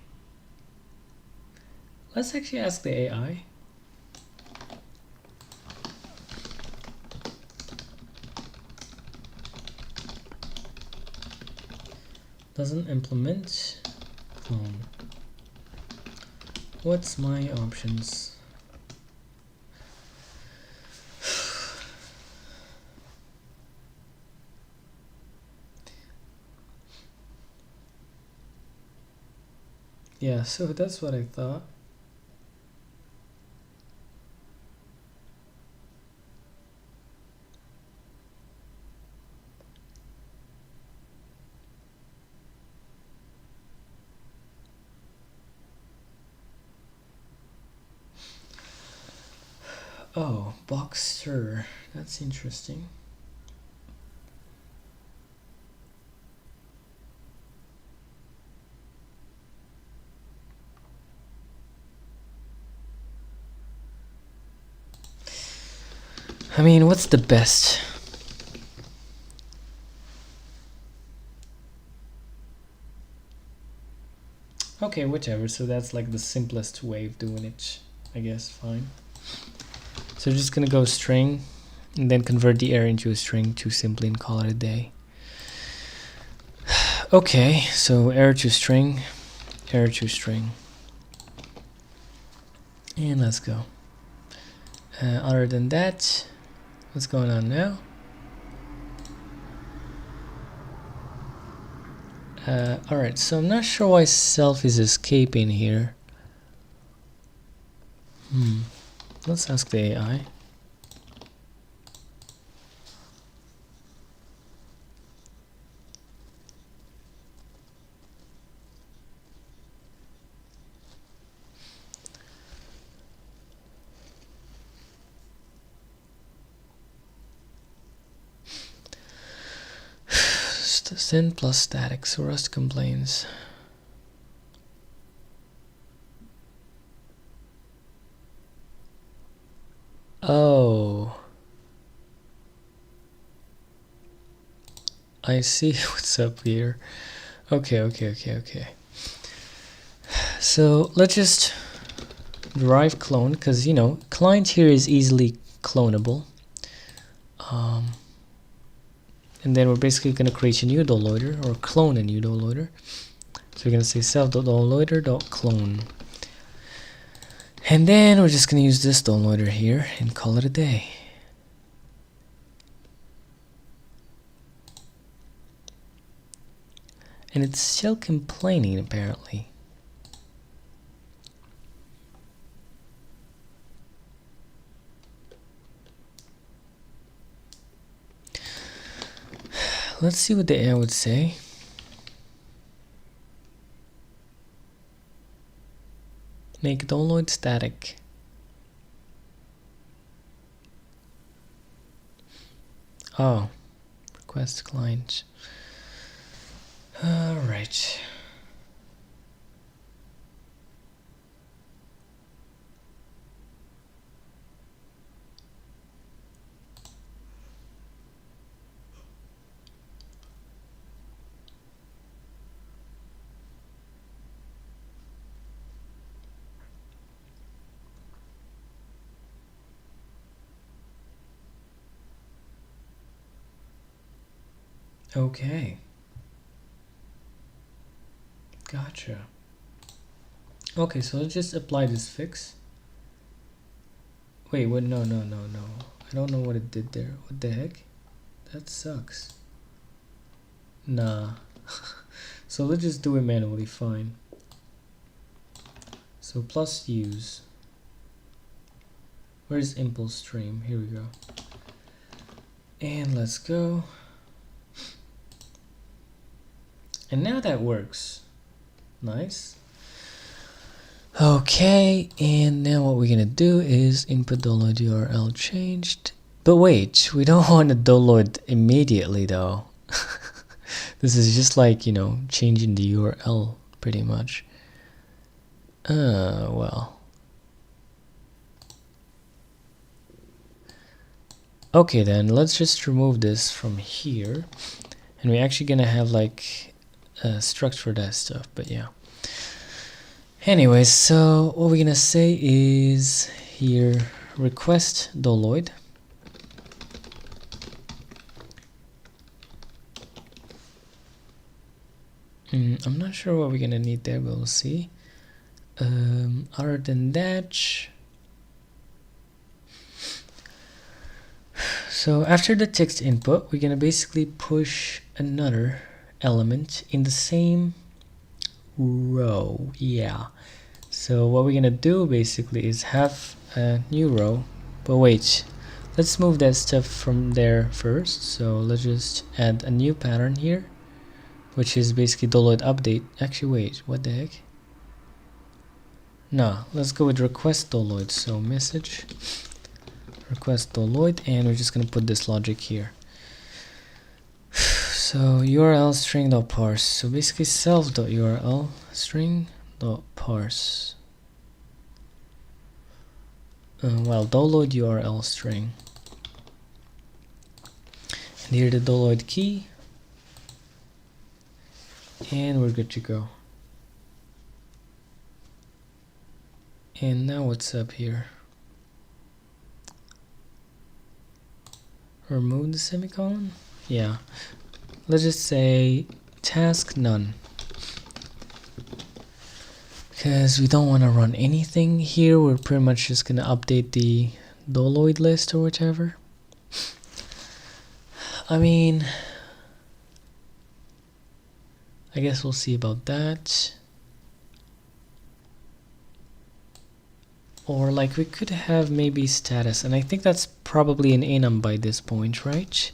Let's actually ask the AI. Doesn't implement clone. What's my options? Yeah, so that's what I thought. Oh, Boxer. That's interesting. I mean, what's the best? Okay, whichever. So that's like the simplest way of doing it, I guess. Fine. So we're just gonna go string and then convert the error into a string to simply and call it a day. Okay, so error to string, error to string. And let's go. Other than that, what's going on now? Alright, so I'm not sure why self is escaping here. Let's ask the AI. Send plus static, so Rust complains. Oh, I see what's up here. Okay. So let's just derive clone, because you know client here is easily clonable. And then we're basically going to create a new downloader or clone a new downloader. So we're going to say self.downloader.clone. And then we're just going to use this downloader here and call it a day. And it's still complaining apparently. Let's see what the AI would say. Make download static. Oh, request client. All right. Okay. Gotcha. Okay, so let's just apply this fix. Wait, what? No. I don't know what it did there. What the heck? That sucks. Nah. So let's just do it manually, fine. So plus use. Where's impulse stream? Here we go. And let's go. And now that works. Nice. Okay, and now what we're gonna do is input download URL changed. But wait, we don't want to download immediately though. This is just like, you know, changing the URL pretty much. Well. Okay then, let's just remove this from here. And we're actually gonna have like a structure that stuff, but yeah. Anyways, so what we're gonna say is here request download. I'm not sure what we're gonna need there, but we'll see. Other than that, so after the text input, we're gonna basically push another element in the same row. Yeah. So what we're gonna do basically is have a new row. But wait, let's move that stuff from there first. So let's just add a new pattern here, which is basically download update. Actually, wait, what the heck? No, let's go with request download. So message request download, and we're just gonna put this logic here. So URL string.parse. So basically self.url string.parse. Well, download URL string. And here the download key. And we're good to go. And now what's up here? Remove the semicolon? Yeah. Let's just say task none. Because we don't want to run anything here. We're pretty much just going to update the download list or whatever. I mean, I guess we'll see about that. Or like we could have maybe status, and I think that's probably an enum by this point, right?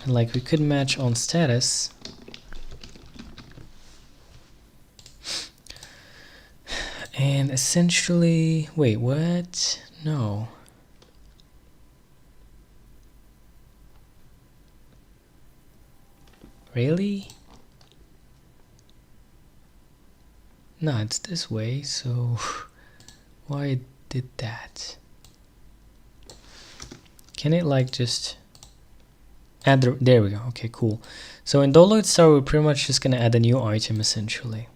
And like we could match on status. And essentially, wait, what? No. Really? No, it's this way, so why did that? Can it like just add the, there we go. Okay, cool. So in download star, we're pretty much just gonna add a new item essentially.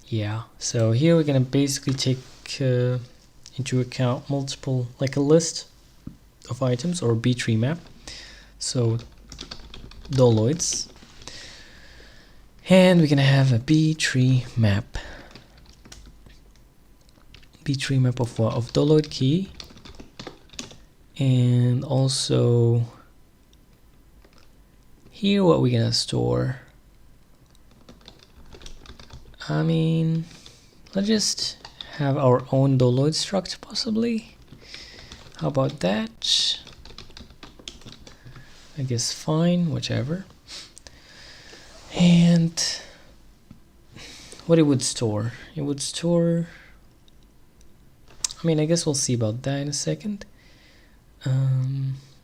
Yeah, so here we're gonna basically take into account multiple, like a list of items or B-tree map. So downloads, and we're gonna have a B-tree map. B-tree map of what? Of download key, and also here what we're gonna store. I mean, let's just have our own download struct possibly. How about that? I guess fine, whichever. And what it would store? It would store, I mean, I guess we'll see about that in a second.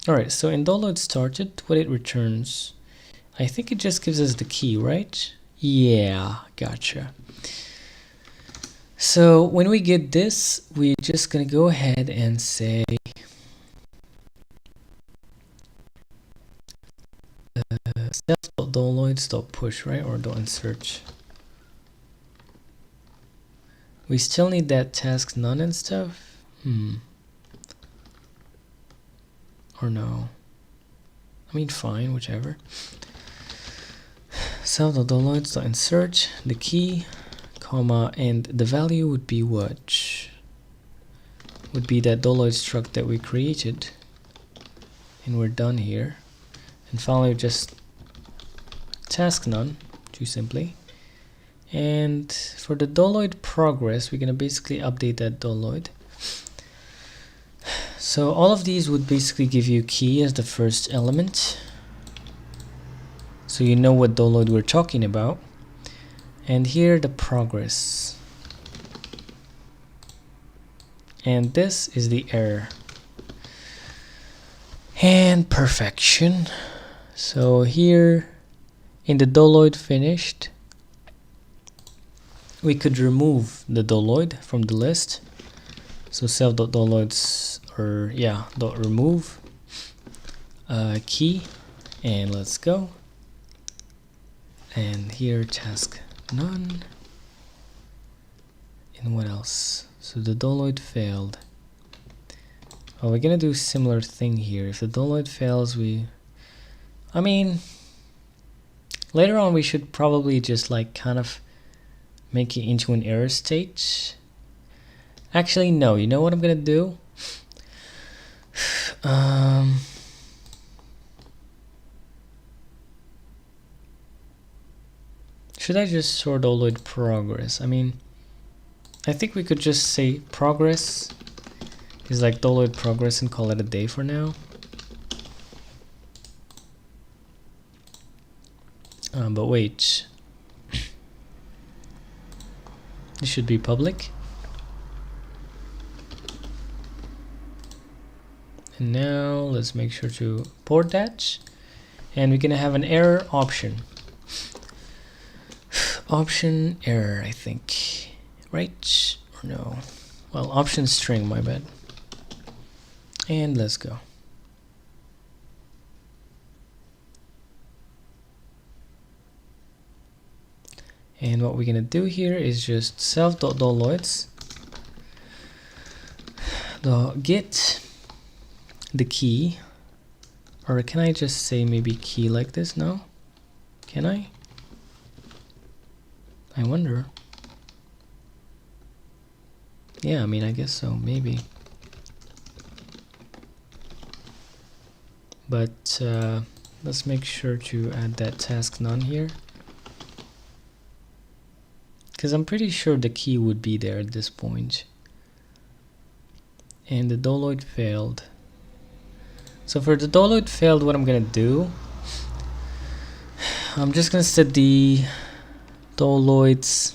Alright, so in download started, what it returns, I think it just gives us the key, right? Yeah, gotcha. So when we get this, we're just gonna go ahead and say self.downloads.push, right? Or .insert. We still need that task none and stuff. Or no? I mean, fine, whichever. Self.downloads.insert the key, comma, and the value would be what? Would be that download struct that we created, and we're done here. And finally just task none, too simply. And for the doloid progress, we're gonna basically update that doloid. So all of these would basically give you key as the first element, so you know what doloid we're talking about. And here the progress, and this is the error, and perfection. So here in the doloid finished, we could remove the doloid from the list. So self.doloids, or yeah, dot remove key, and let's go. And here task none. And what else? So the doloid failed. Oh, we're gonna do similar thing here. If the doloid fails, I mean, later on we should probably just like kind of make it into an error state. Actually, no, you know what I'm gonna do? Should I just sort doloid progress? I mean, I think we could just say progress is like doloid progress and call it a day for now. But wait, this should be public. And now let's make sure to port that, and we're gonna have an error option. Option error, I think, right? Or no? Well, option string, my bad. And let's go. And what we're gonna do here is just self.doloids get the key, or can I just say maybe key like this? No? Can I? I wonder. Yeah, I mean, I guess so, maybe. But let's make sure to add that task none here, because I'm pretty sure the key would be there at this point. And the doloid failed. So for the doloid failed, what I'm gonna do, I'm just gonna set the doloids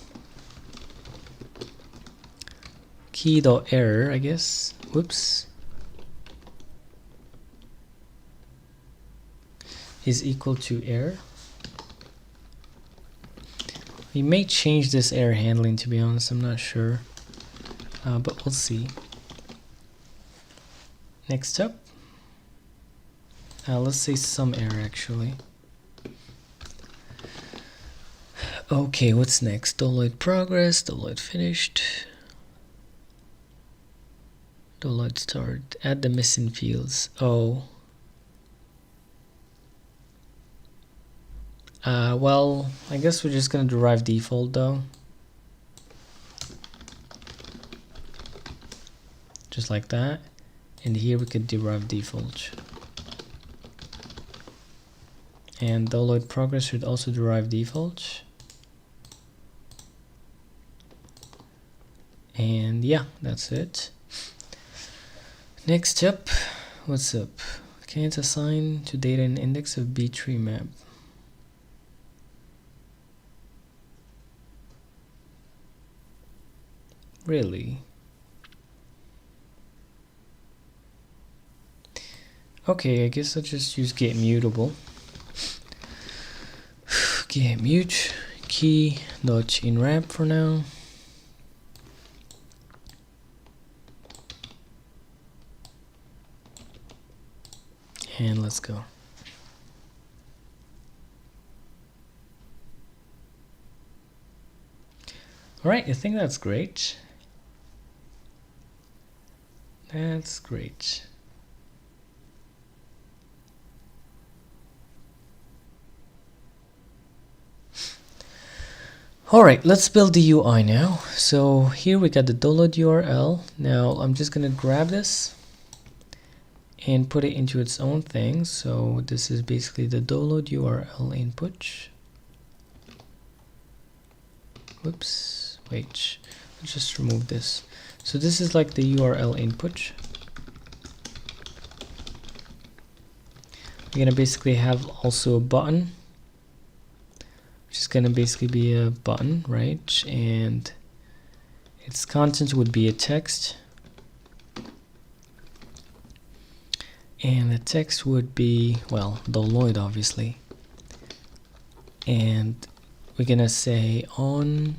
key.error, I guess. Whoops. Is equal to error. We may change this error handling, to be honest, I'm not sure, but we'll see. Next up, let's say some error actually. Okay, what's next? Doloid progress, doloid finished, doloid start, add the missing fields. Oh. Well, I guess we're just gonna derive default though. Just like that. And here we could derive default. And doloid progress should also derive default. And yeah, that's it. Next up, what's up? Can't assign to data an index of B tree map. Really? Okay, I guess I'll just use get mutable. Get mute key dot in wrap for now. And let's go. All right, I think that's great. That's great. All right, let's build the UI now. So here we got the doloid URL. Now I'm just gonna grab this and put it into its own thing. So this is basically the download URL input. Whoops, wait, let's just remove this. So this is like the URL input. We're gonna basically have also a button, which is gonna basically be a button, right? And its content would be a text. And the text would be, well, download obviously. And we're gonna say on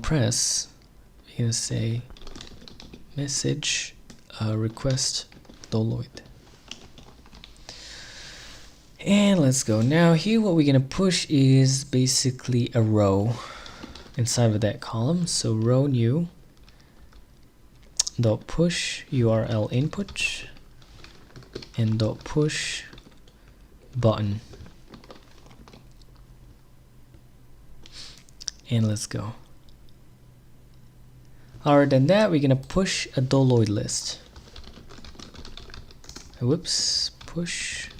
press, we're gonna say message request download. And let's go. Now here what we're gonna push is basically a row inside of that column. So row new dot push URL input and dot push button. And let's go. Other than that, we're gonna push a download list. Whoops, push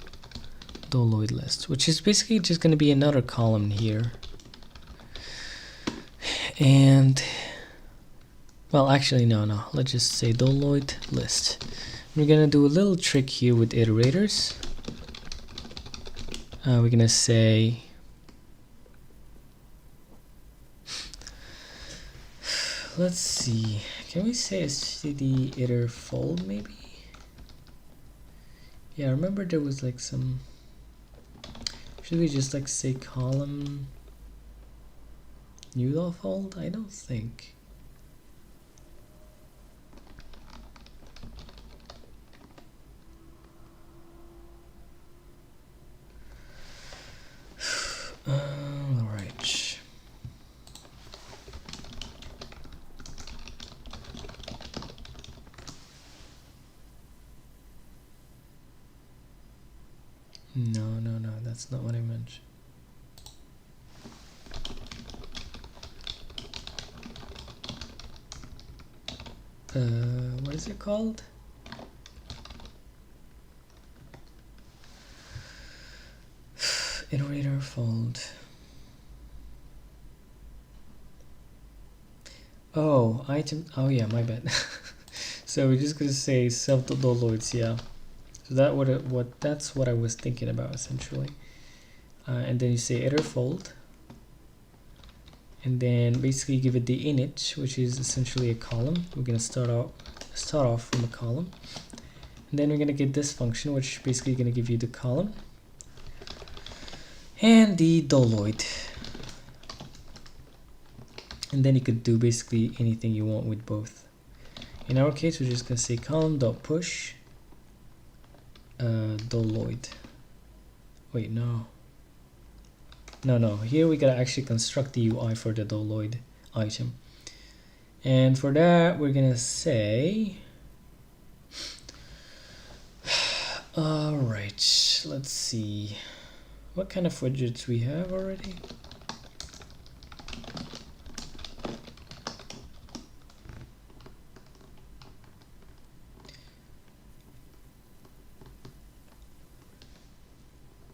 download list, which is basically just gonna be another column here. And well, actually, no. Let's just say download list. We're gonna do a little trick here with iterators. We're gonna say let's see. Can we say std iter fold maybe? Yeah, I remember there was like some. Should we just like say column new fold? I don't think. All right. No, that's not what I meant. What is it called? Iterator fold. Oh, item. Oh yeah, my bad. So we're just gonna say self downloads. Yeah. So that's what I was thinking about essentially. And then you say iter fold, and then basically give it the init, which is essentially a column. We're gonna start off from a column, and then we're gonna get this function, which basically gonna give you the column and the download. And then you could do basically anything you want with both. In our case, we're just gonna say column.push download. Wait, no. Here we gotta actually construct the UI for the download item. And for that, we're gonna say, all right, let's see. What kind of widgets we have already?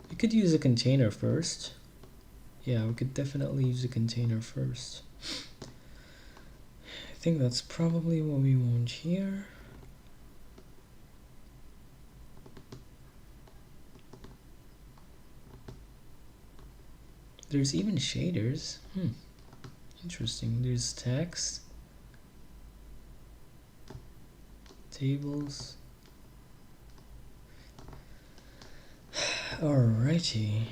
We could use a container first. Yeah, we could definitely use a container first. I think that's probably what we want here. There's even shaders. Interesting. There's text, tables. Alrighty.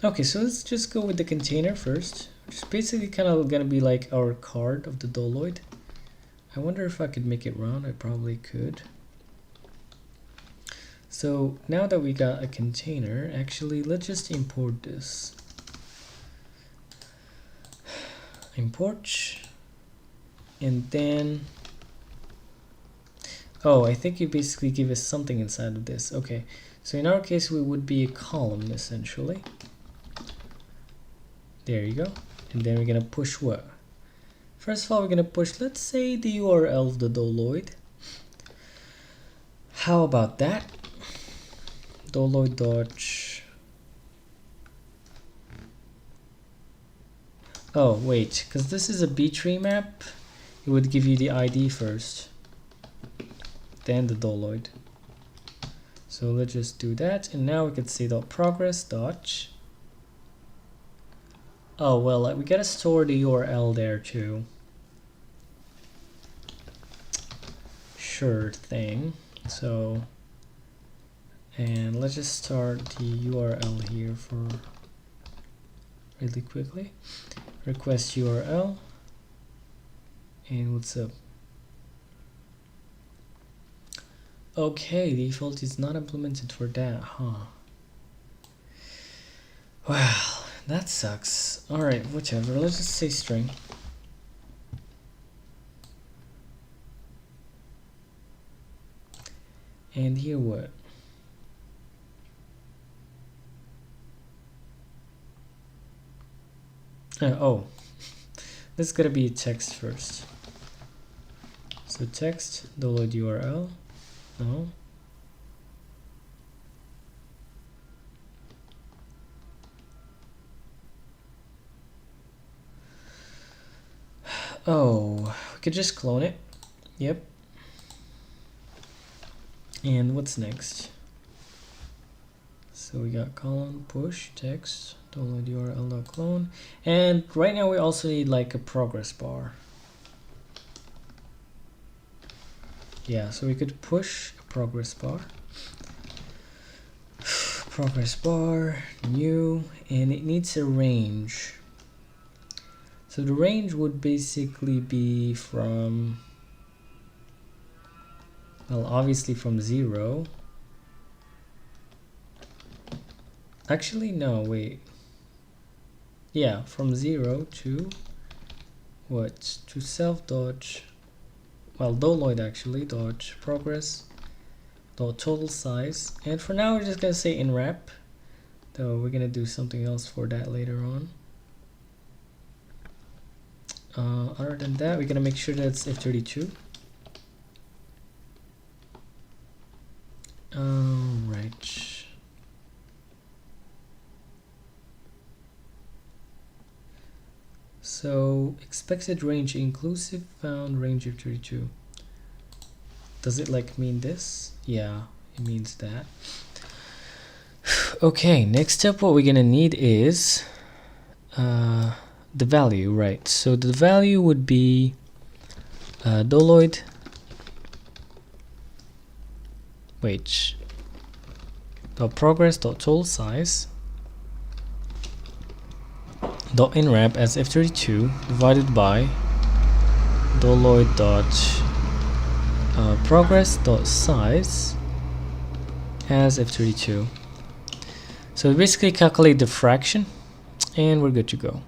Okay, so let's just go with the container first, which is basically kind of gonna be like our card of the download. I wonder if I could make it round. I probably could. So now that we got a container, actually let's just import this. Import, and then I think you basically give us something inside of this. Okay, so in our case we would be a column essentially. There you go. And then we're gonna push what? First of all, we're gonna push, let's say, the URL of the download. How about that? Download dodge. Oh wait, because this is a B-tree map, it would give you the ID first, then the download. So let's just do that, and now we can say .progress dodge. Oh well, we gotta store the URL there too. Sure thing. So, and let's just start the URL here for really quickly. Request URL, and what's up? Okay, default is not implemented for that, huh? Wow, that sucks. Alright, whatever, let's just say string. And here what? Oh, this is gonna be text first. So text, download URL. No. Oh, we could just clone it. Yep. And what's next? So we got colon push text download URL.clone, and right now we also need like a progress bar. Yeah, so we could push a progress bar. Progress bar, new, and it needs a range. So the range would basically be from, well, obviously from 0. Actually, no, wait. Yeah, from 0 to what? To self dodge. Well, download actually, dodge progress, dot total size. And for now, we're just gonna say in wrap. Though we're gonna do something else for that later on. Other than that, we're gonna make sure that it's F32. Right. So expected range inclusive found range of 32. Does it like mean this? Yeah, it means that. Okay, next up what we're gonna need is the value, right? So the value would be download. Wait. Progress total size dot in wrap as f32 divided by download progress size as f32. So basically calculate the fraction, and we're good to go.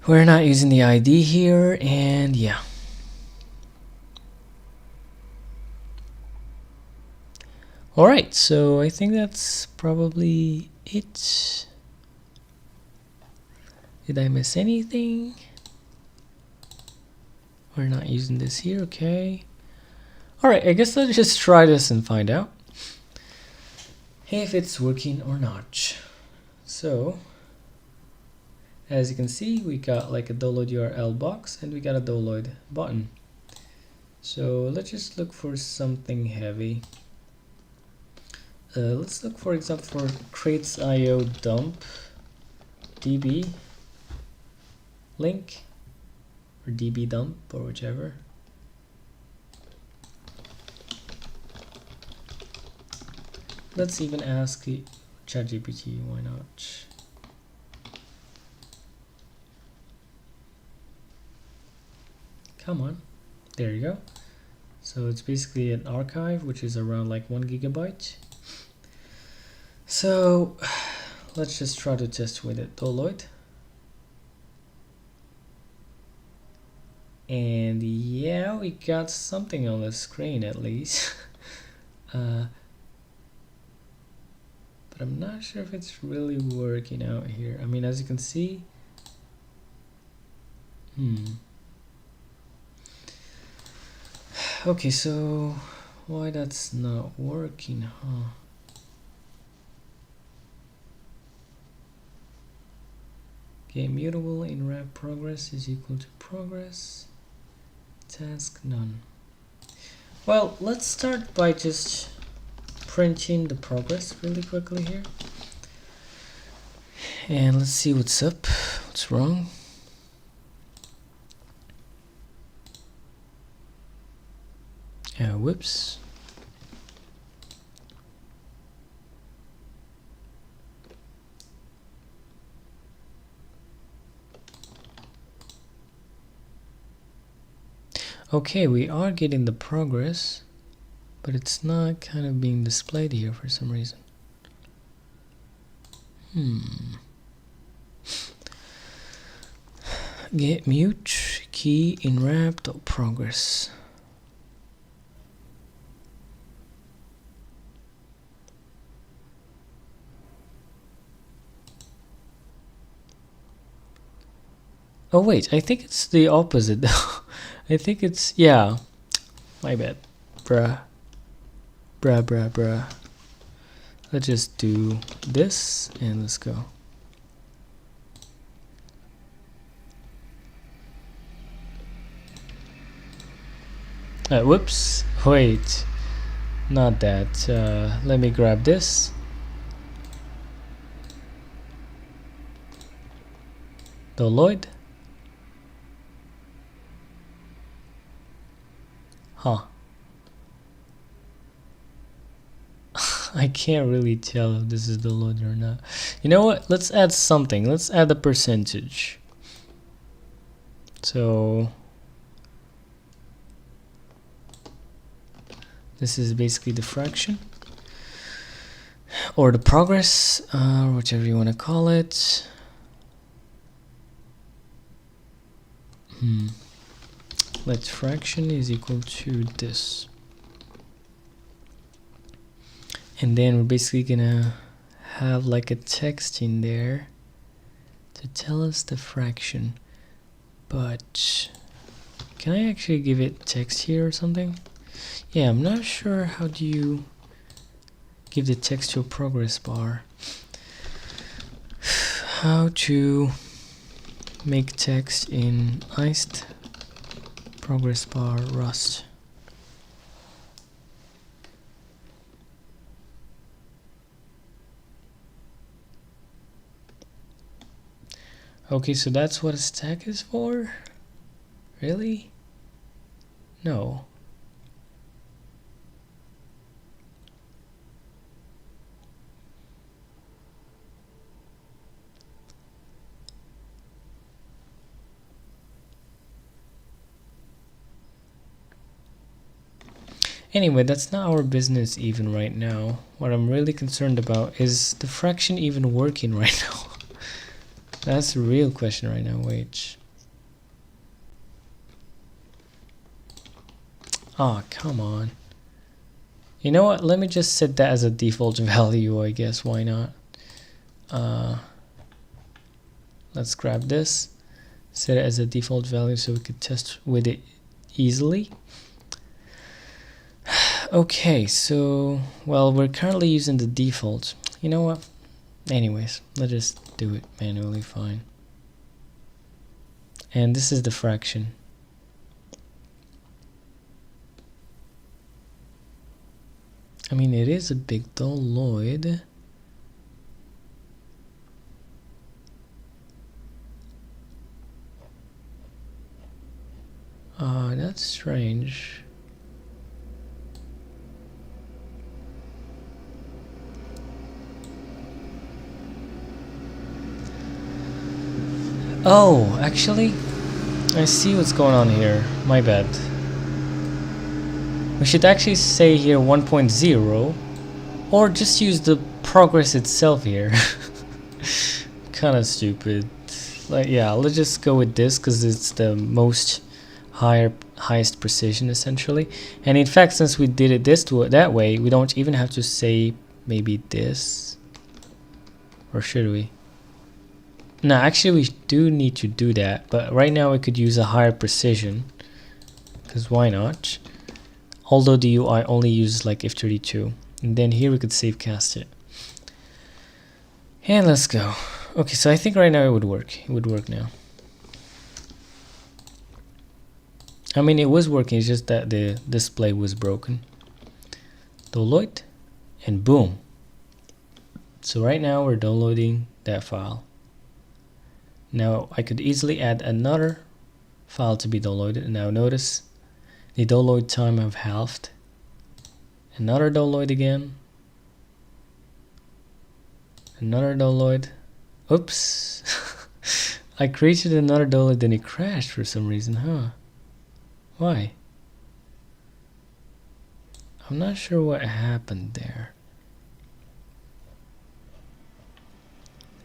We're not using the ID here, and yeah. Alright, so I think that's probably it. Did I miss anything? We're not using this here, okay. Alright, I guess let's just try this and find out if it's working or not. So, as you can see, we got like a download URL box and we got a download button. So let's just look for something heavy. Let's look, for example, for crates IO dump db link or db dump or whichever. Let's even ask ChatGPT, why not? Come on, there you go. So it's basically an archive which is around like 1 GB. So let's just try to test with it. Download. And yeah, we got something on the screen at least. But I'm not sure if it's really working out here. I mean, as you can see, okay, so why that's not working, huh? Okay, mutable in wrap progress is equal to progress. Task none. Well, let's start by just printing the progress really quickly here. And let's see what's up, what's wrong. Whoops. Okay, we are getting the progress, but it's not kind of being displayed here for some reason. Get mute key in wrap.progress. Oh wait, I think it's the opposite though. I think it's, yeah, my bad. Bruh. Let's just do this and let's go. Whoops, wait, not that. Let me grab this. Doloid. Huh. I can't really tell if this is the load or not. You know what? Let's add something. Let's add a percentage. So this is basically the fraction or the progress, whichever you want to call it. Let fraction is equal to this. And then we're basically gonna have like a text in there to tell us the fraction. But can I actually give it text here or something? Yeah, I'm not sure how do you give the text to a progress bar. How to make text in iced progress bar Rust. Okay, so that's what a stack is for? Really? No. Anyway, that's not our business even right now. What I'm really concerned about is the fraction even working right now? That's the real question right now. Wait. Oh, come on. You know what? Let me just set that as a default value, I guess. Why not? Let's grab this. Set it as a default value so we could test with it easily. Okay, so, well, we're currently using the default. You know what? Anyways, let's just do it manually, fine. And this is the fraction. I mean, it is a big doloid. That's strange. Oh, actually, I see what's going on here. My bad. We should actually say here 1.0 or just use the progress itself here. Kind of stupid. Like, yeah, let's just go with this because it's the highest precision essentially. And in fact, since we did it that way, we don't even have to say maybe this, or should we? No, actually we do need to do that, but right now we could use a higher precision because why not? although the UI only uses like if32. And then here we could save cast it. And let's go. Okay, so I think right now it would work. It would work now. I mean, it was working, it's just that the display was broken. Download, and boom. So right now we're downloading that file. Now I could easily add another file to be downloaded. And now notice the download time have halved. Another download again. Another download. Oops. I created another download, then it crashed for some reason, huh? Why? I'm not sure what happened there.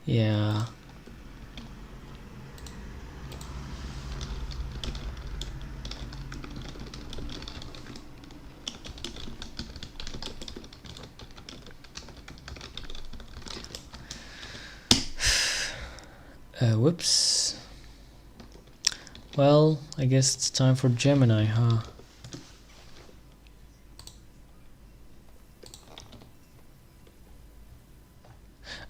Yeah. Whoops. Well, I guess it's time for Gemini, huh?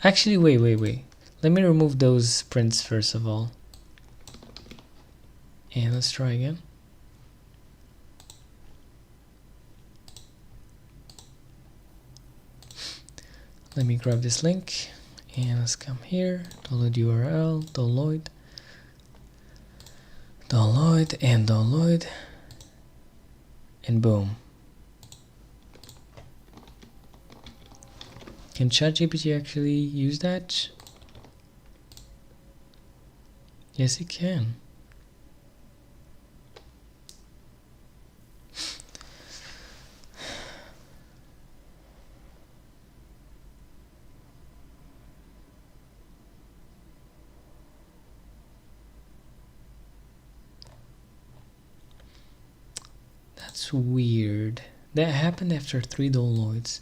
Actually, wait. Let me remove those prints first of all. And let's try again. Let me grab this link and let's come here, download URL, download, and boom. Can ChatGPT actually use that? Yes, it can. That's weird. That happened after 3 downloads.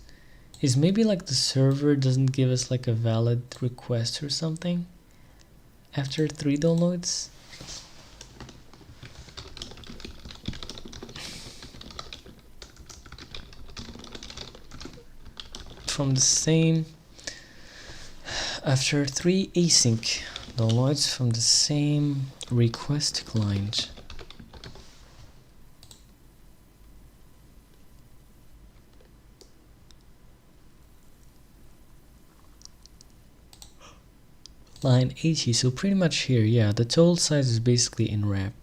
Is maybe like the server doesn't give us like a valid request or something after 3 downloads? From the same, after 3 async downloads from the same request client. Line 80, so pretty much here, yeah, the total size is basically in wrap.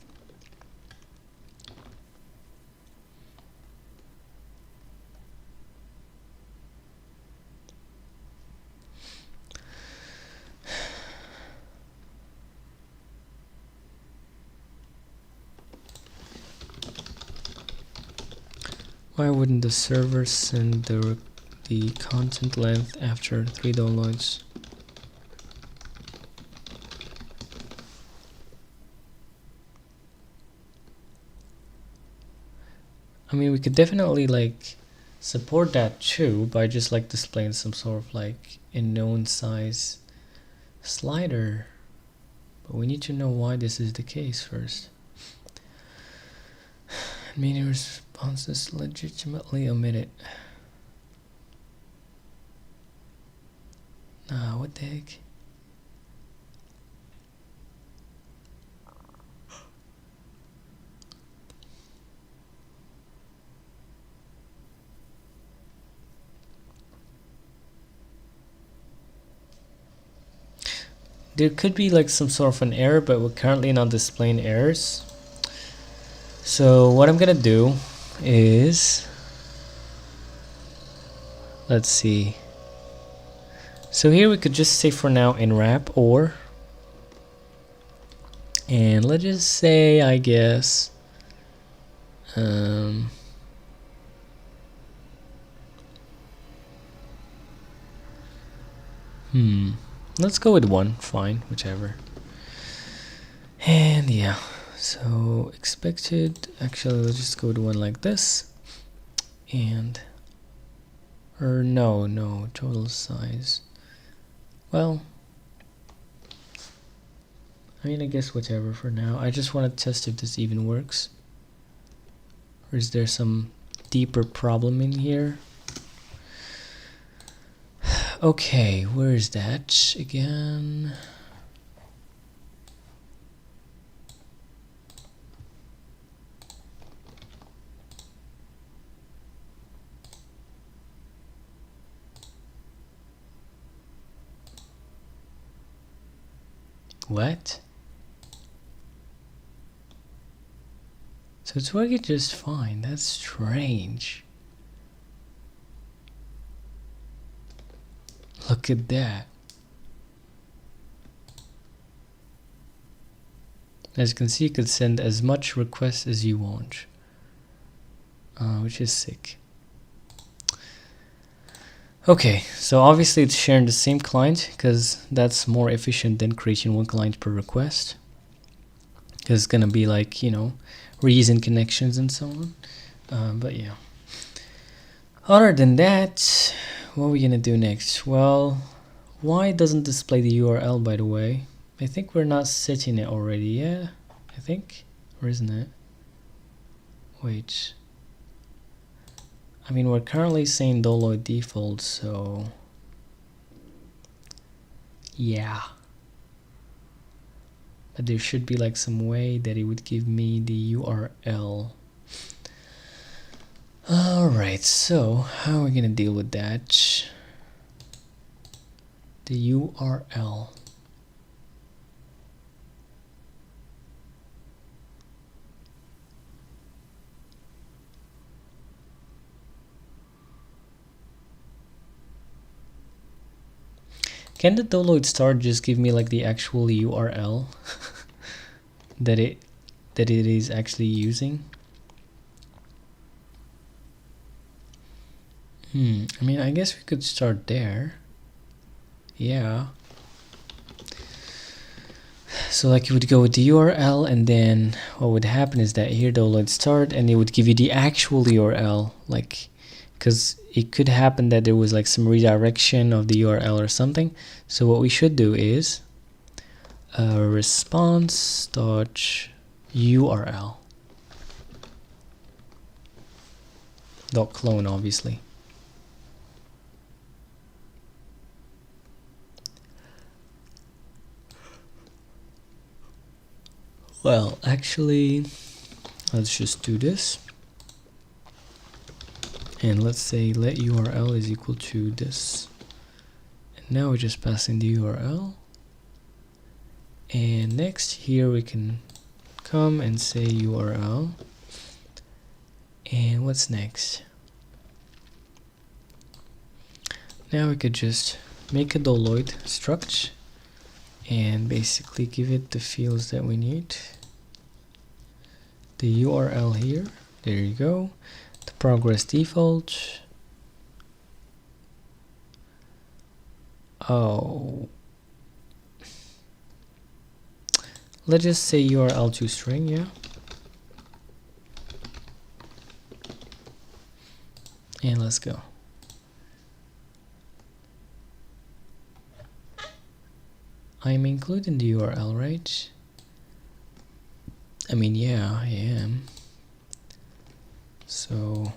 Why wouldn't the server send the content length after 3 downloads? I mean, we could definitely like support that too by just like displaying some sort of like unknown size slider, but we need to know why this is the case first. Many responses legitimately omitted. Nah, what the heck? There could be like some sort of an error, but we're currently not displaying errors. So what I'm gonna do is, let's see. So here we could just say for now in wrap or, and let's just say, I guess, let's go with 1, fine, whichever. And yeah, so expected, actually let's just go to 1 like this. And, or no, total size. Well, I mean, I guess whatever for now. I just want to test if this even works. Or is there some deeper problem in here. Okay, where is that again? What? So it's working just fine. That's strange. Look at that. As you can see, you could send as much requests as you want, which is sick. Okay, so obviously it's sharing the same client because that's more efficient than creating one client per request. Because it's gonna be like, you know, reusing connections and so on. But yeah. Other than that, what are we gonna do next? Well, why doesn't display the URL, by the way? I think we're not setting it already, yeah? I think, or isn't it? Wait. I mean, we're currently saying Doloid default, so yeah. But there should be like some way that it would give me the URL. Alright, so how are we gonna deal with that? The URL. Can the Doloid start just give me like the actual URL that it is actually using? I mean, I guess we could start there. Yeah. So like you would go with the URL, and then what would happen is that here Doloid start, and it would give you the actual URL, like, because it could happen that there was like some redirection of the URL or something. So what we should do is response dot URL dot clone, obviously. Well, actually, let's just do this. And let's say let URL is equal to this. And now we're just passing the URL. And next here we can come and say URL. And what's next? Now we could just make a Doloid struct and basically give it the fields that we need. The URL here, there you go. The progress default. Oh, let's just say URL to string, yeah. And let's go. I'm including the URL, right? I mean, yeah, I am. So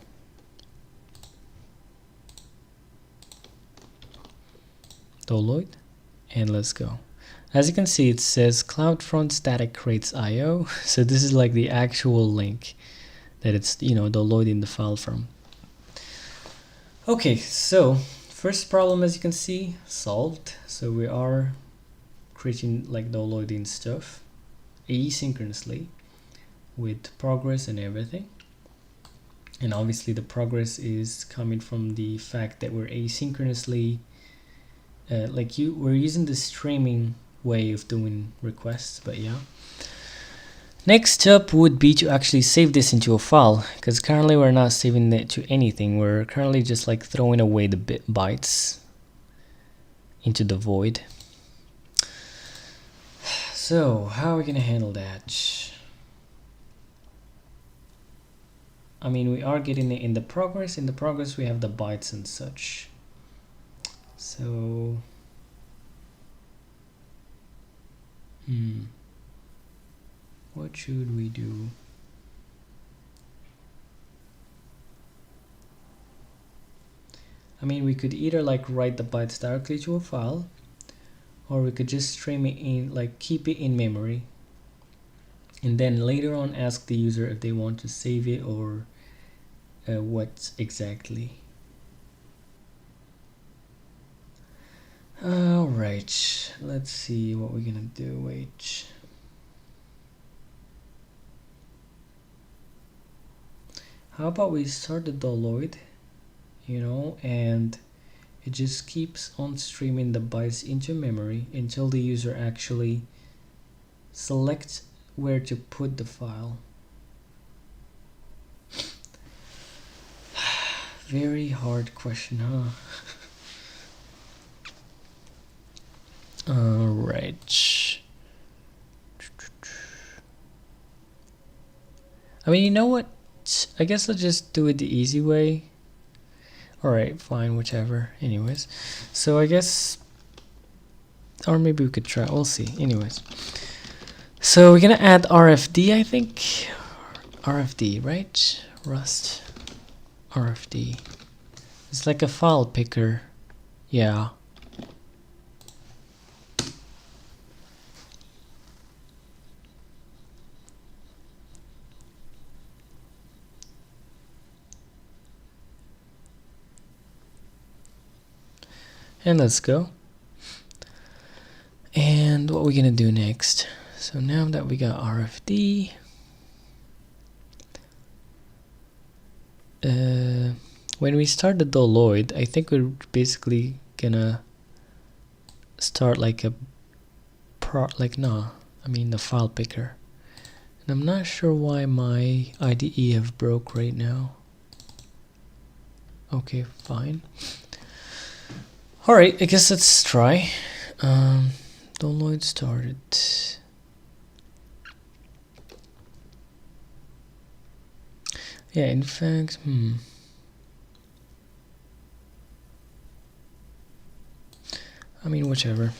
Doloid, and let's go. As you can see, it says CloudFront static creates IO. So this is like the actual link that it's, you know, downloading the file from. Okay, so first problem, as you can see, solved. So we are creating like downloading stuff asynchronously with progress and everything. And obviously the progress is coming from the fact that we're asynchronously we're using the streaming way of doing requests. But yeah, next up would be to actually save this into a file, because currently we're not saving it to anything. We're currently just like throwing away the bytes into the void. So how are we gonna handle that? I mean, we are getting it in the progress. In the progress we have the bytes and such. So what should we do? I mean, we could either like write the bytes directly to a file, or we could just stream it in, like keep it in memory, and then later on ask the user if they want to save it or what exactly. All right, let's see what we're gonna do. Wait. How about we start the doloid, you know, and it just keeps on streaming the bytes into memory until the user actually selects where to put the file. Very hard question, huh? All right. I mean, you know what? I guess let's just do it the easy way. Alright, fine, whichever. Anyways, so I guess, or maybe we could try, we'll see. Anyways, so we're gonna add RFD, I think. RFD, right? Rust. RFD. It's like a file picker. Yeah. And let's go. And what we're gonna do next. So now that we got RFD, when we start the doloid, I think we're basically gonna start like a the file picker. And I'm not sure why my IDE have broke right now. Okay, fine. Alright, I guess let's try. Doloid started. Yeah, in fact, I mean, whichever.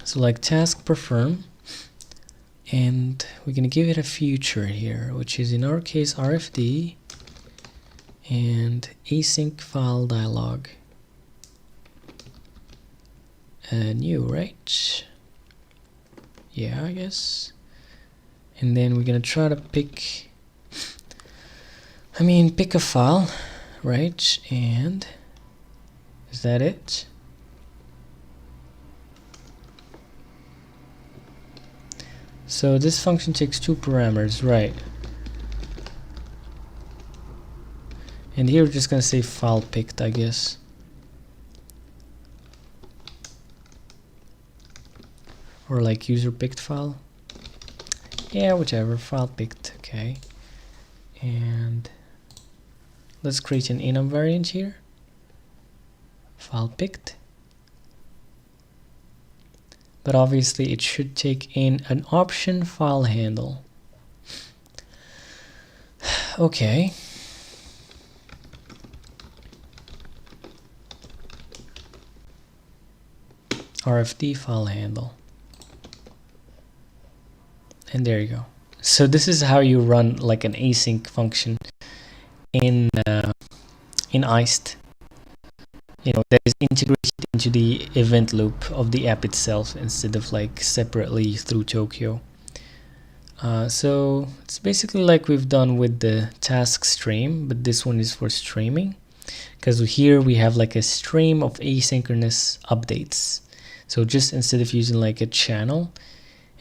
So like task perform, and we're gonna give it a future here, which is in our case RFD and async file dialog. New, right? Yeah, I guess. And then we're gonna try to pick a file, right? And is that it? So this function takes 2 parameters, right? And here we're just gonna say file picked, I guess. Or like user picked file. Yeah, whichever, file picked, okay. And let's create an enum variant here. File picked. But obviously it should take in an option file handle. Okay. RFD file handle. And there you go. So this is how you run like an async function in IST. You know, that is integrated into the event loop of the app itself instead of like separately through Tokio. So it's basically like we've done with the task stream, but this one is for streaming, because here we have like a stream of asynchronous updates. So just instead of using like a channel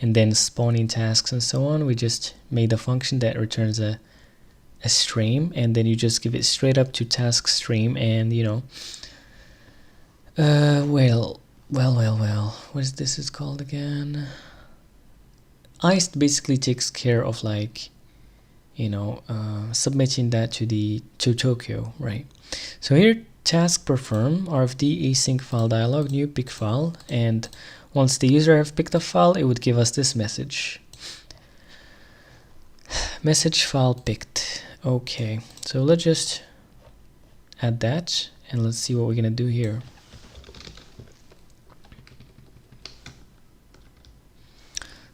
and then spawning tasks and so on, we just made a function that returns a stream, and then you just give it straight up to task stream, and you know, well, what is this is called again? IST basically takes care of like, you know, submitting that to Tokio, right? So here, task perform RFD async file dialog, new pick file, and once the user have picked a file, it would give us this message. Message file picked. Okay, so let's just add that, and let's see what we're gonna do here.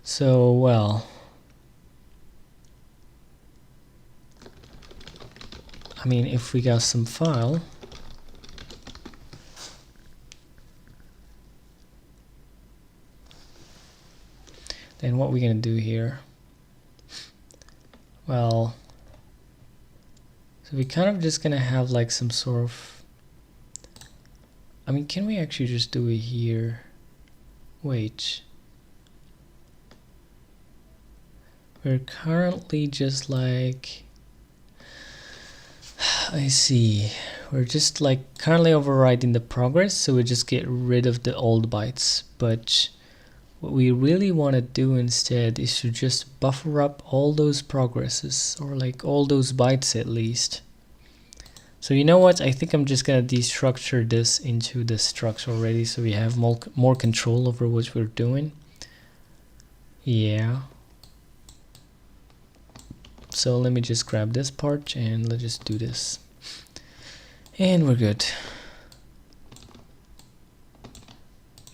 So, well, I mean, if we got some file, then what we're gonna do here, well, so we kind of just gonna have like some sort of, I mean, can we actually just do it here? Wait, we're currently just like, I see, we're just like currently overriding the progress, so we just get rid of the old bytes. But what we really want to do instead is to just buffer up all those progresses, or like all those bytes at least. So you know what, I think I'm just gonna destructure this into the struct already, so we have more control over what we're doing. Yeah, so let me just grab this part and let's just do this, and we're good.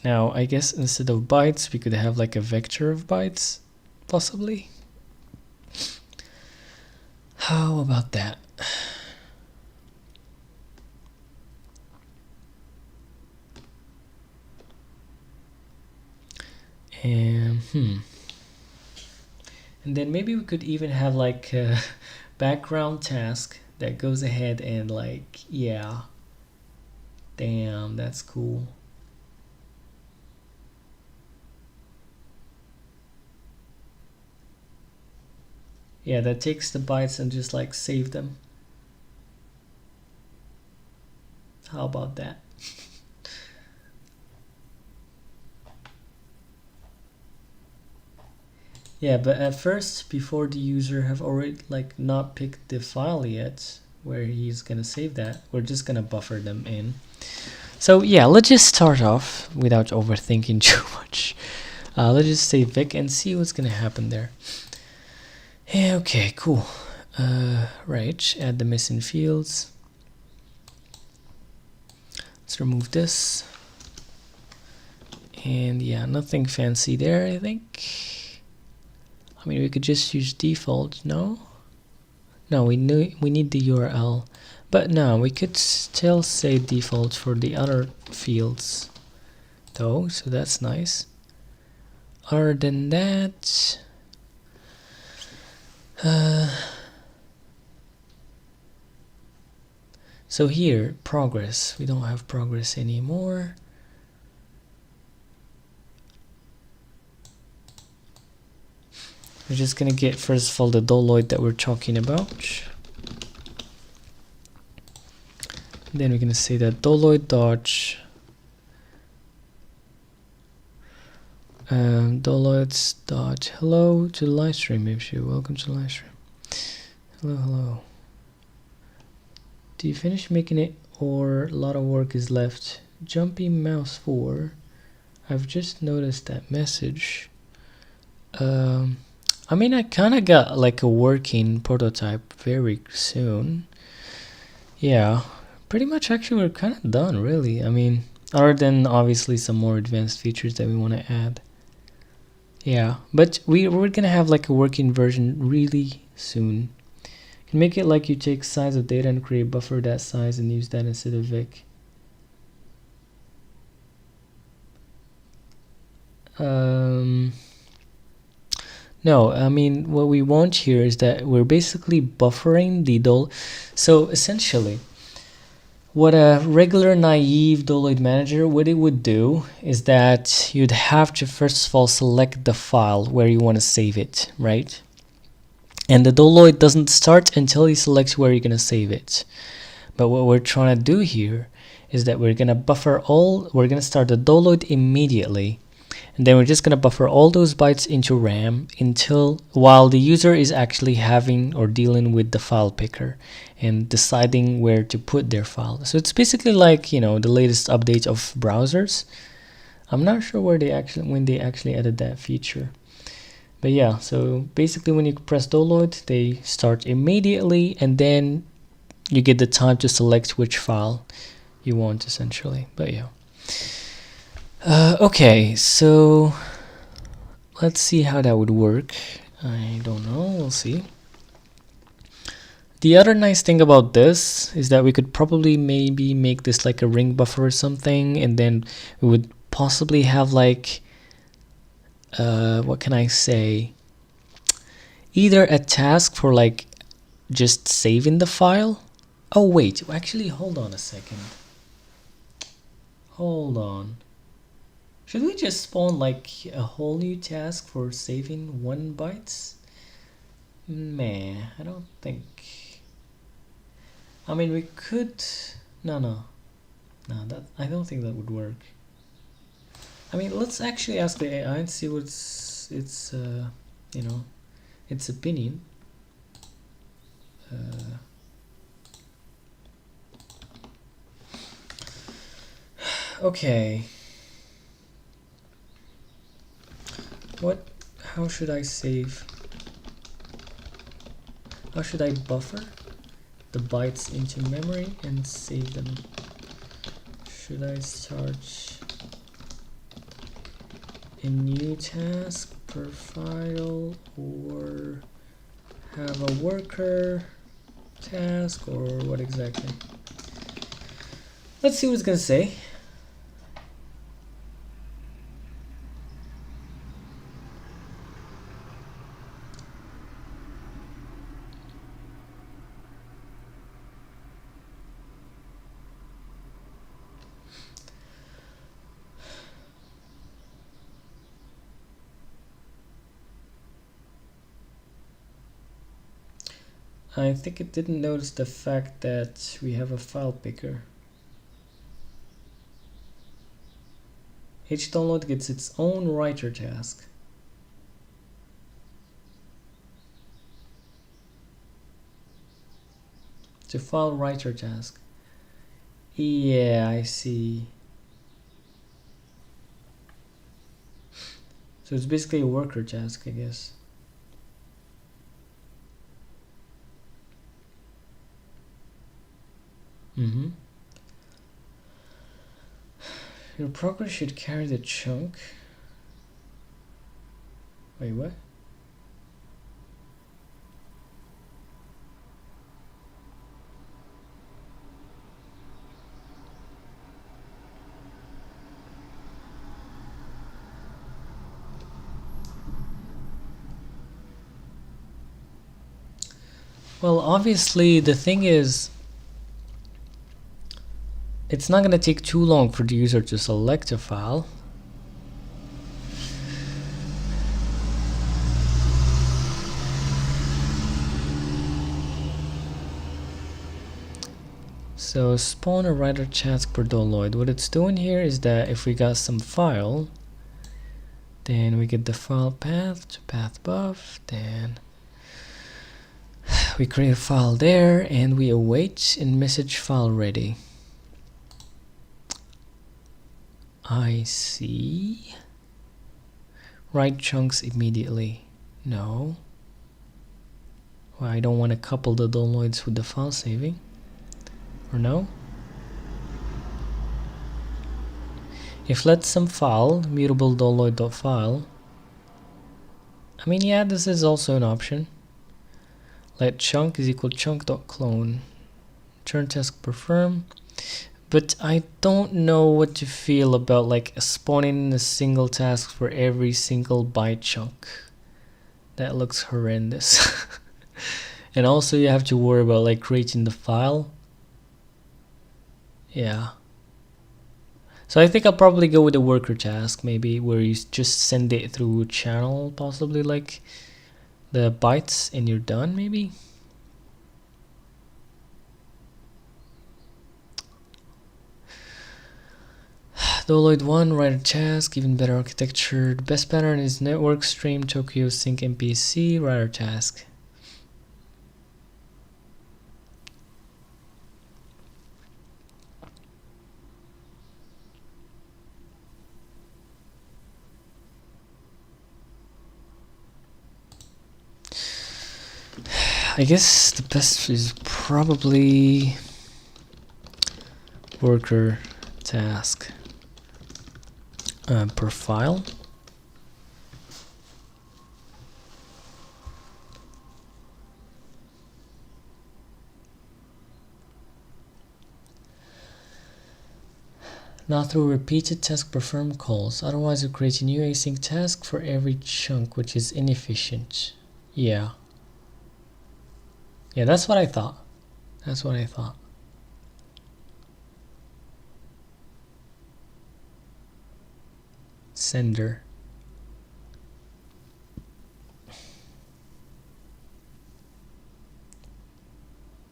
Now, I guess instead of bytes, we could have like a vector of bytes, possibly. How about that? And then maybe we could even have like a background task that goes ahead and like, yeah, damn, that's cool. Yeah, that takes the bytes and just like save them. How about that? Yeah, but at first, before the user have already like not picked the file yet where he's gonna save that, we're just gonna buffer them in. So yeah, let's just start off without overthinking too much. Let's just say Vic and see what's gonna happen there. Yeah, okay, cool. Right, add the missing fields. Let's remove this. And yeah, nothing fancy there, I think. I mean, we could just use default, no? No, we need the URL. But no, we could still say default for the other fields, though, so that's nice. Other than that, so here, progress. We don't have progress anymore. We're just gonna get, first of all, the doloid that we're talking about. Then we're gonna say that doloid dot doloids dot hello to the live stream. Maybe welcome to the live stream. Hello, hello. Do you finish making it, or a lot of work is left? Jumpy mouse 4. I've just noticed that message. I mean, I kind of got like a working prototype very soon. Yeah, pretty much actually we're kind of done, really. I mean, other than obviously some more advanced features that we want to add. Yeah, but we're gonna have like a working version really soon. You can make it like you take size of data and create buffer that size and use that instead of Vic. No, I mean, what we want here is that we're basically buffering the so essentially, what a regular naive doloid manager, what it would do is that you'd have to first of all select the file where you want to save it, right? And the doloid doesn't start until you select where you're going to save it. But what we're trying to do here is that we're going to start the doloid immediately. And then we're just going to buffer all those bytes into RAM while the user is actually having or dealing with the file picker and deciding where to put their file. So it's basically like, you know, the latest update of browsers. I'm not sure when they actually added that feature. But yeah, so basically when you press doloid, they start immediately, and then you get the time to select which file you want, essentially. But yeah. Okay, so let's see how that would work. I don't know, we'll see. The other nice thing about this is that we could probably maybe make this like a ring buffer or something, and then we would possibly have like what can I say? Either a task for like just saving the file. Oh wait, actually hold on a second. Hold on. Should we just spawn like a whole new task for saving 1 bytes? Meh, I don't think. I mean, we could. No, that I don't think that would work. I mean, let's actually ask the AI and see what's its you know, its opinion. Okay. How should I save? How should I buffer the bytes into memory and save them? Should I start a new task per file, or have a worker task, or what exactly? Let's see what it's gonna say. I think it didn't notice the fact that we have a file picker. Each download gets its own writer task. It's a file writer task. Yeah, I see. So it's basically a worker task, I guess. Your progress should carry the chunk. Wait, what? Well, obviously the thing is, it's not going to take too long for the user to select a file. So spawn a writer task per download. What it's doing here is that if we got some file, then we get the file path to path buff, then we create a file there and we await and message file ready. I see. Write chunks immediately. No. Well, I don't want to couple the downloads with the file saving. Or no? If let some file, mutable download.file. I mean, yeah, this is also an option. Let chunk is equal chunk.clone. Turn task perform. But I don't know what to feel about like spawning a single task for every single byte chunk. That looks horrendous. And also you have to worry about like creating the file. Yeah. So I think I'll probably go with a worker task, maybe where you just send it through channel, possibly like the bytes, and you're done, maybe. Download 1, write a task, even better architecture. The best pattern is network stream Tokio sync MPC writer task. I guess the best is probably worker task per file. Not through repeated task perform calls. Otherwise, you create a new async task for every chunk, which is inefficient. Yeah. Yeah, that's what I thought. That's what I thought. Sender.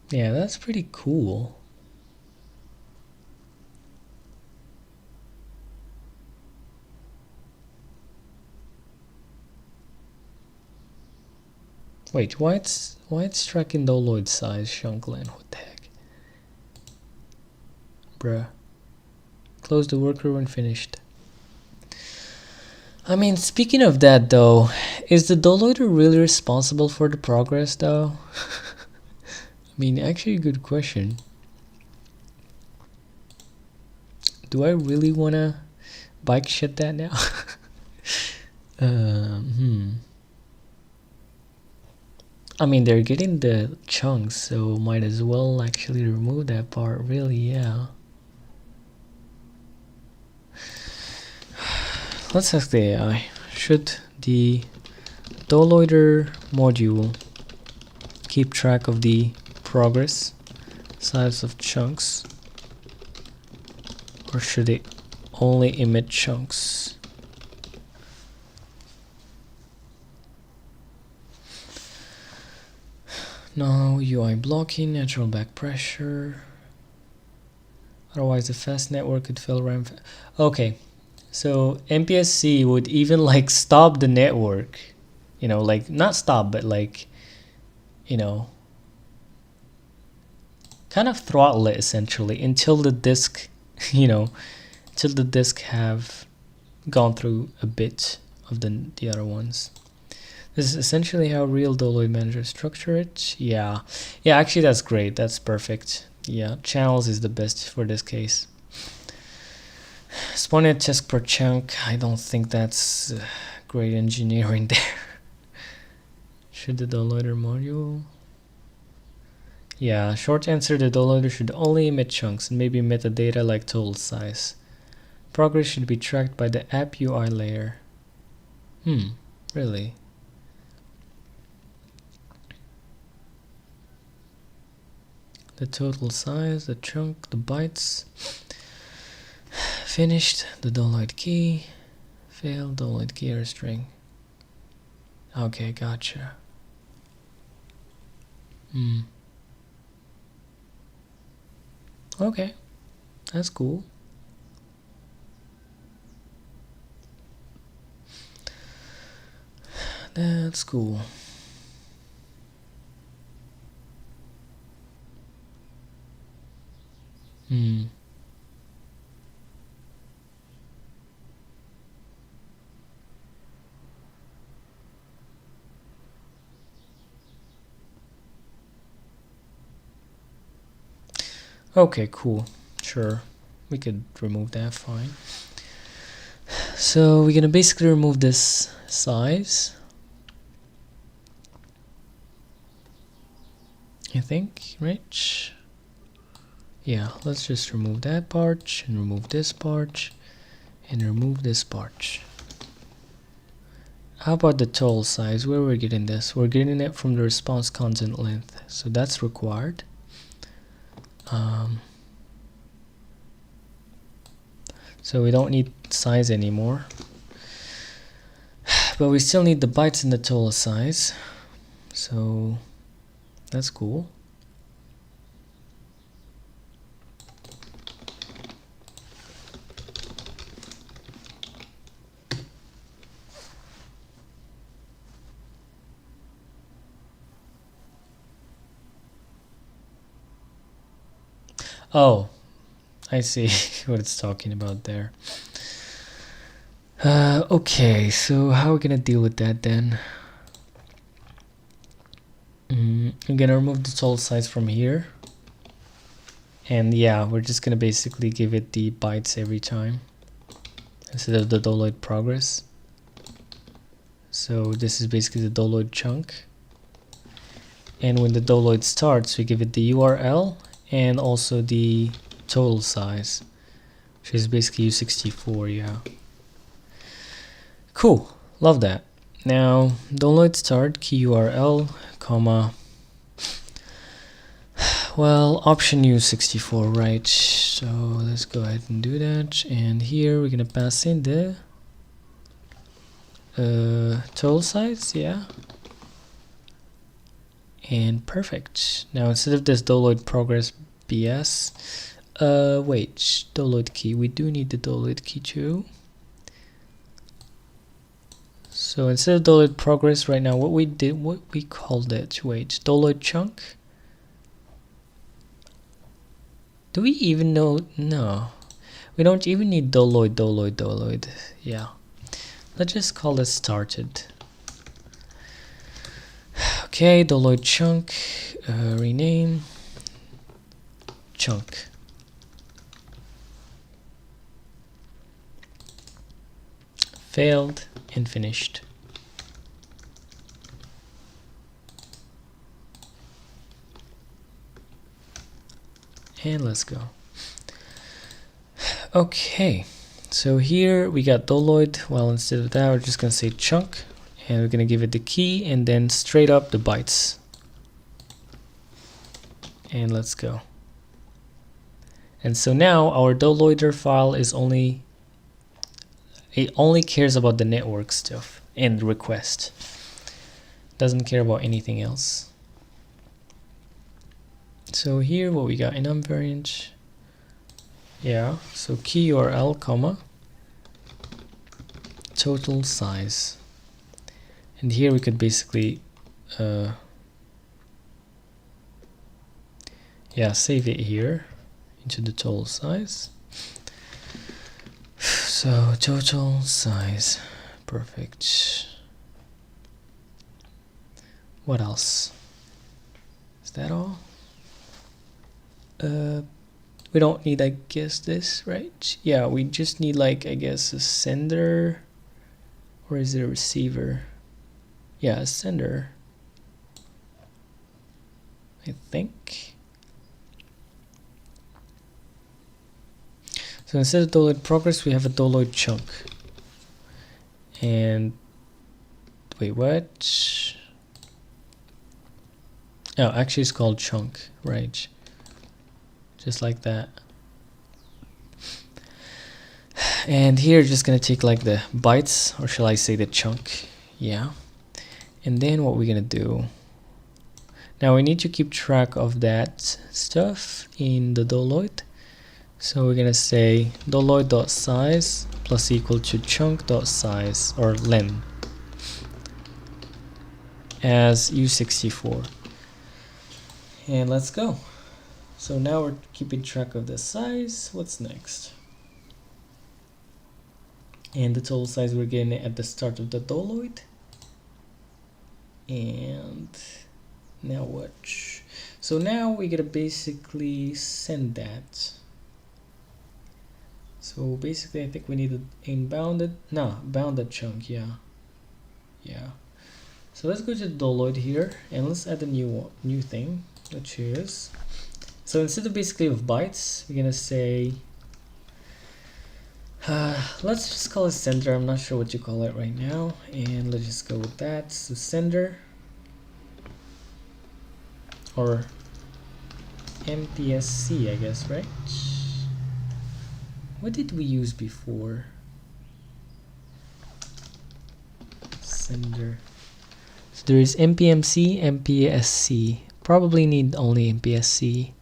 Yeah, that's pretty cool. Wait, why it's tracking download size, Shankland? What the heck? Bruh. Close the worker when finished. I mean, speaking of that though, is the downloader really responsible for the progress though? I mean, actually, good question. Do I really wanna bike shit that now? I mean, they're getting the chunks, so might as well actually remove that part. Really, yeah. Let's ask the AI. Should the downloader module keep track of the progress size of chunks, or should it only emit chunks? No UI blocking, natural back pressure. Otherwise, the fast network could fail RAM. Okay, so MPSC would even like stop the network, you know, like not stop, but like, you know, kind of throttle it essentially until the disk, you know, until the disk have gone through a bit of the other ones. This is essentially how real download managers structure it. Yeah, actually that's great. That's perfect. Yeah, channels is the best for this case. Spawn a task per chunk. I don't think that's great engineering there. Should the downloader module? Yeah, short answer, the downloader should only emit chunks and maybe metadata like total size. Progress should be tracked by the app UI layer. Really? The total size, the chunk, the bytes. Finished, the download key. Failed, download key or string. Okay, gotcha. Okay, that's cool. That's cool. Okay, cool. Sure. We could remove that, fine. So we're gonna basically remove this size, I think, right? Yeah, let's just remove that part and remove this part and remove this part. How about the total size? Where we're getting this? We're getting it from the response content length, so that's required. So we don't need size anymore, but we still need the bytes in the total size, so that's cool. Oh, I see what it's talking about there. Okay, so how are we gonna deal with that then? I'm gonna remove the total size from here, and yeah, we're just gonna basically give it the bytes every time instead of the download progress. So this is basically the download chunk, and when the download starts, we give it the URL and also the total size, which is basically U64. Yeah, cool, love that. Now download start key URL, comma, well, option U64, right? So let's go ahead and do that, and here we're gonna pass in the total size, yeah, and perfect. Now instead of this download progress BS, wait, download key, we do need the download key too. So instead of download progress right now, what we called it, wait, download chunk. Do we even know? No, we don't even need download. Yeah, let's just call this started. Okay, download chunk, rename chunk. Failed and finished. And let's go. Okay, so here we got download. Well, instead of that, we're just gonna say chunk, and we're gonna give it the key and then straight up the bytes. And let's go. And so now our downloader file is only cares about the network stuff and request. Doesn't care about anything else. So here what we got, enum variant, yeah, so key URL, comma, total size. And here we could basically yeah, save it here into the total size. So total size, perfect. What else? Is that all? We don't need, I guess, this, right? Yeah, we just need, like, I guess, a sender, or is it a receiver? Yeah, a sender, I think. So instead of download progress, we have a download chunk. And wait, what? Oh, actually it's called chunk, right? Just like that. And here just gonna take like the bytes, or shall I say the chunk, yeah. And then what we're gonna do, now we need to keep track of that stuff in the download. So we're gonna say download.size plus equal to chunk.size, or len, as U64. And let's go. So now we're keeping track of the size. What's next? And the total size we're getting at the start of the download. And now what? So now we gotta basically send that. So basically I think we need an bounded chunk, yeah. So let's go to the download here, and let's add a new thing, which is, so instead of basically of bytes, we're gonna say let's just call it sender. I'm not sure what you call it right now, and let's just go with that. So sender, or MPSC, I guess, right? What did we use before? Sender. So there is MPMC, MPSC. Probably need only MPSC.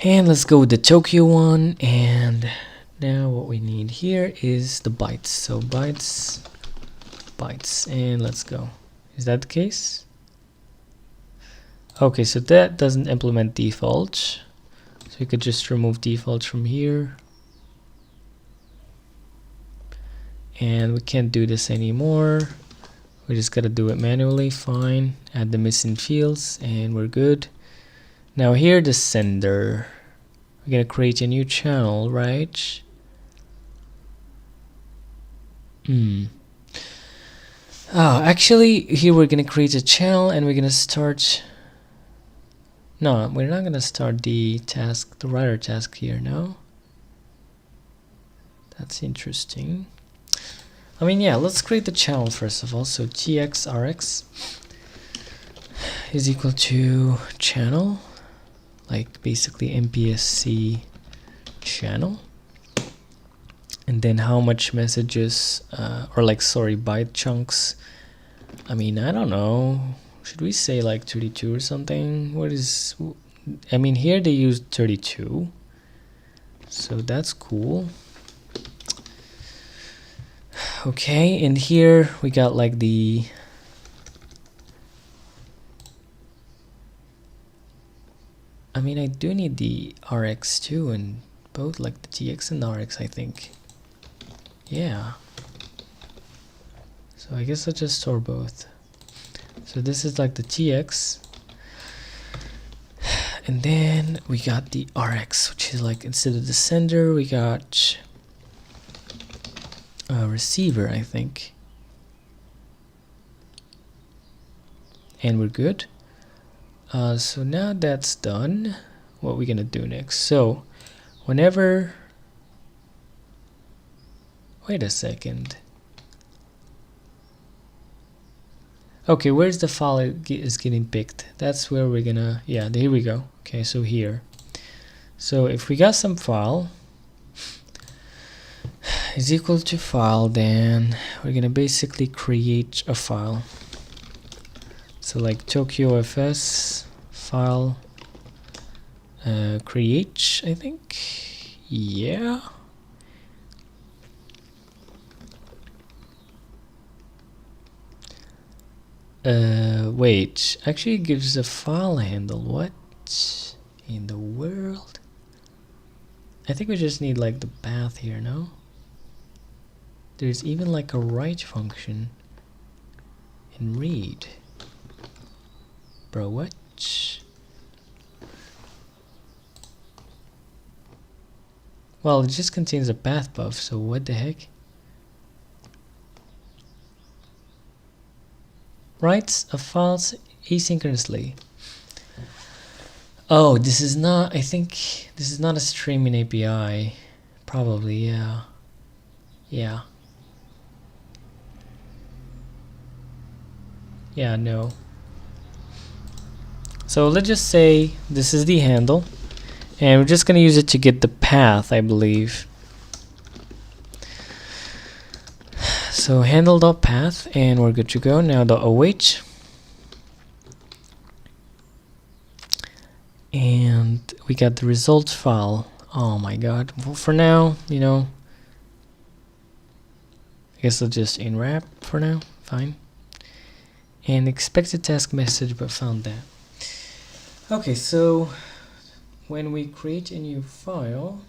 And let's go with the Tokio one. And now what we need here is the bytes. So bytes, and let's go. Is that the case? Okay, so that doesn't implement default. So we could just remove defaults from here. And we can't do this anymore. We just gotta do it manually. Fine. Add the missing fields and we're good. Now here, the sender. We're gonna create a new channel, right? Oh, actually here we're gonna create a channel and we're gonna start No, we're not gonna start the task, the writer task here, no? That's interesting. I mean, yeah, let's create the channel first of all. So txrx is equal to channel, like basically MPSC channel. And then how much messages, or like, sorry, byte chunks. I mean, I don't know. Should we say like 32 or something? What is, I mean, here they use 32. So that's cool. Okay, and here we got like the I mean, I do need the RX too, and both like the TX and the RX, I think. Yeah. So I guess I'll just store both. So this is like the TX. And then we got the RX, which is like instead of the sender, we got a receiver, I think. And we're good. So now that's done, what we're gonna do next. So whenever, wait a second. Okay, where's the file is getting picked? That's where we're gonna, yeah, here we go. Okay, so here. So if we got some file is equal to file, then we're gonna basically create a file. So like Tokio FS file create, I think. Yeah. Wait, actually it gives a file handle. What in the world? I think we just need like the path here, no? There's even like a write function in read. Bro, what? Well, it just contains a path buff, so what the heck? Writes a file asynchronously. Oh, this is not, I think this is not a streaming API. Probably, yeah. Yeah. Yeah, no. So let's just say this is the handle, and we're just going to use it to get the path, I believe. So handle.path, and we're good to go. Now the await. And we got the results file. Oh my god. Well, for now, you know, I guess I'll just unwrap for now. Fine. And expected task message, but found that. Okay, so when we create a new file,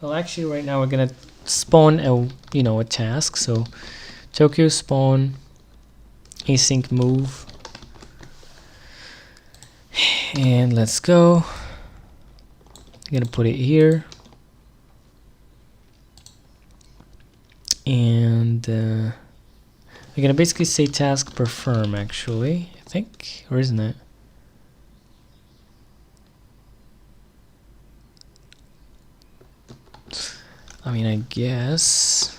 well, actually right now we're gonna spawn a, you know, a task. So Tokio spawn async move, and let's go. I'm gonna put it here, and we're gonna basically say task perform, actually, I think, or isn't it? I mean, I guess.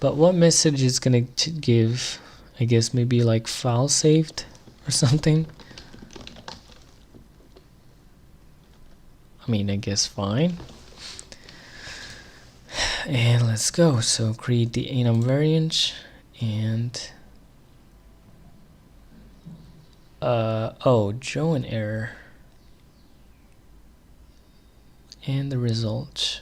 But what message is gonna give? I guess maybe like file saved or something. I mean, I guess fine. And let's go. So create the enum variant, and oh, join error, and the result.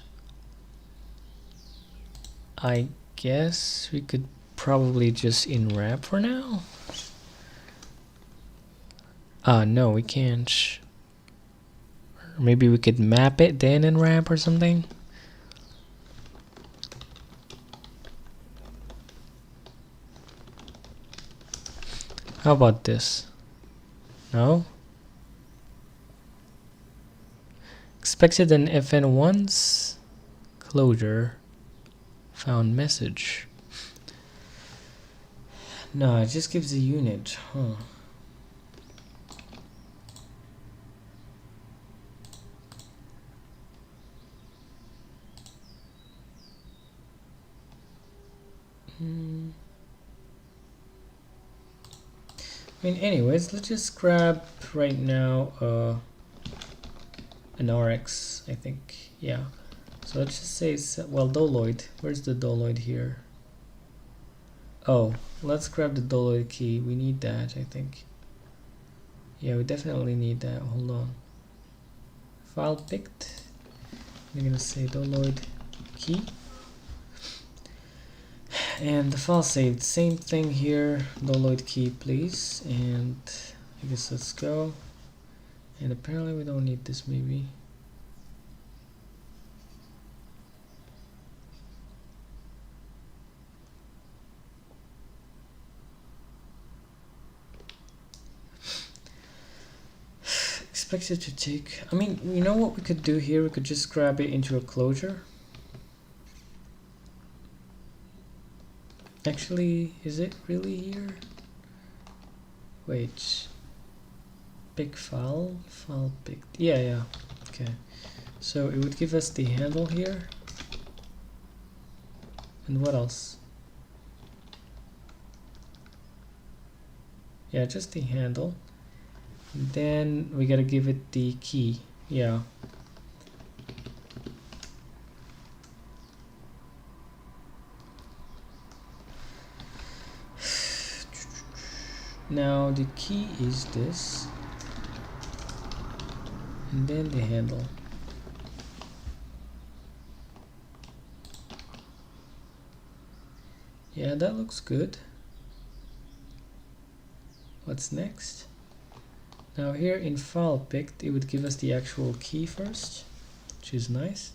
I guess we could probably just unwrap for now. No, we can't. Or maybe we could map it then unwrap or something. How about this? No? Expected an FN once closure found message. No, it just gives a unit, huh? I mean, anyways, let's just grab right now an RX, I think. Yeah. So let's just say, well, doloid. Where's the doloid here? Oh, let's grab the doloid key. We need that, I think. Yeah, we definitely need that. Hold on. File picked. We're gonna say doloid key. And the file saved, same thing here, doloid key please, and I guess let's go. And apparently we don't need this, maybe. Expected to take, I mean, you know what we could do here? We could just grab it into a closure. Actually, is it really here? Wait. Pick file picked. Yeah. Okay. So it would give us the handle here. And what else? Yeah, just the handle. And then we gotta give it the key. Yeah. Now the key is this, and then the handle. Yeah, that looks good. What's next? Now here in file picked, it would give us the actual key first, which is nice.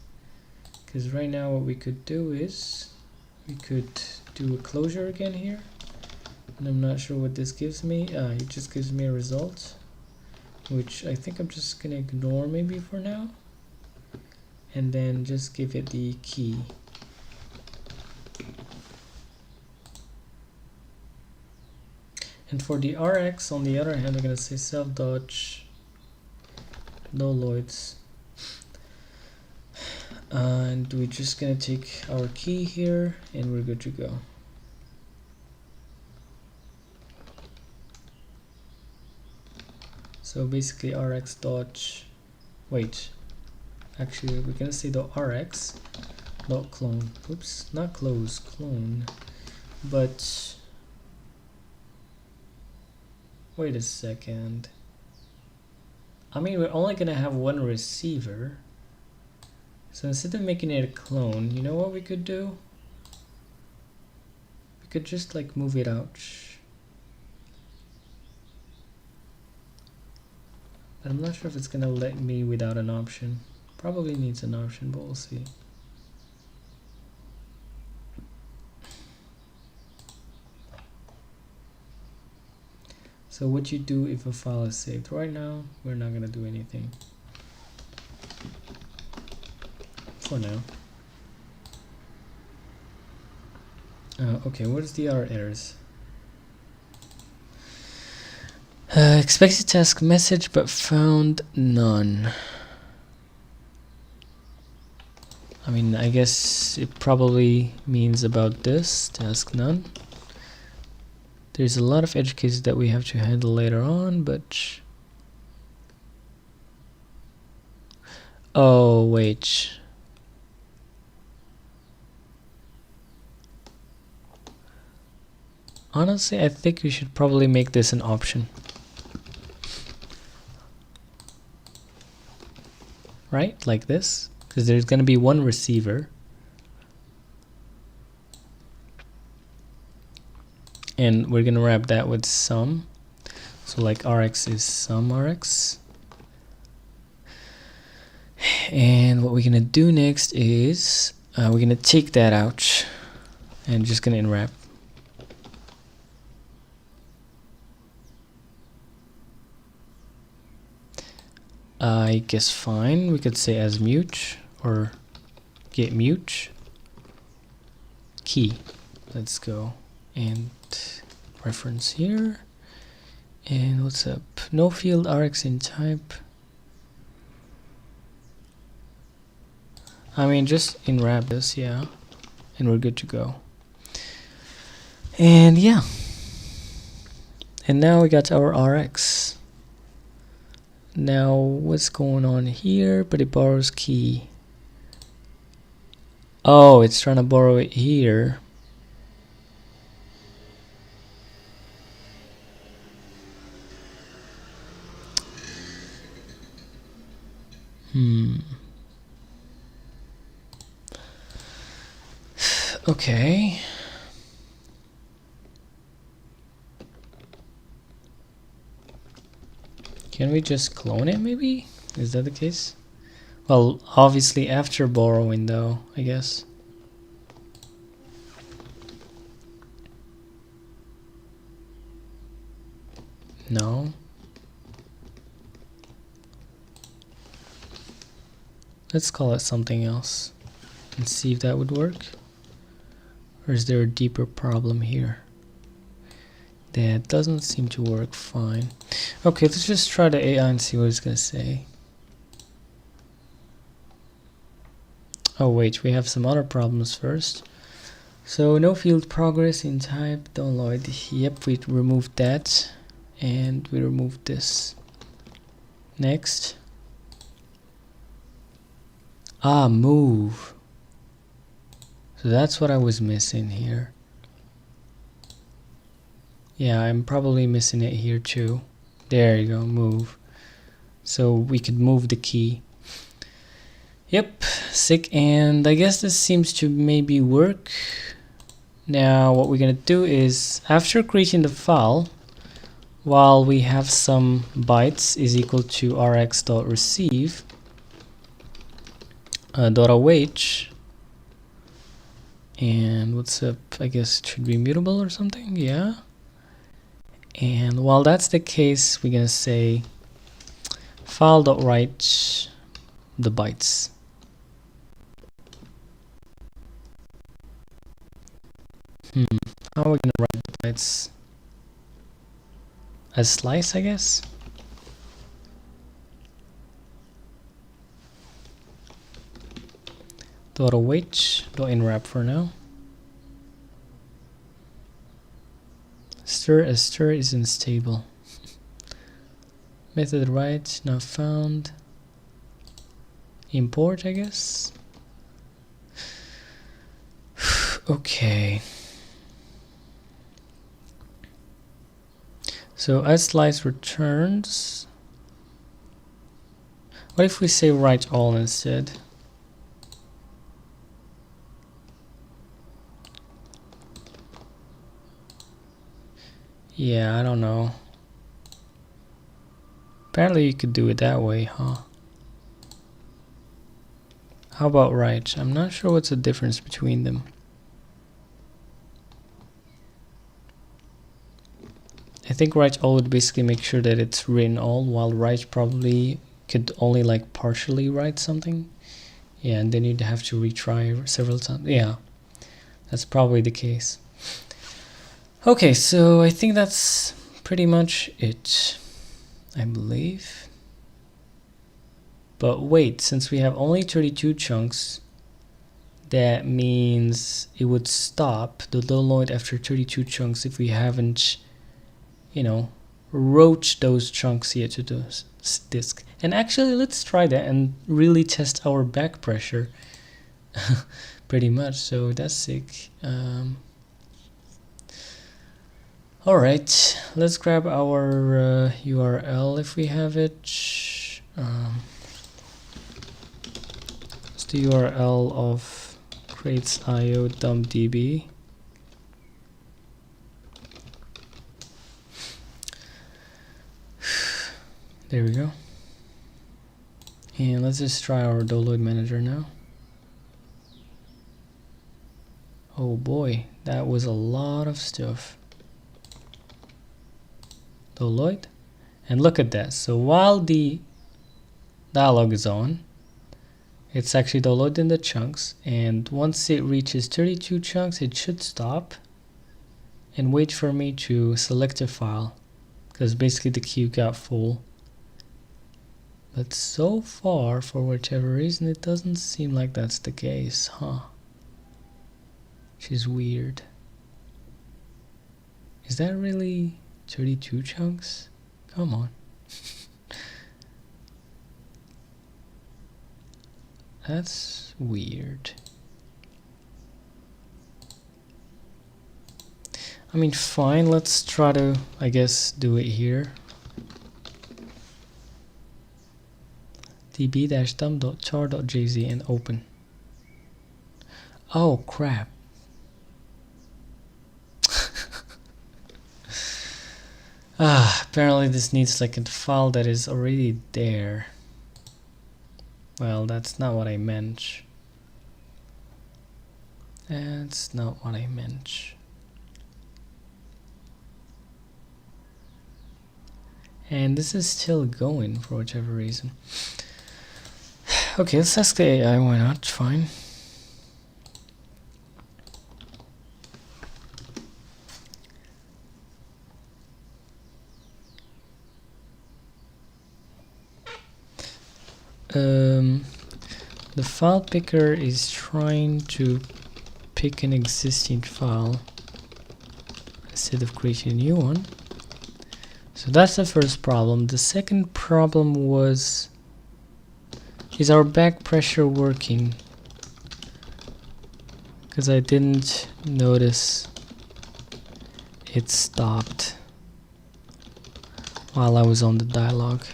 Because right now what we could do is, we could do a closure again here. And I'm not sure what this gives me. It just gives me a result, which I think I'm just gonna ignore maybe for now. And then just give it the key. And for the RX, on the other hand, we're gonna say self-dodge doloids. And we're just gonna take our key here and we're good to go. So basically RX dodge, wait, actually we're gonna say the RX dot clone, oops, not close, clone, but wait a second. I mean, we're only gonna have one receiver. So instead of making it a clone, you know what we could do? We could just like move it out. But I'm not sure if it's gonna let me without an option. Probably needs an option, but we'll see. So what you do if a file is saved. Right now, we're not gonna do anything. For now. Okay, what is the other errors? Expected task message but found none. I mean, I guess it probably means about this, task none. There's a lot of edge cases that we have to handle later on, but... Oh, wait. Honestly, I think we should probably make this an option. Right? Like this. Because there's going to be one receiver. And we're going to wrap that with sum. So like RX is sum RX. And what we're going to do next is we're going to take that out. And just going to unwrap. I guess fine. We could say as mute or get mute key. Let's go and reference here. And what's up? No field rx in type. I mean, just in wrap this, yeah, and we're good to go. And yeah, and now we got our rx. Now what's going on here? But it borrows key. Oh, it's trying to borrow it here. Okay. Can we just clone it maybe? Is that the case? Well, obviously after borrowing though, I guess. No. Let's call it something else and see if that would work. Or is there a deeper problem here? That doesn't seem to work fine. Okay, let's just try the AI and see what it's gonna say. Oh wait, we have some other problems first. So no field progress in type download. Yep, we removed that and we removed this. Next. Ah, move. So that's what I was missing here. Yeah, I'm probably missing it here too. There you go, move. So we could move the key. Yep, sick. And I guess this seems to maybe work. Now what we're gonna do is, after creating the file, while we have some bytes is equal to rx.receive .await, and what's up, I guess it should be mutable or something, yeah. And while that's the case, we're gonna say file.write the bytes. How are we gonna write the bytes? As slice, I guess. .await, .inwrap for now. Stir as stir is unstable. Method write not found. Import, I guess. Okay. So as slice returns. What if we say write all instead? Yeah, I don't know. Apparently you could do it that way, huh? How about write? I'm not sure what's the difference between them. I think write all would basically make sure that it's written all, while write probably could only like partially write something. Yeah, and then you'd have to retry several times. Yeah, that's probably the case. Okay, so I think that's pretty much it, I believe. But wait, since we have only 32 chunks, that means it would stop the download after 32 chunks if we haven't, you know, wrote those chunks here to the disk. And actually, let's try that and really test our back pressure. Pretty much, so that's sick. Alright, let's grab our URL if we have it. It's the URL of crates.io dumpdb. There we go. And let's just try our download manager now. Oh boy, that was a lot of stuff. Download, and look at that. So while the dialog is on, it's actually downloading the chunks, and once it reaches 32 chunks it should stop, and wait for me to select a file, because basically the queue got full. But so far, for whichever reason, it doesn't seem like that's the case, huh? Which is weird. Is that really 32 chunks? Come on. That's weird. I mean, fine, let's try to, I guess, do it here. db-dum.char.jz and open. Oh, crap. Apparently this needs like a file that is already there. Well, that's not what I meant. That's not what I meant. And this is still going for whichever reason. Okay, let's ask the AI, why not? Fine. The file picker is trying to pick an existing file instead of creating a new one. So that's the first problem. The second problem was, is our back pressure working? Because I didn't notice it stopped while I was on the dialogue.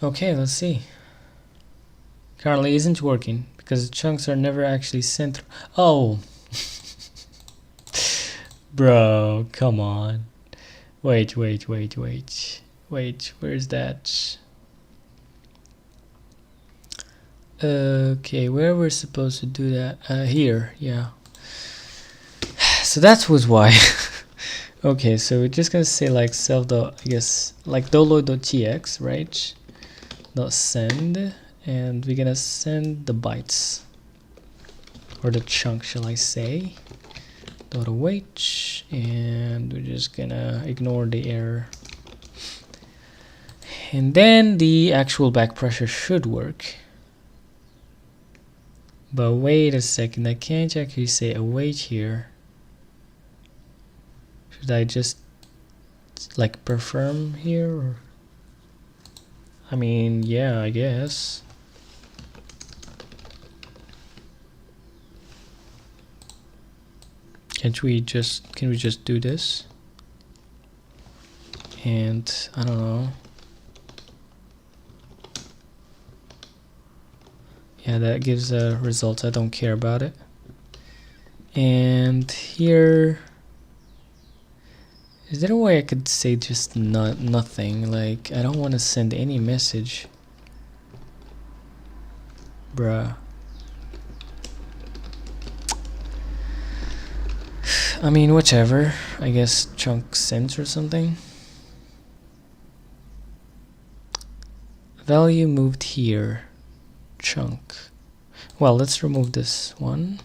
Okay, let's see. Currently isn't working because the chunks are never actually sent. Oh, bro, come on. Wait, where's that? Okay, where we're supposed to do that? Here, yeah. So that was why. Okay, so we're just gonna say like self dot, I guess, like doloy.tx, right? Dot send, and we're gonna send the bytes, or the chunk, shall I say? Dot await, and we're just gonna ignore the error. And then the actual back pressure should work. But wait a second, I can't actually say await here. Should I just like perform here? Or? I mean, yeah, I guess. Can we just do this? And I don't know. Yeah, that gives results. I don't care about it. And here, is there a way I could say just nothing? Like, I don't want to send any message. Bruh. I mean, whichever. I guess chunk sends or something. Value moved here. Chunk. Well, let's remove this one.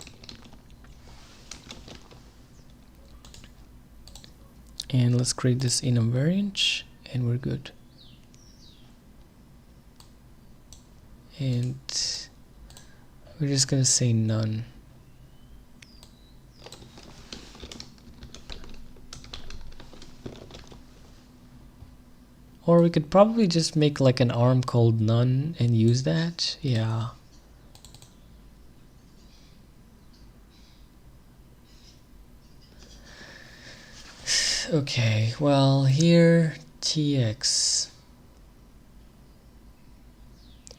And let's create this enum variant, and we're good. And we're just gonna say none. Or we could probably just make like an arm called none and use that. Yeah. Okay, well, here tx.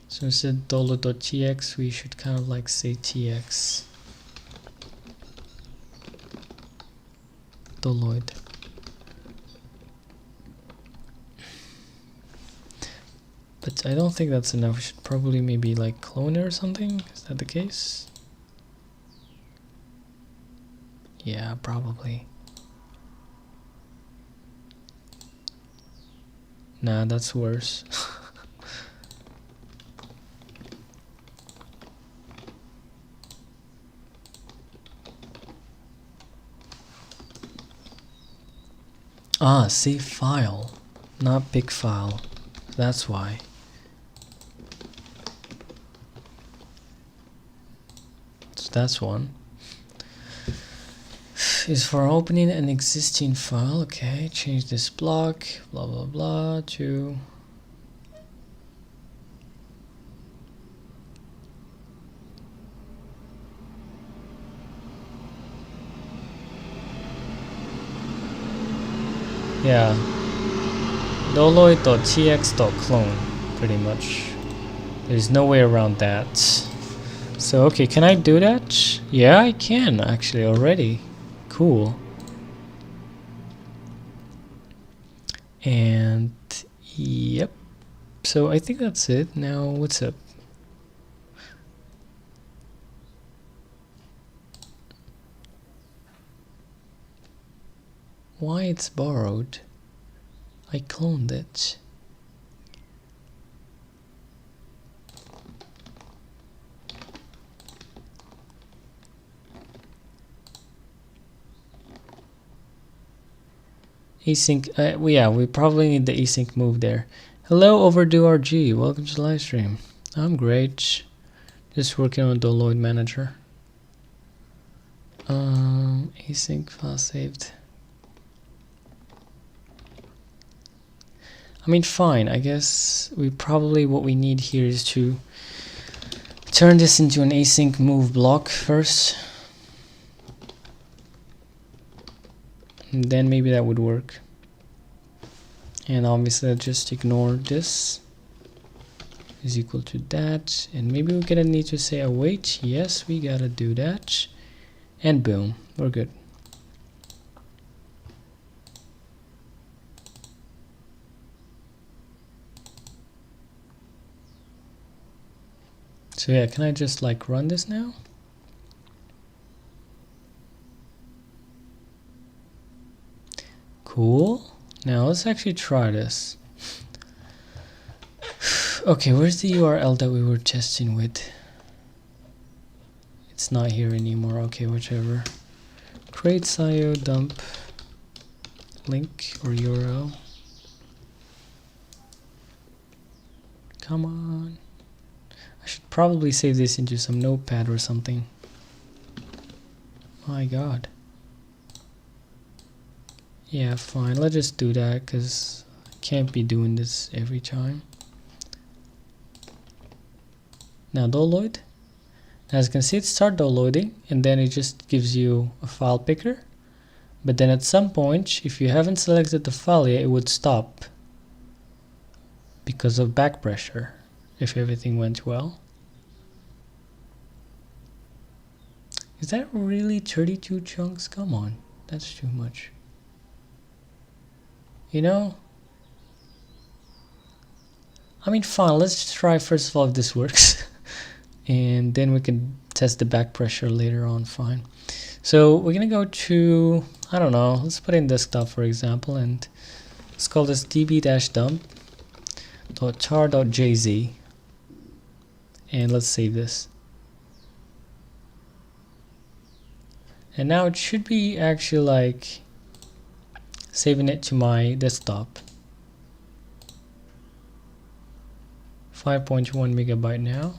So instead of dolo.tx, we should kind of like say tx. Doloid. But I don't think that's enough. We should probably maybe like clone it or something. Is that the case? Yeah, probably. Nah, that's worse. Ah, save file, not big file. That's why. So that's one. Is for opening an existing file. Okay, change this block, blah blah blah, to yeah, doloid.tx.clone, pretty much. There's no way around that. So okay, can I do that? Yeah, I can actually already. Cool. And yep. So I think that's it. Now what's up? Why it's borrowed? I cloned it. Async, yeah, we probably need the async move there. Hello, Overdue RG. Welcome to the live stream. I'm great. Just working on Doloid Manager. Async file saved. I mean, fine. I guess what we need here is to turn this into an async move block first. And then maybe that would work. And obviously I'll just ignore this is equal to that, and maybe we're gonna need to say await. Yes, we gotta do that, and boom, we're good. So yeah, can I just like run this now? Cool. Now let's actually try this. Okay, where's the URL that we were testing with? It's not here anymore. Okay, whichever. Create IO dump link or URL. Come on. I should probably save this into some notepad or something. My god. Yeah, fine. Let's just do that because I can't be doing this every time. Now Doloid. As you can see, it starts downloading and then it just gives you a file picker. But then at some point, if you haven't selected the file yet, it would stop because of back pressure if everything went well. Is that really 32 chunks? Come on, that's too much. You know? I mean, fine, let's try first of all if this works. And then we can test the back pressure later on, fine. So we're gonna go to, I don't know, let's put in desktop for example, and let's call this db-dump.tar.jz, and let's save this. And now it should be actually like saving it to my desktop. 5.1 megabyte now.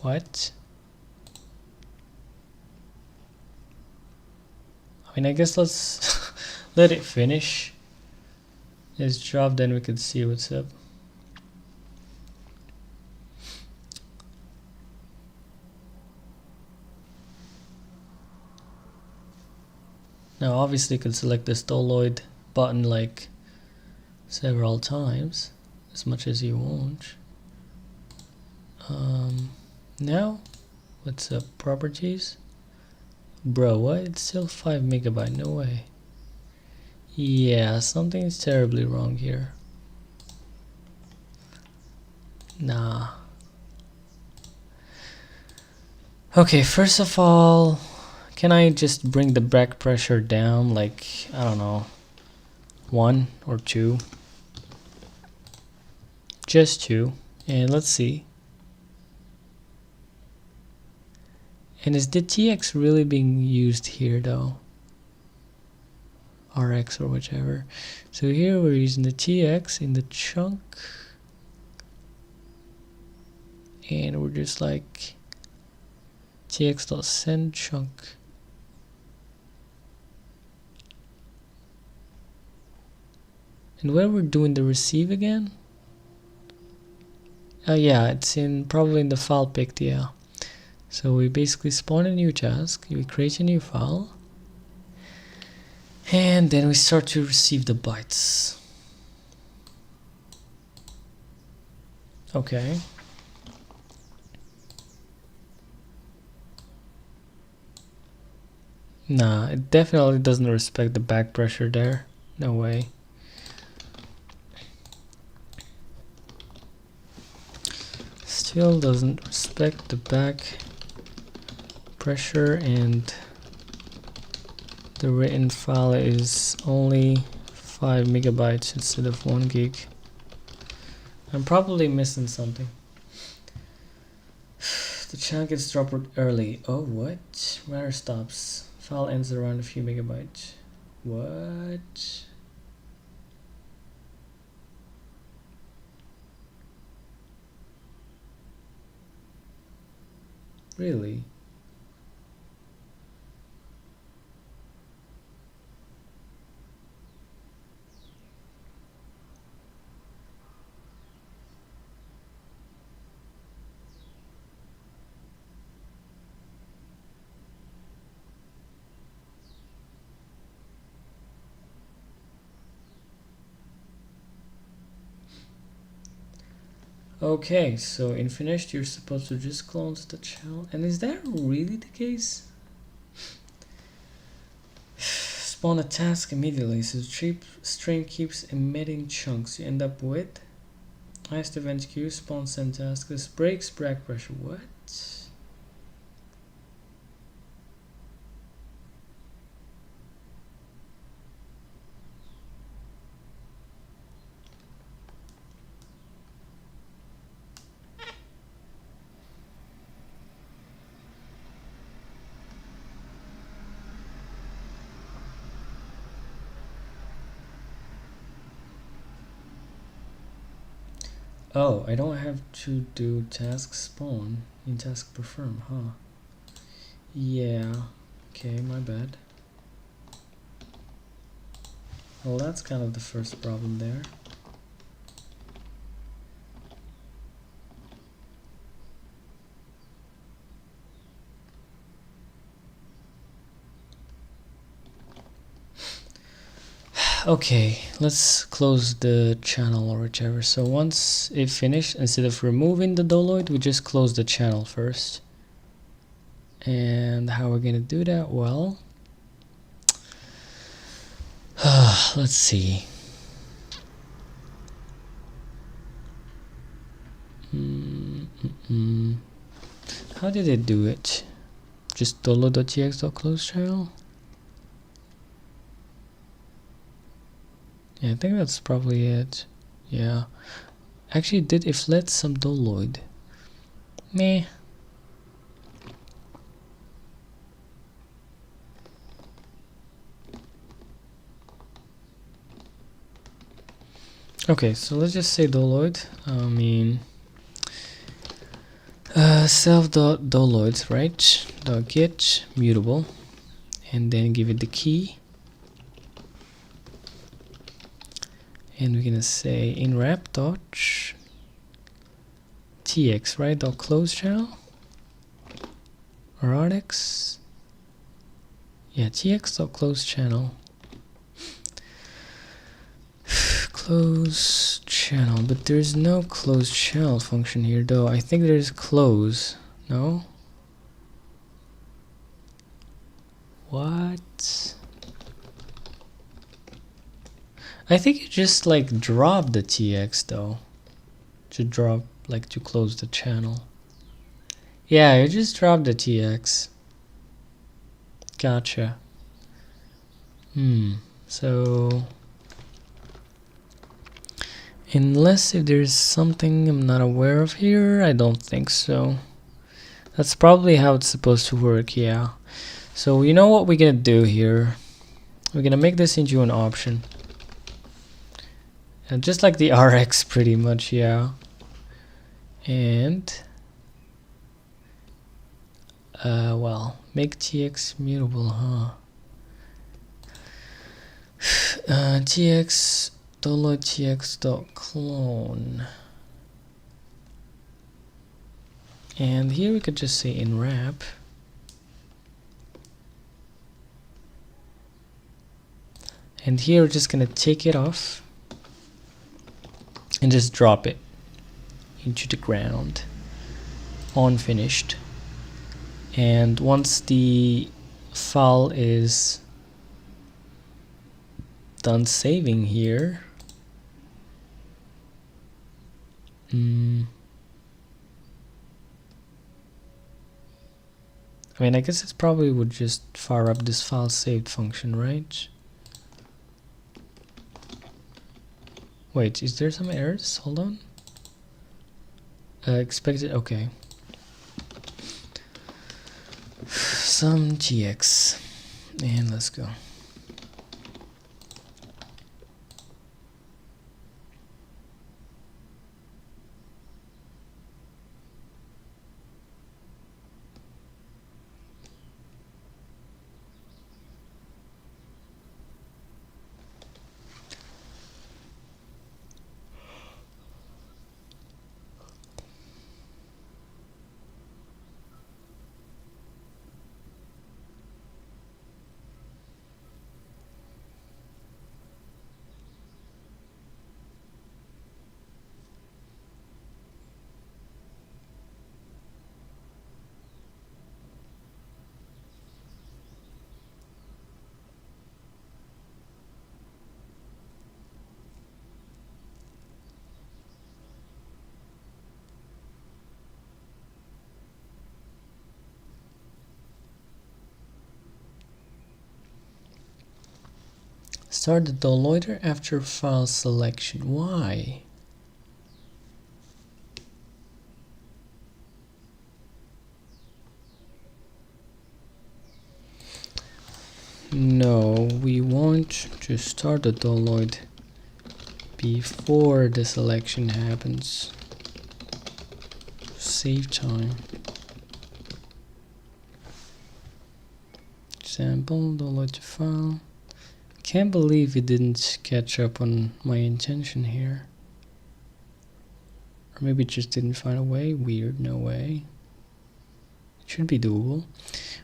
What? I mean, I guess let's let it finish its job, then we can see what's up. Now obviously you can select this Doloid button like several times, as much as you want. Now, what's up? Properties? Bro, what? It's still 5 megabyte, no way. Yeah, something's terribly wrong here. Nah. Okay, first of all, can I just bring the back pressure down, like, I don't know, 1 or 2? Just 2, and let's see. And is the TX really being used here though? RX or whichever. So here we're using the TX in the chunk, and we're just like tx.send chunk. And where we're doing the receive again? Yeah, it's probably in the file picked, yeah. So we basically spawn a new task, we create a new file, and then we start to receive the bytes. Okay. Nah, it definitely doesn't respect the back pressure there. No way. Still doesn't respect the back pressure, and the written file is only 5 megabytes instead of 1 gig. I'm probably missing something. The chunk gets dropped early. Oh, what? Where stops? File ends around a few megabytes. What? Really? Okay, so in finished you're supposed to just clone the channel. And is that really the case? Spawn a task immediately, so the string keeps emitting chunks. You end up with highest event queue, spawn send task. This breaks back pressure. What? Oh, I don't have to do task spawn in task perform, huh? Yeah. Okay, my bad. Well, that's kind of the first problem there. Okay, let's close the channel or whichever. So once it finished, instead of removing the doloid, we just close the channel first. And how we're gonna do that? Well, let's see. How did it do it? Just dolo.tx.close channel? Yeah, I think that's probably it. Yeah. Actually, it did if let some doloid. Meh. Okay, so let's just say doloid. I mean, self.doloids, right? .get mutable, and then give it the key. And we're gonna say in wrap dot tx, right? Dot close channel or rx. Yeah, tx dot close channel. Close channel, but there's no close channel function here though. I think there's close. No? What? I think you just like drop the tx though. To drop, like to close the channel. Yeah, you just drop the tx. Gotcha. So unless if there's something I'm not aware of here, I don't think so. That's probably how it's supposed to work, yeah. So you know what we're gonna do here? We're gonna make this into an option. And just like the RX pretty much, yeah. And well, make TX mutable, huh? TX download tx.clone. And here we could just say in wrap. And here we're just gonna take it off and just drop it into the ground on finished. And once the file is done saving here, I mean, I guess it probably would just fire up this file saved function, right? Wait, is there some errors? Hold on. Expected, okay. Some GX, and let's go. Start the downloader after file selection. Why? No, we want to start the download before the selection happens. Save time. Example, download the file. Can't believe it didn't catch up on my intention here. Or maybe it just didn't find a way. Weird, no way. It should be doable.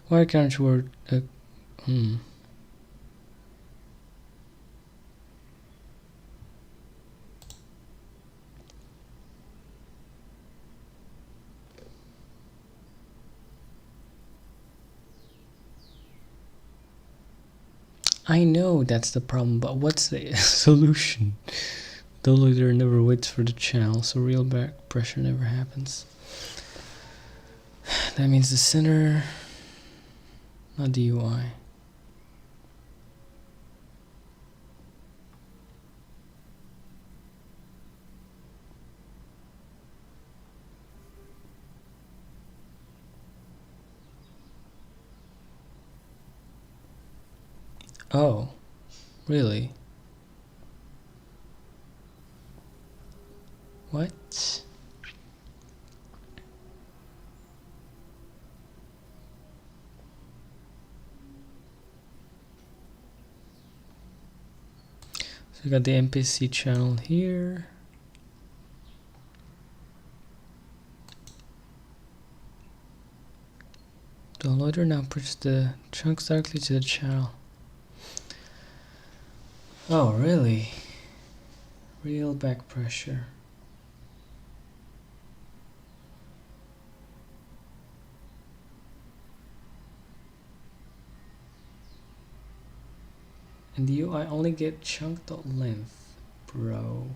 Why can't you work? I know that's the problem, but what's the solution? Downloader never waits for the channel, so real back pressure never happens. That means the center, not the UI. Oh, really? What? So we got the MPC channel here. Downloader now pushes the chunks directly to the channel. Oh, really? Real back pressure. And the UI only get chunk.length, bro.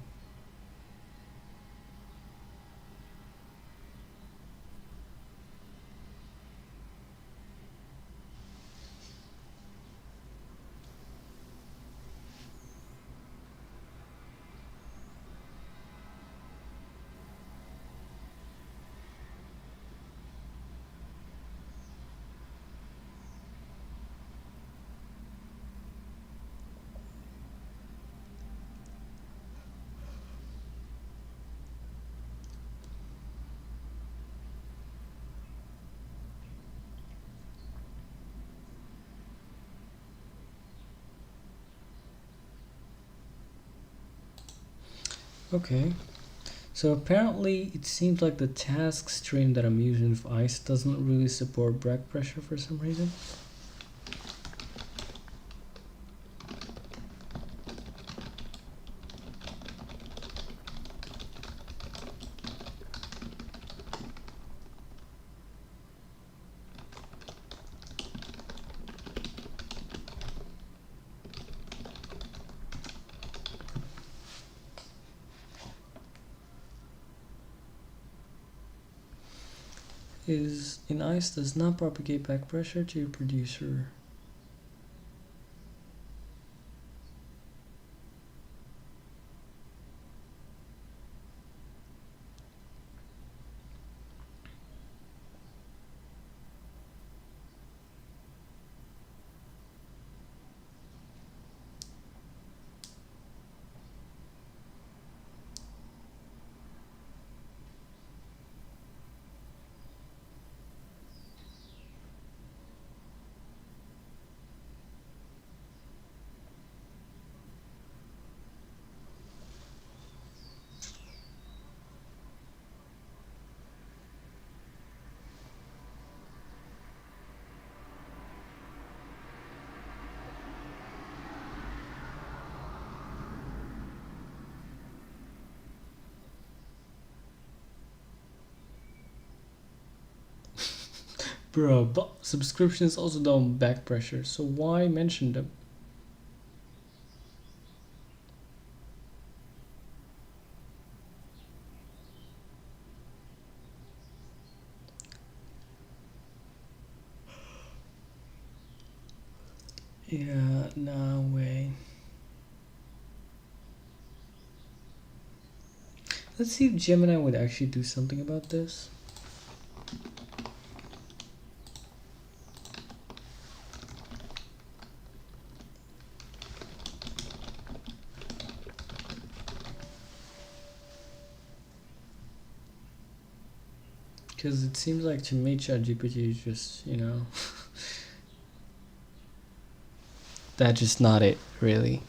Okay. So apparently it seems like the task stream that I'm using with ICE doesn't really support back pressure for some reason. Is in ICE does not propagate back pressure to your producer. Bro, but subscriptions also don't back pressure, so why mention them? Yeah, no way. Let's see if Gemini would actually do something about this. Because it seems like to me ChatGPT is just, you know, that's just not it, really.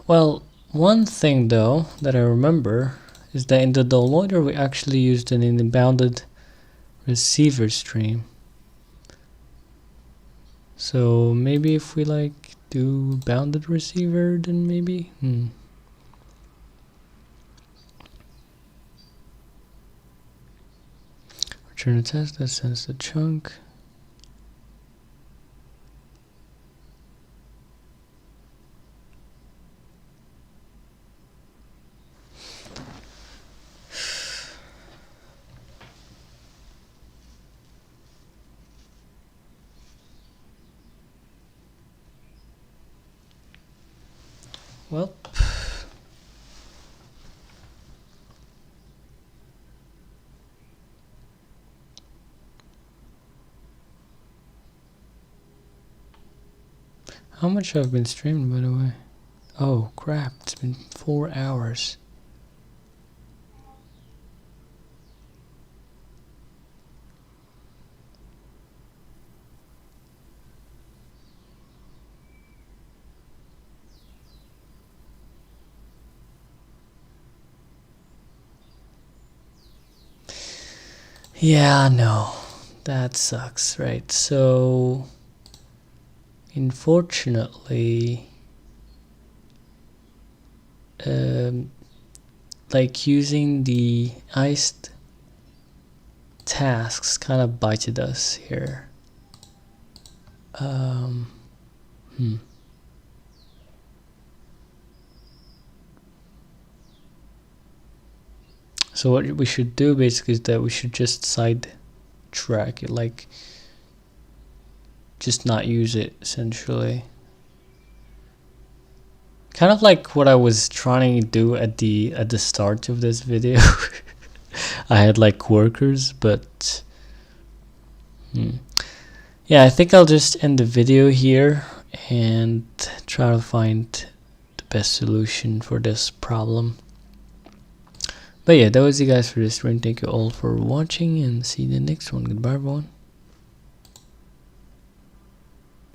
Well, one thing though that I remember is that in the downloader we actually used an inbounded receiver stream. So maybe if we like do bounded receiver, then maybe. Return a test that sends the chunk. Well, how much have been streamed, by the way? Oh crap, it's been 4 hours. Yeah, no, that sucks, right? So, unfortunately, like using the iced tasks kind of bited us here. So what we should do basically is that we should just sidetrack it, like just not use it essentially. Kind of like what I was trying to do at the start of this video. I had like workers, but yeah, I think I'll just end the video here and try to find the best solution for this problem. But yeah, that was it guys for this stream. Thank you all for watching and see you in the next one. Goodbye everyone.